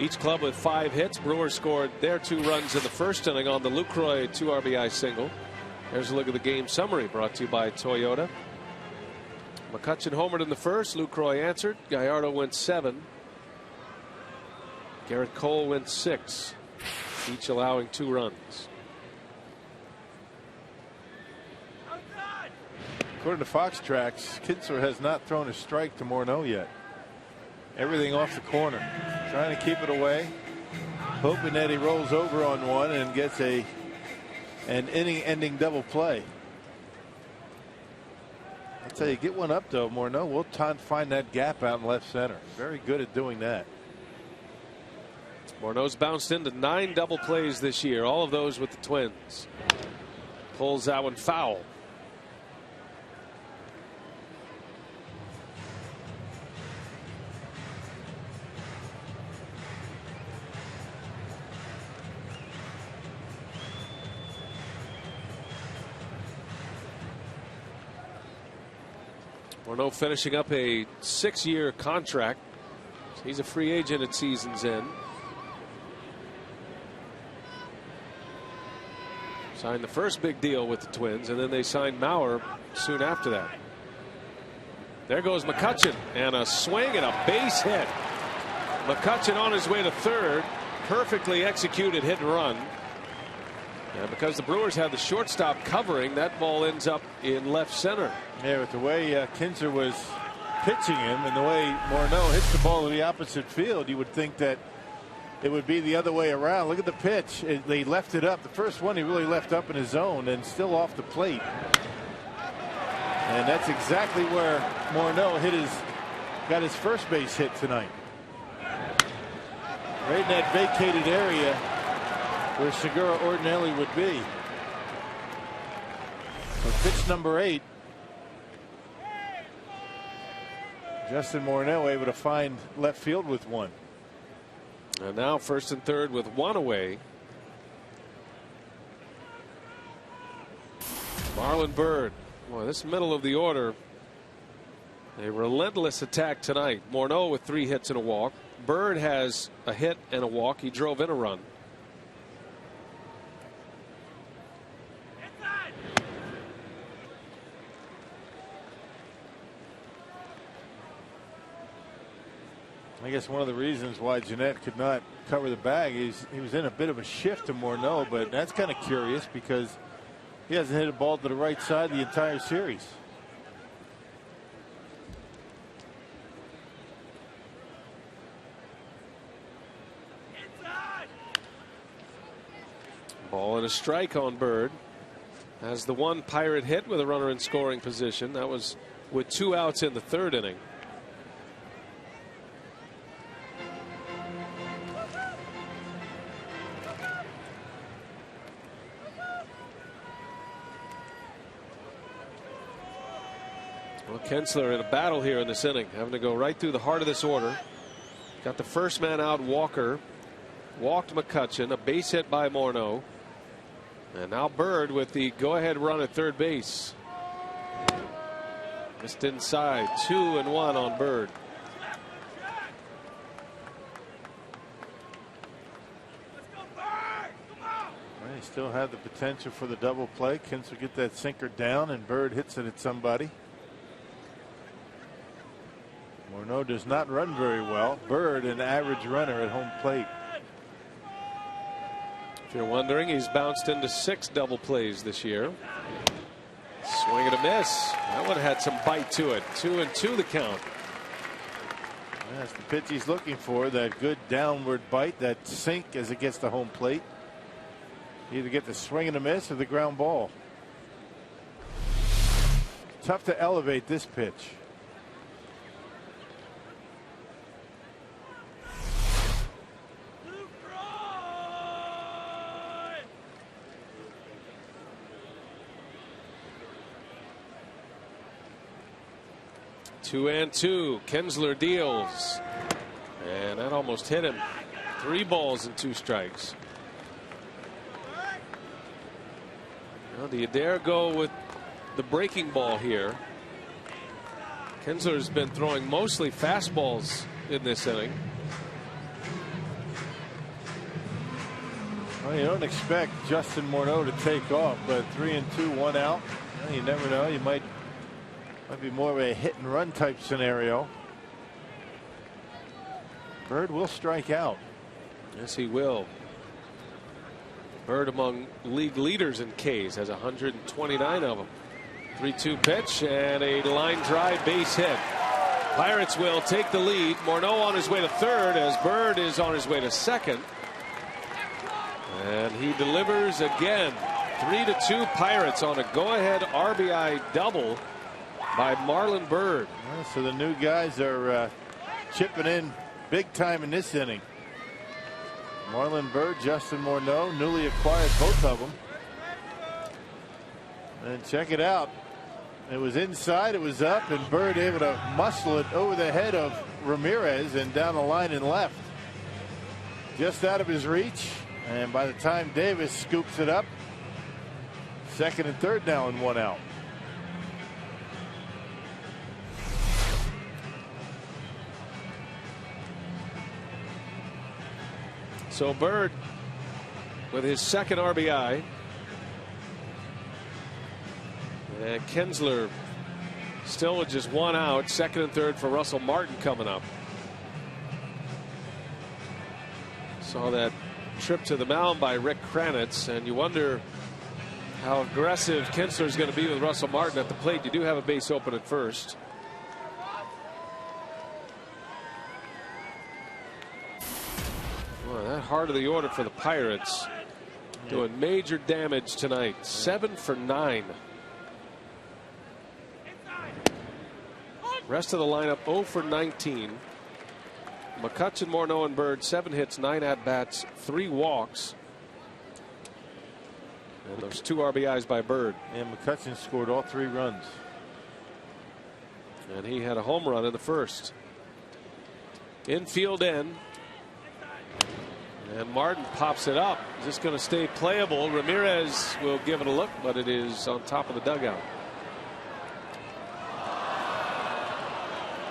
Each club with 5 hits. Brewers scored their 2 runs in the first inning on the Lucroy 2 RBI single. There's a look at the game summary brought to you by Toyota. McCutchen homered in the first. Lucroy answered. Gallardo went 7. Garrett Cole went 6. Each allowing 2 runs. According to Fox Tracks, Kinsler has not thrown a strike to Morneau yet. Everything off the corner. Trying to keep it away. Hoping that he rolls over on one and gets an inning-ending double play. I'll tell you, get one up though, Morneau. We'll find that gap out in left center. Very good at doing that. Morneau's bounced into 9 double plays this year. All of those with the Twins. Pulls that one foul. Morneau finishing up a 6-year contract. He's a free agent at season's end. Signed the first big deal with the Twins, and then they signed Mauer soon after that. There goes McCutchen, and a swing and a base hit. McCutchen on his way to third. Perfectly executed hit and run. And because the Brewers had the shortstop covering, that ball ends up in left center. Yeah, with the way Kinsler was pitching him and the way Morneau hits the ball to the opposite field, you would think that it would be the other way around. Look at the pitch. They left it up. The first one he really left up in his zone and still off the plate. And that's exactly where Morneau got his first base hit tonight. Right in that vacated area where Segura ordinarily would be. So pitch number 8. Justin Morneau able to find left field with one. And now first and third with one away. Marlon Byrd. Boy, this middle of the order, a relentless attack tonight. Morneau with 3 hits and a walk. Byrd has a hit and a walk. He drove in a run. I guess one of the reasons why Jeanette could not cover the bag is he was in a bit of a shift to Morneau, but that's kind of curious because he hasn't hit a ball to the right side the entire series. Ball and a strike on Byrd. Has the one Pirate hit with a runner in scoring position. That was with 2 outs in the 3rd inning. Well, Kinsler in a battle here in this inning, having to go right through the heart of this order. Got the first man out, Walker. Walked McCutchen, a base hit by Morneau. And now Byrd with the go-ahead run at third base. Missed inside. 2-1 on Byrd. They still have the potential for the double play. Kinsler get that sinker down and Byrd hits it at somebody. Morneau does not run very well. Byrd, an average runner at home plate. If you're wondering, he's bounced into 6 double plays this year. Swing and a miss. That one had some bite to it. 2-2 the count. That's the pitch he's looking for. That good downward bite, that sink as it gets to home plate. Either get the swing and a miss or the ground ball. Tough to elevate this pitch. Two and two. Kinsler deals. And that almost hit him. 3 balls and 2 strikes. Well, do you dare go with the breaking ball here? Kinsler's been throwing mostly fastballs in this inning. Well, you don't expect Justin Morneau to take off, but 3-2, 1 out. Well, you never know. You might be more of a hit and run type scenario. Byrd will strike out. Yes, he will. Byrd among league leaders in Ks, has 129 of them. 3-2 pitch and a line drive base hit. Pirates will take the lead. Morneau on his way to third as Byrd is on his way to second. And he delivers again. 3-2 Pirates on a go-ahead RBI double by Marlon Byrd. Well, so the new guys are chipping in big time in this inning. Marlon Byrd, Justin Morneau, newly acquired both of them. And check it out. It was inside, it was up, and Byrd able to muscle it over the head of Ramirez and down the line and left. Just out of his reach. And by the time Davis scoops it up, second and third now and 1 out. So Byrd with his second RBI. And Kinsler still with just 1 out. Second and third for Russell Martin coming up. Saw that trip to the mound by Rick Kranitz, and you wonder how aggressive Kinsler is going to be with Russell Martin at the plate. You do have a base open at first. Well, that heart of the order for the Pirates doing major damage tonight. 7 for 9. Rest of the lineup 0 for 19. McCutchen, Morneau, and Bird 7 hits, 9 at bats, 3 walks. And those 2 RBIs by Bird. And McCutchen scored all 3 runs. And he had a home run in the first. Infield end. And Martin pops it up. Is this going to stay playable? Ramirez will give it a look, but it is on top of the dugout.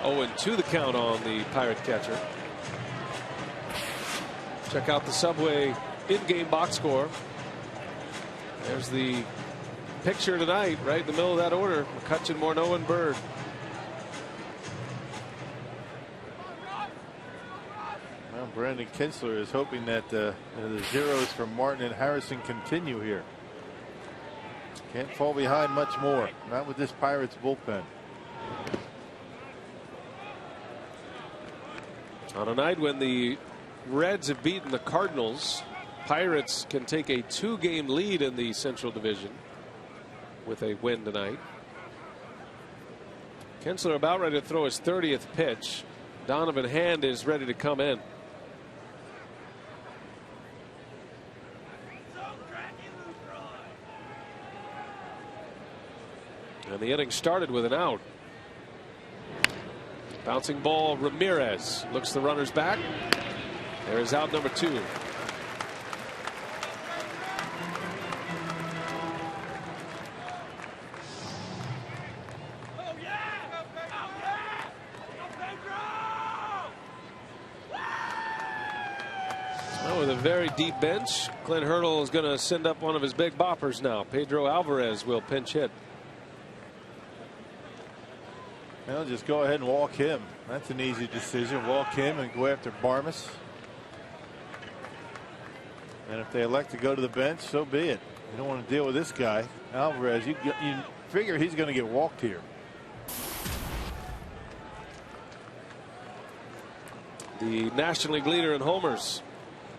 0-2 the count on the Pirate catcher. Check out the Subway in-game box score. There's the picture tonight, right in the middle of that order. McCutchen, Morneau, and Bird. Well, Brandon Kinsler is hoping that the zeros from Martin and Harrison continue here. Can't fall behind much more. Not with this Pirates bullpen. On a night when the Reds have beaten the Cardinals, Pirates can take a 2-game lead in the Central Division with a win tonight. Kinsler about ready to throw his 30th pitch. Donovan Hand is ready to come in. And the inning started with an out. Bouncing ball, Ramirez looks the runners back. There is out number 2. Well, with a very deep bench, Clint Hurdle is going to send up one of his big boppers now. Pedro Alvarez will pinch hit. Well, just go ahead and walk him. That's an easy decision. Walk him and go after Barmes. And if they elect to go to the bench, so be it. You don't want to deal with this guy, Alvarez. You figure he's going to get walked here. The National League leader in homers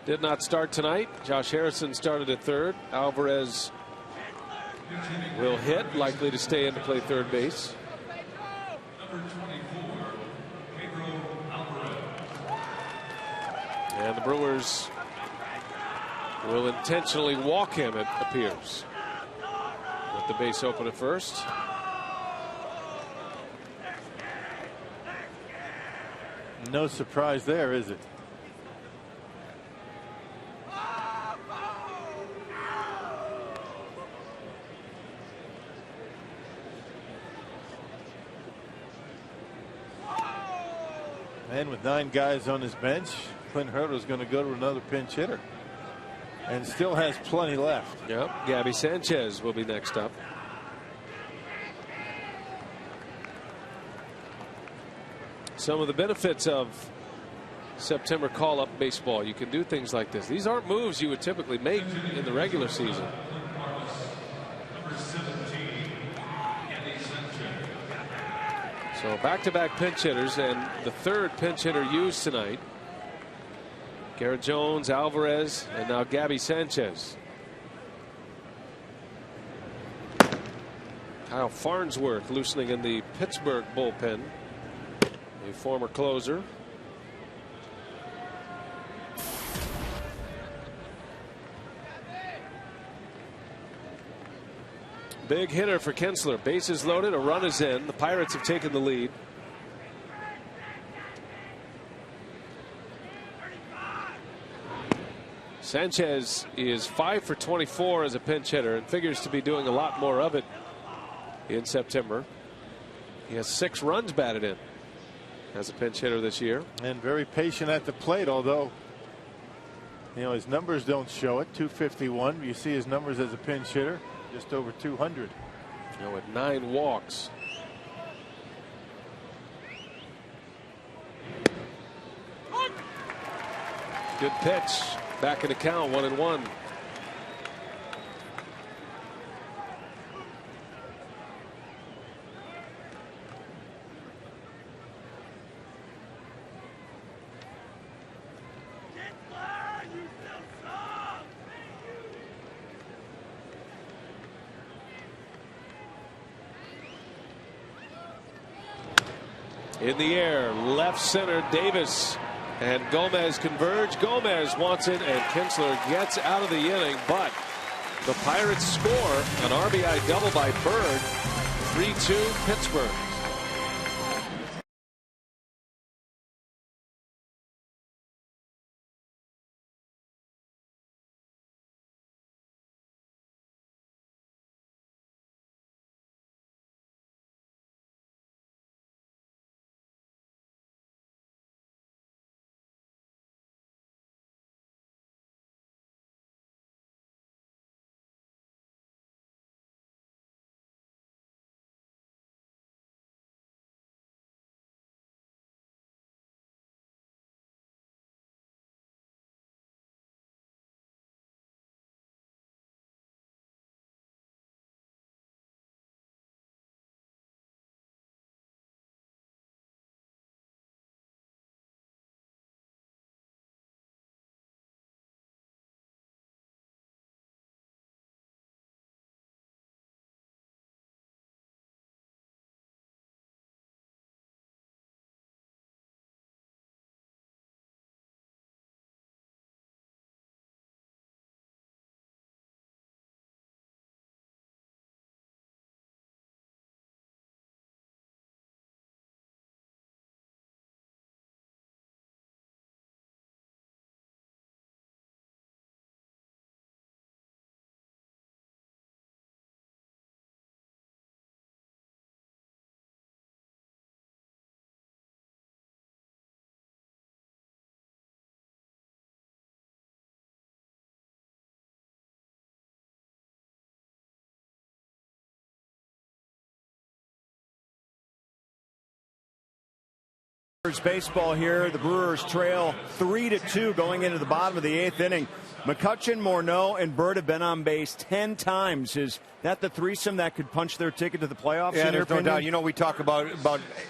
did not start tonight. Josh Harrison started at third. Alvarez will hit, likely to stay in to play third base. And the Brewers will intentionally walk him, it appears, with the base open at first. No surprise there, is it? And with 9 guys on his bench, Clint Hurdle is going to go to another pinch hitter. And still has plenty left. Yep. Gabby Sanchez will be next up. Some of the benefits of September call-up baseball. You can do things like this. These aren't moves you would typically make in the regular season. So back-to-back pinch hitters, and the third pinch hitter used tonight. Garrett Jones, Alvarez, and now Gabby Sanchez. Kyle Farnsworth loosening in the Pittsburgh bullpen, a former closer. Big hitter for Kinsler. Bases loaded, a run is in. The Pirates have taken the lead. Sanchez is 5 for 24 as a pinch hitter and figures to be doing a lot more of it in September. He has 6 runs batted in as a pinch hitter this year. And very patient at the plate, although his numbers don't show it. 251. You see his numbers as a pinch hitter, just over 200. With 9 walks. Good pitch. back in the count, 1-1. In the air, left center, Davis and Gomez converge. Gomez wants it, and Kinsler gets out of the inning, but the Pirates score an RBI double by Bird. 3-2 Pittsburgh. Baseball here. The Brewers trail 3-2 going into the bottom of the 8th inning. McCutchen, Morneau, and Bird have been on base 10 times. Is that the threesome that could punch their ticket to the playoffs? Yeah, there's no doubt. You know, we talk about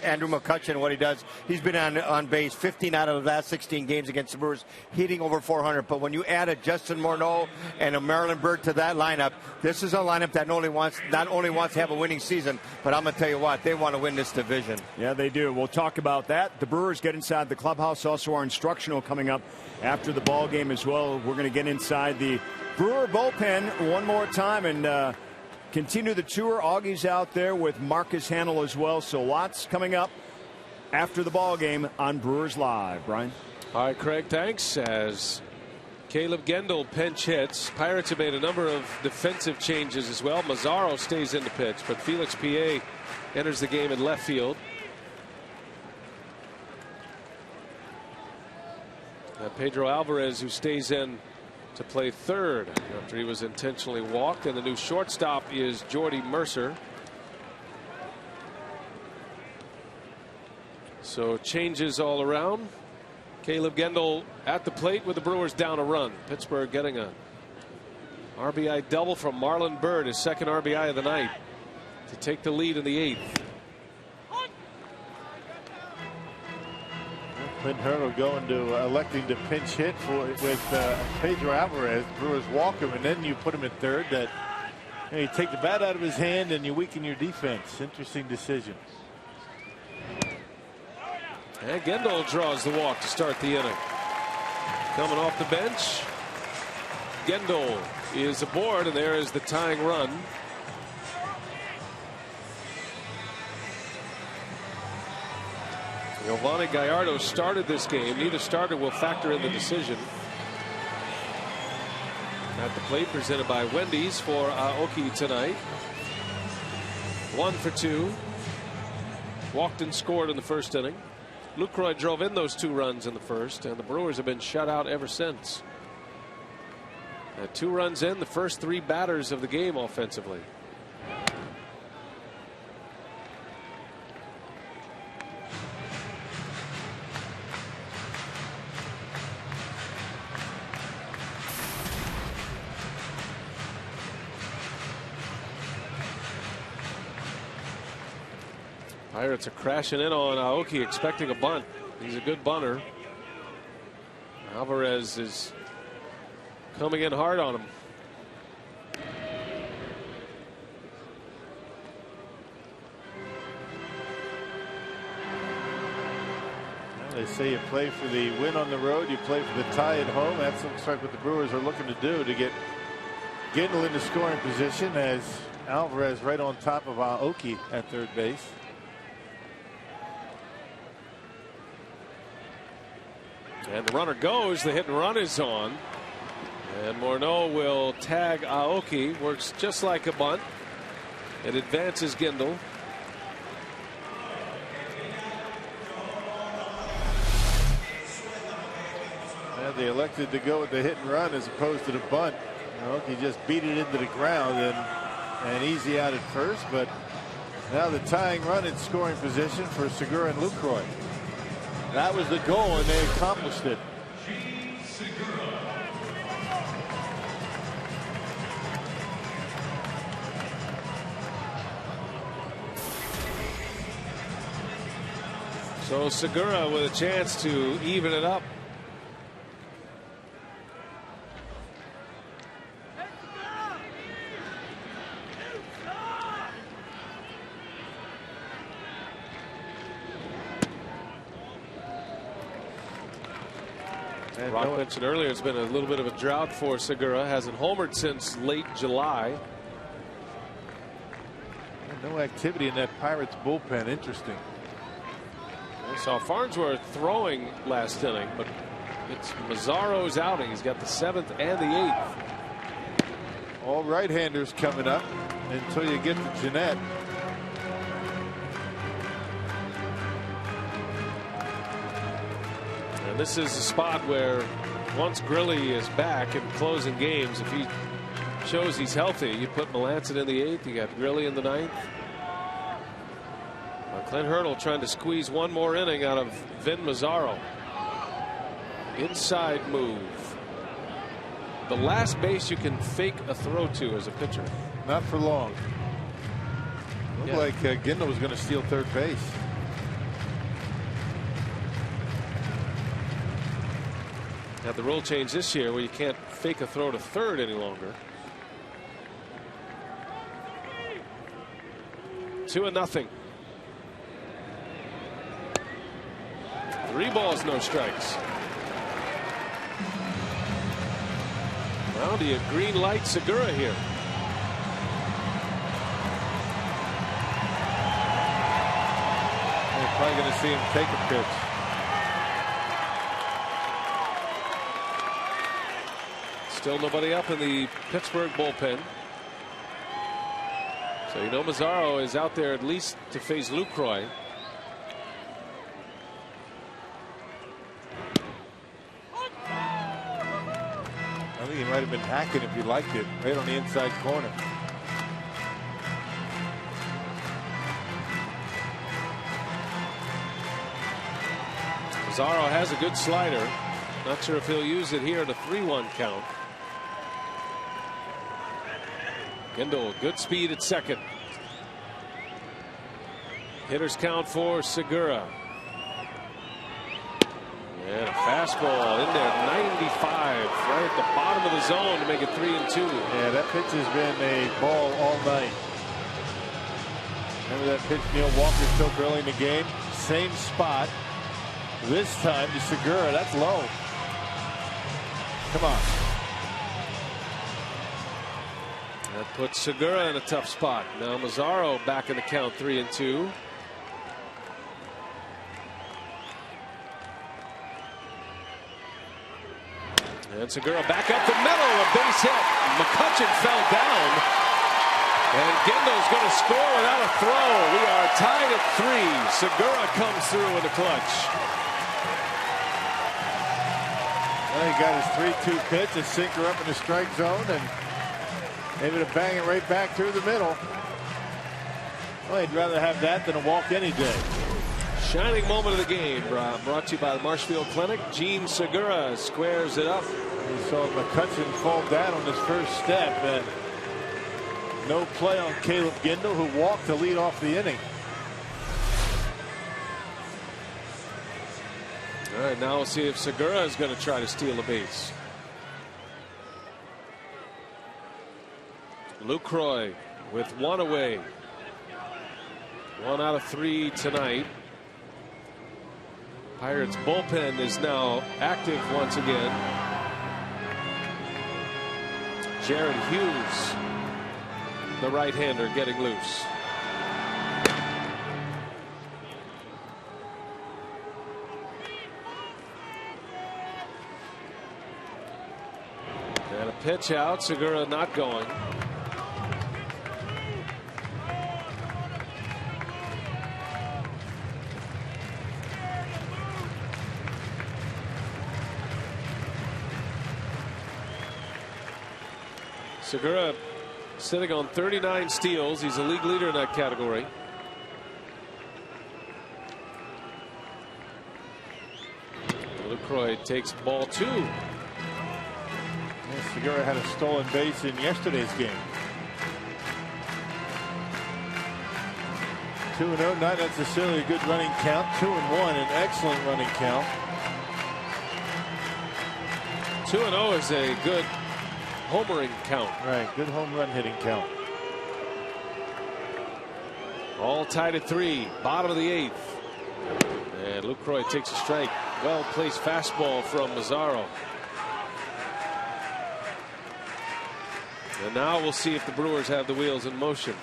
Andrew McCutchen and what he does. He's been on base 15 out of the last 16 games against the Brewers, hitting over 400. But when you add a Justin Morneau and a Marilyn Bird to that lineup, this is a lineup that not only wants to have a winning season, but I'm going to tell you what, they want to win this division. Yeah, they do. We'll talk about that. The Brewers get inside the clubhouse. Also, our instructional coming up after the ball game as well. We're going to get inside the Brewer bullpen one more time and continue the tour. Augie's out there with Marcus Hanel as well. So lots coming up after the ball game on Brewers Live. Brian. All right, Craig, thanks. As Caleb Gendel pinch hits, Pirates have made a number of defensive changes as well. Mazzaro stays in the pitch, but Felix Pié enters the game in left field. Pedro Alvarez, who stays in to play third after he was intentionally walked, and the new shortstop is Jordy Mercer. So changes all around. Caleb Gendel at the plate with the Brewers down a run. Pittsburgh getting a RBI double from Marlon Bird, his second RBI of the night, to take the lead in the 8th. Clint Hurdle going to electing to pinch hit with Pedro Alvarez. Brewers walk him, and then you put him at third. That you take the bat out of his hand and you weaken your defense. Interesting decision. And Gendel draws the walk to start the inning. Coming off the bench, Gendel is aboard, and there is the tying run. Giovanni Gallardo started this game. Neither starter will factor in the decision. At the plate, presented by Wendy's for Aoki tonight. 1 for 2. Walked and scored in the first inning. Lucroy drove in those 2 runs in the first, and the Brewers have been shut out ever since. 2 runs in, the first 3 batters of the game offensively. Pirates are crashing in on Aoki, expecting a bunt. He's a good bunter. Alvarez is coming in hard on him. They say you play for the win on the road, you play for the tie at home. That looks like what the Brewers are looking to do to get Gendel into scoring position, as Alvarez right on top of Aoki at third base. And the runner goes. The hit and run is on. And Morneau will tag Aoki. Works just like a bunt. It advances Gendel. And they elected to go with the hit and run as opposed to the bunt. Aoki just beat it into the ground and easy out at first. But now the tying run in scoring position for Segura and Lucroy. That was the goal, and they accomplished it. So Segura with a chance to even it up. Rock mentioned earlier it's been a little bit of a drought for Segura. Hasn't homered since late July. No activity in that Pirates bullpen. Interesting. I saw Farnsworth throwing last inning, but it's Mazzaro's outing. He's got the 7th and the 8th. All right-handers coming up until you get to Jeanette. And this is a spot where once Grilli is back and closing games, if he shows he's healthy, you put Melancon in the 8th, you got Grilli in the 9th. Clint Hurdle trying to squeeze one more inning out of Vin Mazzaro. Inside move. The last base you can fake a throw to as a pitcher. Not for long. Looked like Gendel was going to steal third base. Now the rule change this year where you can't fake a throw to third any longer. 2-0. 3 balls, no strikes. Well, do you green light Segura here? They're probably going to see him take a pitch. Still nobody up in the Pittsburgh bullpen. So you know Mazzaro is out there at least to face Lucroy. I think he might have been hacking if he liked it, right on the inside corner. Mazzaro has a good slider. Not sure if he'll use it here at a 3-1 count. Gendel, good speed at second. Hitters count for Segura. And a fastball in there, 95, right at the bottom of the zone to make it 3-2. Yeah, that pitch has been a ball all night. Remember that pitch Neil Walker took early in the game? Same spot. This time to Segura. That's low. Come on. That puts Segura in a tough spot. Now Mazzaro back in the count, 3-2. And Segura back up the middle, a base hit. McCutchen fell down. And Gendel's going to score without a throw. We are tied at 3. Segura comes through with a clutch. Well, he got his 3-2 pitch, a sinker up in the strike zone, and able to bang it right back through the middle. Well, he'd rather have that than a walk any day. Shining moment of the game, brought to you by the Marshfield Clinic. Gene Segura squares it up. We saw McCutchen fall down on his first step, and no play on Caleb Gendel, who walked to lead off the inning. All right, now we'll see if Segura is going to try to steal a base. Lucroy with one away. 1 out of 3 tonight. Pirates bullpen is now active once again. Jared Hughes, the right-hander, getting loose. And a pitch out. Segura not going. Segura sitting on 39 steals. He's a league leader in that category. Lucroy takes ball 2. Segura had a stolen base in yesterday's game. 2-0, not necessarily a good running count. 2-1, an excellent running count. 2-0 is a good homering count. Right, good home run hitting count. All tied at 3, bottom of the 8th. And Lucroy takes a strike. Well placed fastball from Mazzaro. And now we'll see if the Brewers have the wheels in motion.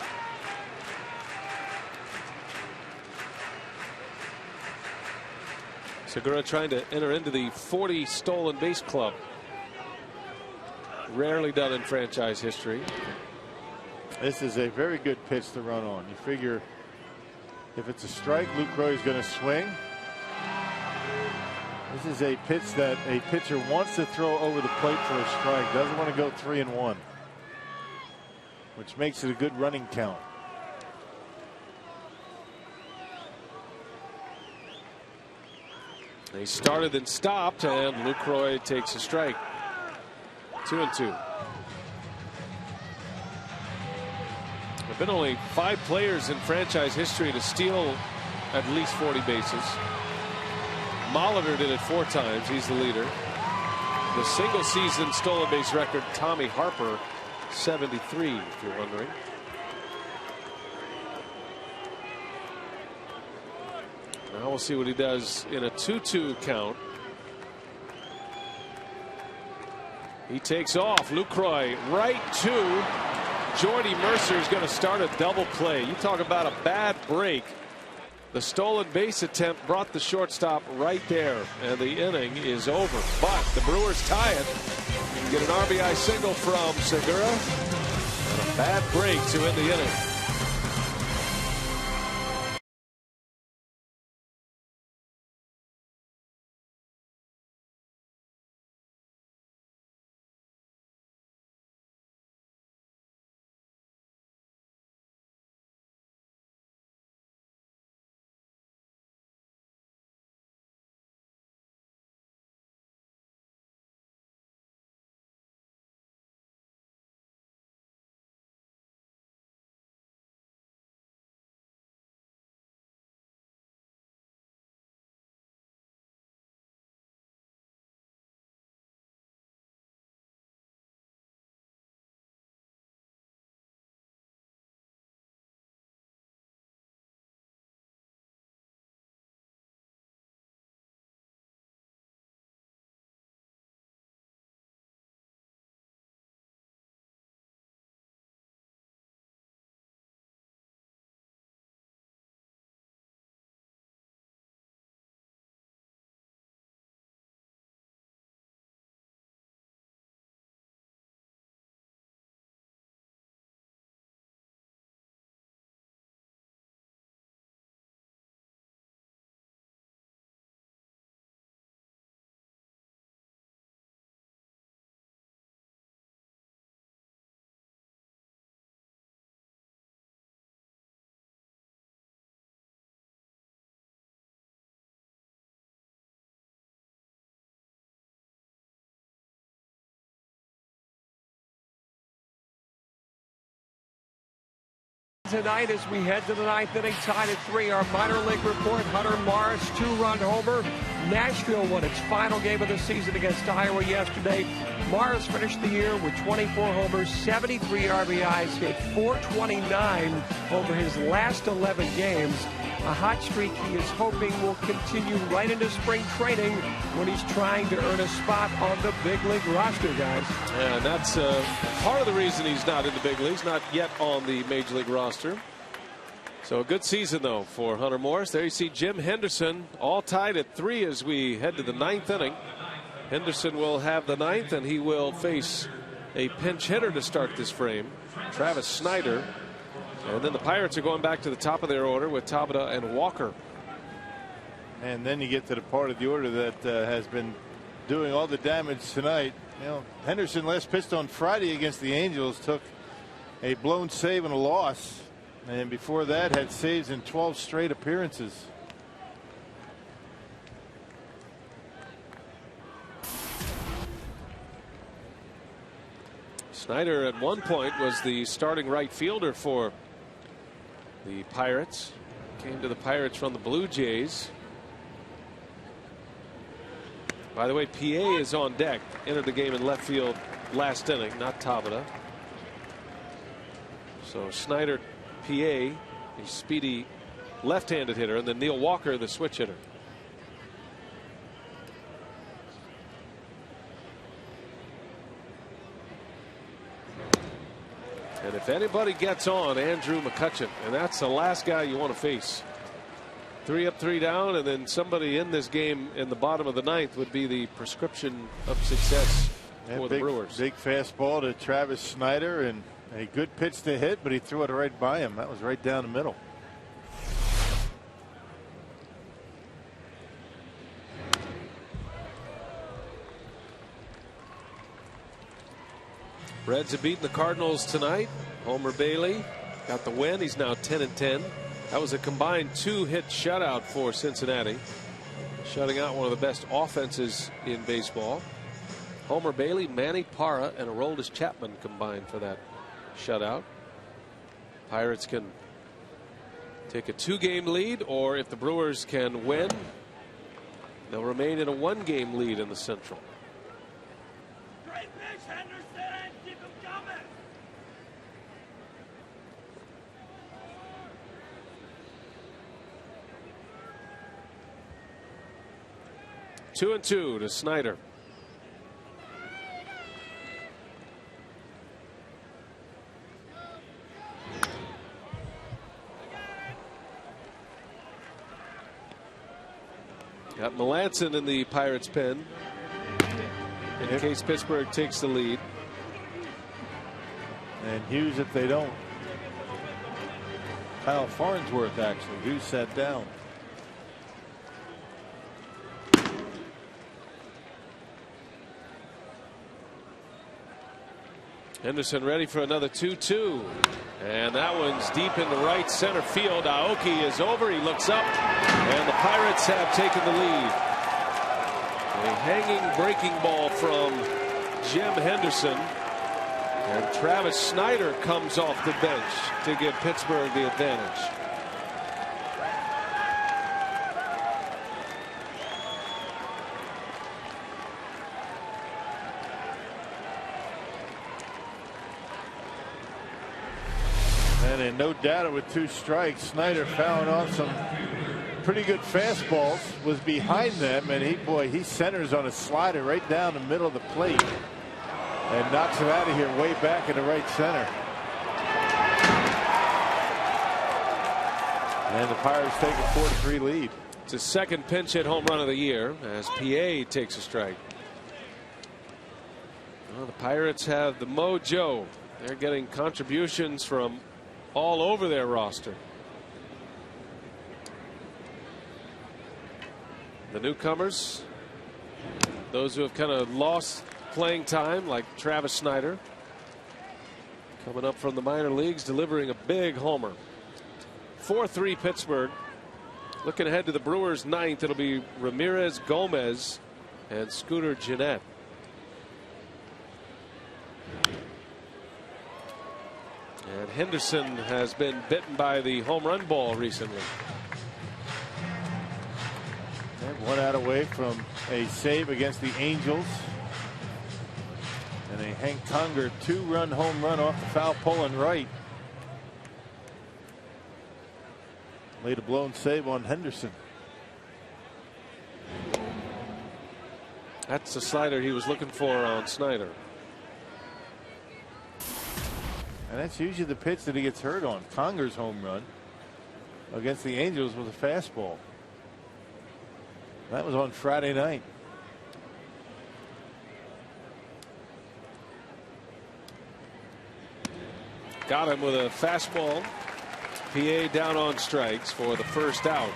Segura trying to enter into the 40 stolen base club. Rarely done in franchise history. This is a very good pitch to run on. You figure if it's a strike, Lucroy is going to swing. This is a pitch that a pitcher wants to throw over the plate for a strike. Doesn't want to go 3-1, which makes it a good running count. They started and stopped, and Lucroy takes a strike. 2-2. There have been only 5 players in franchise history to steal at least 40 bases. Molitor did it 4 times. He's the leader. The single season stolen base record, Tommy Harper, 73, if you're wondering. Now we'll see what he does in a 2-2 count. He takes off. Lucroy right to Jordy Mercer is going to start a double play. You talk about a bad break. The stolen base attempt brought the shortstop right there, and the inning is over. But the Brewers tie it. Get an RBI single from Segura, and a bad break to end the inning. Tonight, as we head to the ninth inning, tied at 3, our minor league report: Hunter Morris, 2-run homer. Nashville won its final game of the season against Iowa yesterday. Morris finished the year with 24 homers, 73 RBIs, hit .429 over his last 11 games. A hot streak he is hoping will continue right into spring training when he's trying to earn a spot on the big league roster, guys. And that's part of the reason he's not in the big leagues, not yet on the major league roster. So a good season, though, for Hunter Morris. There you see Jim Henderson, all tied at 3 as we head to the ninth inning. Henderson will have the ninth, and he will face a pinch hitter to start this frame, Travis Snyder. And then the Pirates are going back to the top of their order with Tabata and Walker. And then you get to the part of the order that has been doing all the damage tonight. You know, Henderson last pitched on Friday against the Angels, took a blown save and a loss. And before that had saves in 12 straight appearances. Snyder at one point was the starting right fielder for the Pirates. Came to the Pirates from the Blue Jays. By the way, PA is on deck. Entered the game in left field last inning, not Tabata. So Snyder, PA, a speedy left-handed hitter, and then Neil Walker, the switch hitter. And if anybody gets on, Andrew McCutchen, and that's the last guy you want to face. 3 up, 3 down, and then somebody in this game in the bottom of the ninth would be the prescription of success for the Brewers. Big fastball to Travis Snyder, and a good pitch to hit, but he threw it right by him. That was right down the middle. Reds have beaten the Cardinals tonight. Homer Bailey got the win. He's now 10-10. That was a combined 2-hit shutout for Cincinnati, shutting out one of the best offenses in baseball. Homer Bailey, Manny Parra, and Aroldis Chapman combined for that shutout. Pirates can take a 2-game lead, or if the Brewers can win, they'll remain in a 1-game lead in the Central. 2-2 to Snyder. Got Melanson in the Pirates pen in case Pittsburgh takes the lead. And Hughes if they don't. Kyle Farnsworth actually. Hughes sat down. Henderson ready for another 2-2. And that one's deep into right center field. Aoki is over. He looks up. And the Pirates have taken the lead. A hanging breaking ball from Jim Henderson. And Travis Snyder comes off the bench to give Pittsburgh the advantage. And no doubt with 2 strikes, Snyder found on some pretty good fastballs, was behind them, and he centers on a slider right down the middle of the plate and knocks it out of here way back in the right center. And the Pirates take a 4-3 lead. It's his second pinch hit home run of the year as PA takes a strike. Well, the Pirates have the mojo. They're getting contributions from all over their roster. The newcomers, those who have kind of lost playing time, like Travis Snyder, coming up from the minor leagues, delivering a big homer. 4-3 Pittsburgh. Looking ahead to the Brewers' ninth, it'll be Ramirez, Gomez, and Scooter Gennett. And Henderson has been bitten by the home run ball recently. And 1 out away from a save against the Angels. And a Hank Conger 2-run home run off the foul pole and right. Laid a blown save on Henderson. That's the slider he was looking for on Snyder. And that's usually the pitch that he gets hurt on. Conger's home run against the Angels was a fastball. That was on Friday night. Got him with a fastball. PA down on strikes for the first out.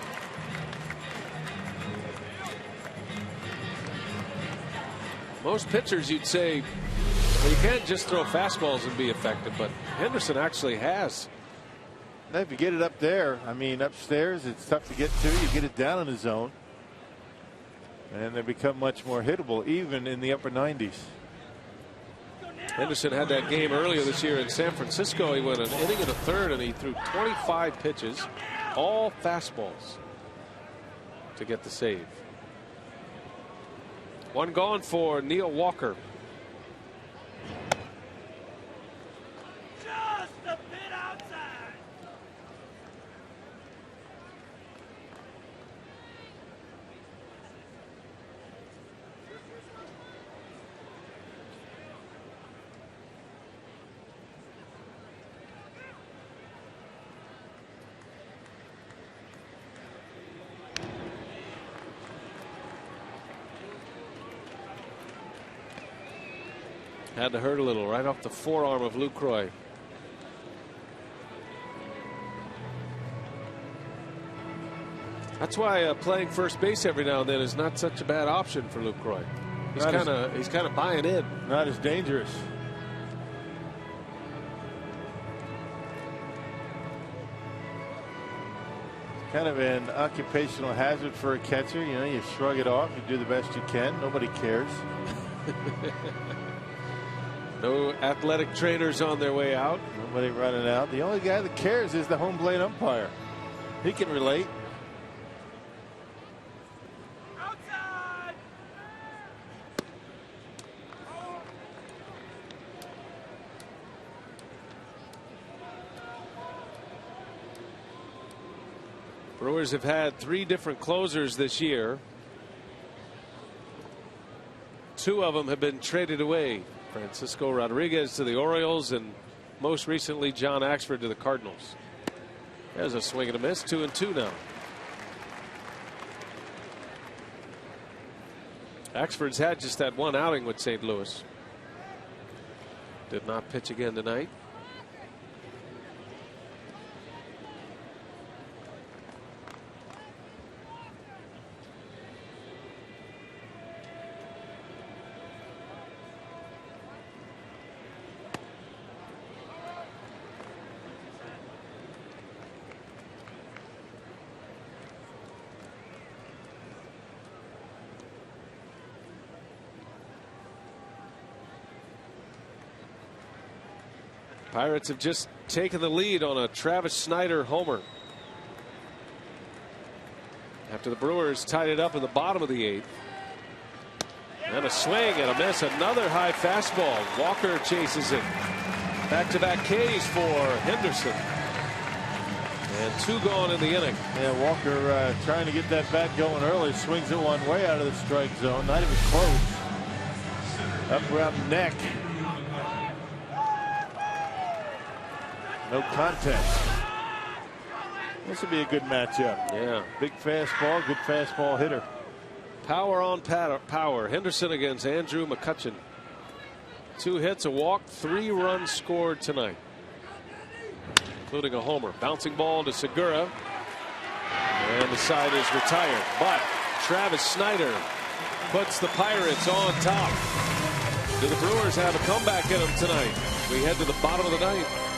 Most pitchers, you'd say, well, you can't just throw fastballs and be effective, but Henderson actually has. Now, if you get it up there, I mean, upstairs, it's tough to get to. You get it down in the zone, and they become much more hittable, even in the upper 90s. Henderson had that game earlier this year in San Francisco. He went an inning and a third, and he threw 25 pitches, all fastballs, to get the save. One gone for Neil Walker. Just a bit outside. Had to hurt a little right off the forearm of Lucroy. That's why playing first base every now and then is not such a bad option for Lucroy. He's kind of buying in. Not as dangerous. Kind of an occupational hazard for a catcher. You know, you shrug it off, you do the best you can. Nobody cares. No athletic trainers on their way out. Nobody running out. The only guy that cares is the home plate umpire. He can relate. Outside. Brewers have had 3 different closers this year. 2 of them have been traded away. Francisco Rodriguez to the Orioles, and most recently John Axford to the Cardinals. There's a swing and a miss. 2-2 now. Axford's had just that one outing with St. Louis. Did not pitch again tonight. Pirates have just taken the lead on a Travis Snyder homer. After the Brewers tied it up in the bottom of the 8th. And a swing and a miss. Another high fastball. Walker chases it. Back-to-back Ks for Henderson. And 2 gone in the inning. Yeah, Walker trying to get that bat going early. Swings it one way out of the strike zone. Not even close. Up around the neck. No contest. This will be a good matchup. Yeah. Big fastball, good fastball hitter. Power on power. Henderson against Andrew McCutchen. 2 hits, a walk, 3 runs scored tonight, including a homer. Bouncing ball to Segura. And the side is retired. But Travis Snyder puts the Pirates on top. Do the Brewers have a comeback in them tonight? We head to the bottom of the 9th.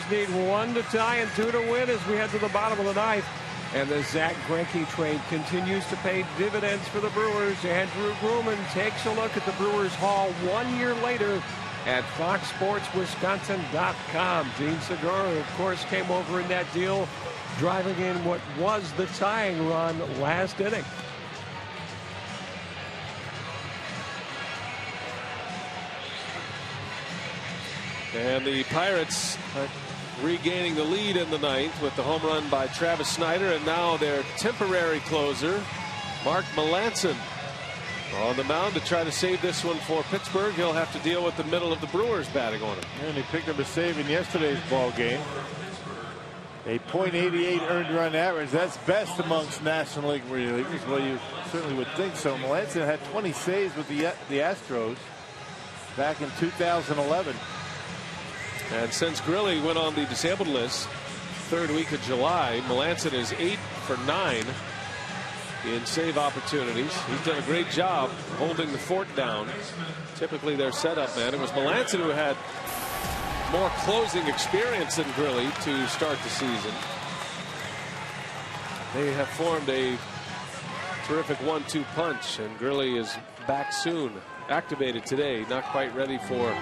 Need 1 to tie and 2 to win as we head to the bottom of the ninth. And the Zach Greinke trade continues to pay dividends for the Brewers. Andrew Grumman takes a look at the Brewers haul 1 year later at FoxSportsWisconsin.com. Gene Segura, of course, came over in that deal, driving in what was the tying run last inning. And the Pirates regaining the lead in the ninth with the home run by Travis Snider, and now their temporary closer, Mark Melancon, on the mound to try to save this one for Pittsburgh. He'll have to deal with the middle of the Brewers batting on him. And he picked up a save in yesterday's ball game. A .88 earned run average. That's best amongst National League relievers. Well, you certainly would think so. Melancon had 20 saves with the Astros back in 2011. And since Grilli went on the disabled list third week of July, Melancon is 8 for 9 in save opportunities. He's done a great job holding the fort down. Typically their setup man. It was Melancon who had more closing experience than Grilli to start the season. They have formed a terrific 1-2 punch, and Grilli is back soon. Activated today, not quite ready for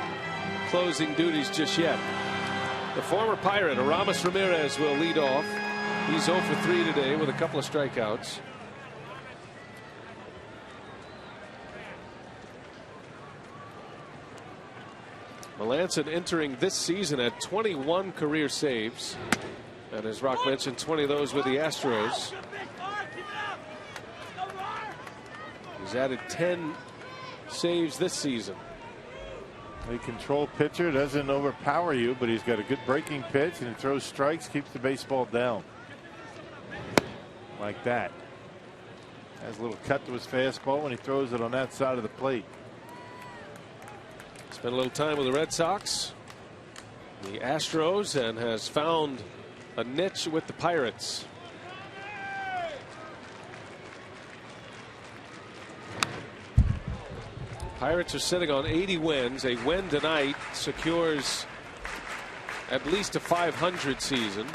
closing duties just yet. The former Pirate, Aramis Ramirez, will lead off. He's 0 for 3 today with a couple of strikeouts. Melancon entering this season at 21 career saves. And as Rock mentioned, 20 of those with the Astros. He's added 10 saves this season. A control pitcher, doesn't overpower you, but he's got a good breaking pitch and he throws strikes, keeps the baseball down. Like that. Has a little cut to his fastball when he throws it on that side of the plate. Spent a little time with the Red Sox, the Astros, and has found a niche with the Pirates. Pirates are sitting on 80 wins. A win tonight secures at least a 500 season.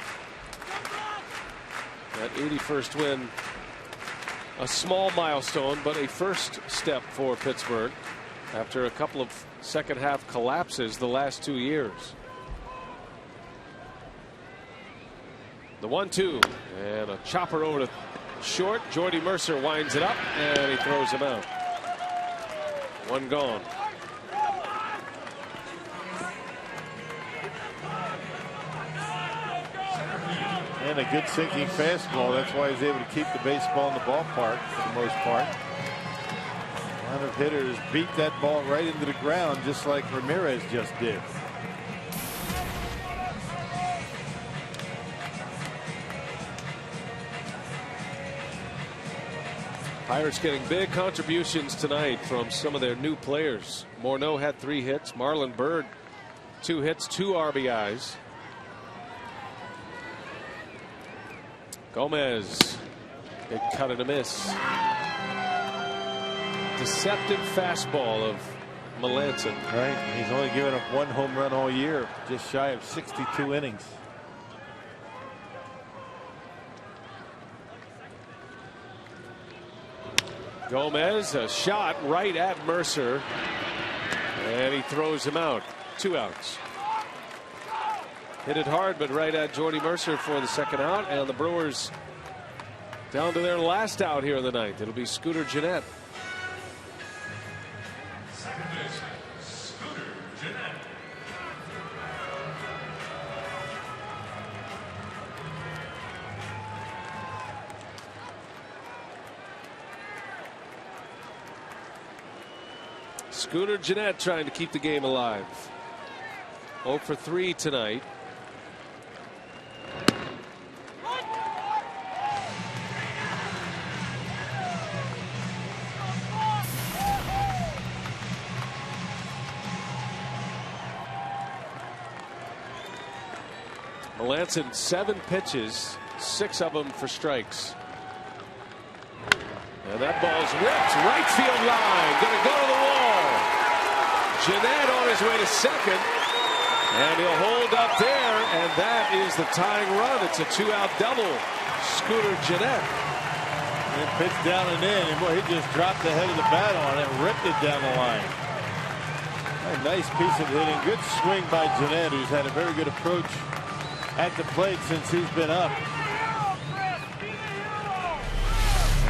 That 81st win, a small milestone, but a first step for Pittsburgh after a couple of second half collapses the last 2 years. The 1-2 and a chopper over to short. Jordy Mercer winds it up and he throws him out. One gone. And a good sinking fastball. That's why he's able to keep the baseball in the ballpark for the most part. A lot of hitters beat that ball right into the ground just like Ramirez just did. Pirates getting big contributions tonight from some of their new players. Morneau had 3 hits. Marlon Byrd 2 hits, 2 RBIs. Gomez, big cut and a miss. Deceptive fastball of Melancon. Right. He's only given up 1 home run all year, just shy of 62 innings. Gomez, a shot right at Mercer, and he throws him out. 2 outs. Hit it hard, but right at Jordy Mercer for the second out, and the Brewers down to their last out here in the ninth. It'll be Scooter Gennett. Second baseman, Scooter Gennett. Scooter Gennett trying to keep the game alive. 0 for 3 tonight. Melancon 7 pitches, 6 of them for strikes. And that ball's ripped right field line. Going to go to the wall. Gennett on his way to second. And he'll hold up there, and that is the tying run. It's a 2-out double. Scooter Gennett. And pitch down and in, and boy, he just dropped the head of the bat on it and ripped it down the line. A nice piece of hitting. Good swing by Gennett, who's had a very good approach at the plate since he's been up.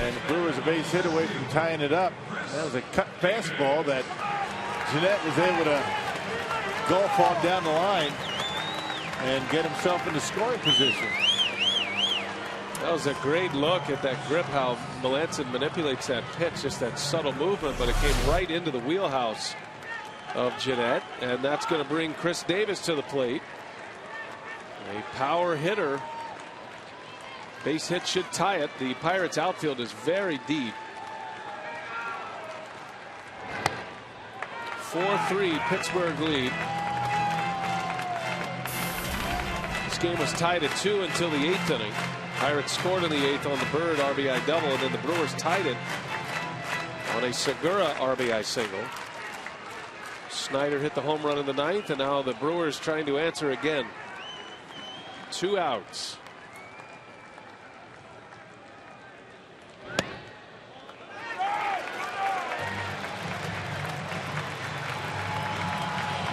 And the Brewers a base hit away from tying it up. That was a cut fastball that Gennett was able to golf off down the line and get himself into scoring position. That was a great look at that grip, how Melancon manipulates that pitch, just that subtle movement, but it came right into the wheelhouse of Gennett, and that's going to bring Chris Davis to the plate. A power hitter. Base hit should tie it. The Pirates outfield is very deep. 4-3 Pittsburgh lead. This game was tied at 2 until the 8th inning. Pirates scored in the 8th on the Bird RBI double, and then the Brewers tied it on a Segura RBI single. Snyder hit the home run in the 9th, and now the Brewers trying to answer again. 2 outs.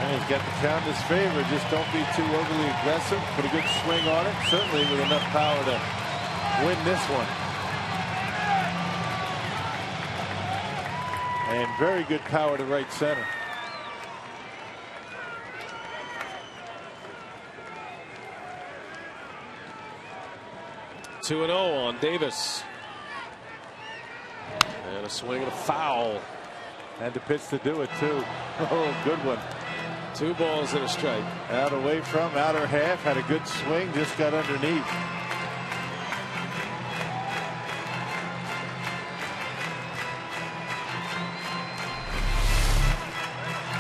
And he's got the count in his favor. Just don't be too overly aggressive. Put a good swing on it. Certainly with enough power to win this one. And very good power to right center. Two 2-0 on Davis. And a swing and a foul. And the pitch to do it too. Oh, good one. 2 balls and a strike. Out away from outer half. Had a good swing. Just got underneath.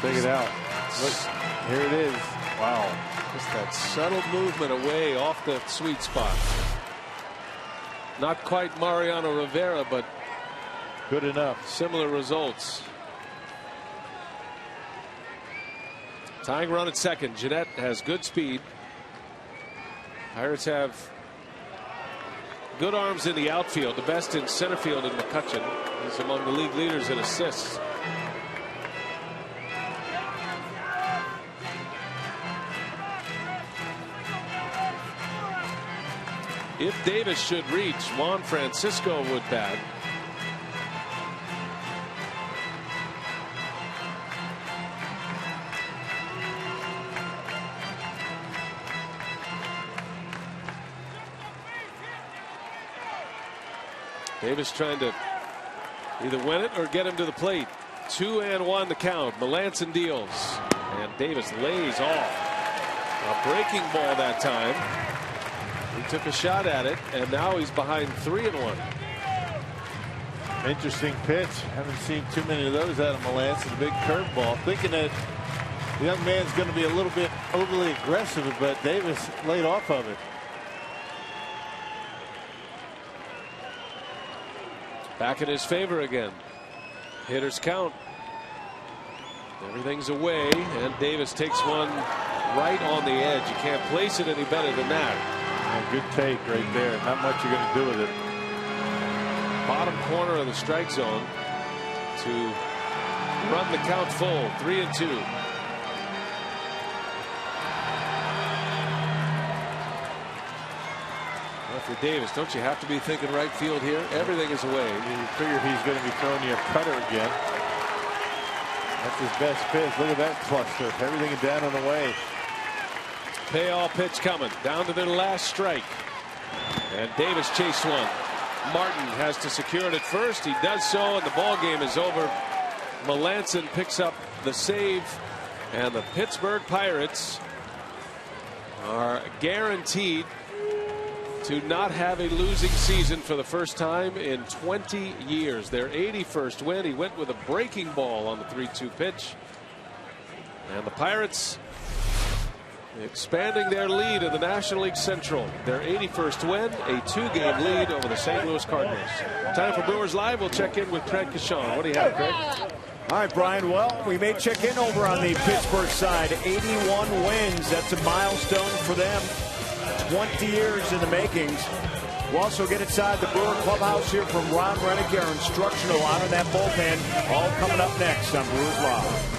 Take it out. Look, here it is. Wow. Just that subtle movement away off the sweet spot. Not quite Mariano Rivera, but good enough. Similar results. Tying run at second. Gennett has good speed. Pirates have good arms in the outfield. The best in center field in McCutchen. He's among the league leaders in assists. If Davis should reach, Juan Francisco would bat. Davis trying to either win it or get him to the plate. 2-1 the count. Melancon deals, and Davis lays off. A breaking ball that time. He took a shot at it, and now he's behind 3-1. Interesting pitch. Haven't seen too many of those out of Melancon. Big curveball. Thinking that the young man's going to be a little bit overly aggressive, but Davis laid off of it. Back in his favor again. Hitters count. Everything's away, and Davis takes one right on the edge. You can't place it any better than that. Yeah, good take right there. Not much you're going to do with it. Bottom corner of the strike zone to run the count full. 3-2. Well, for Davis, don't you have to be thinking right field here? Everything is away. You figure he's going to be throwing you a cutter again. That's his best pitch. Look at that cluster. Everything is down and away. Payoff pitch coming down to their last strike, and Davis chased one. Martin has to secure it at first. He does so, and the ball game is over. Melancon picks up the save, and the Pittsburgh Pirates are guaranteed to not have a losing season for the first time in 20 years. Their 81st win. He went with a breaking ball on the 3-2 pitch, and the Pirates expanding their lead in the National League Central. Their 81st win, a 2-game lead over the St. Louis Cardinals. Time for Brewers Live. We'll check in with Craig Kashan. What do you have, Craig? All right, Brian. Well, we may check in over on the Pittsburgh side. 81 wins. That's a milestone for them. 20 years in the makings. We'll also get inside the Brewer clubhouse here from Ron Renick, our instructional out of that bullpen. All coming up next on Brewers Live.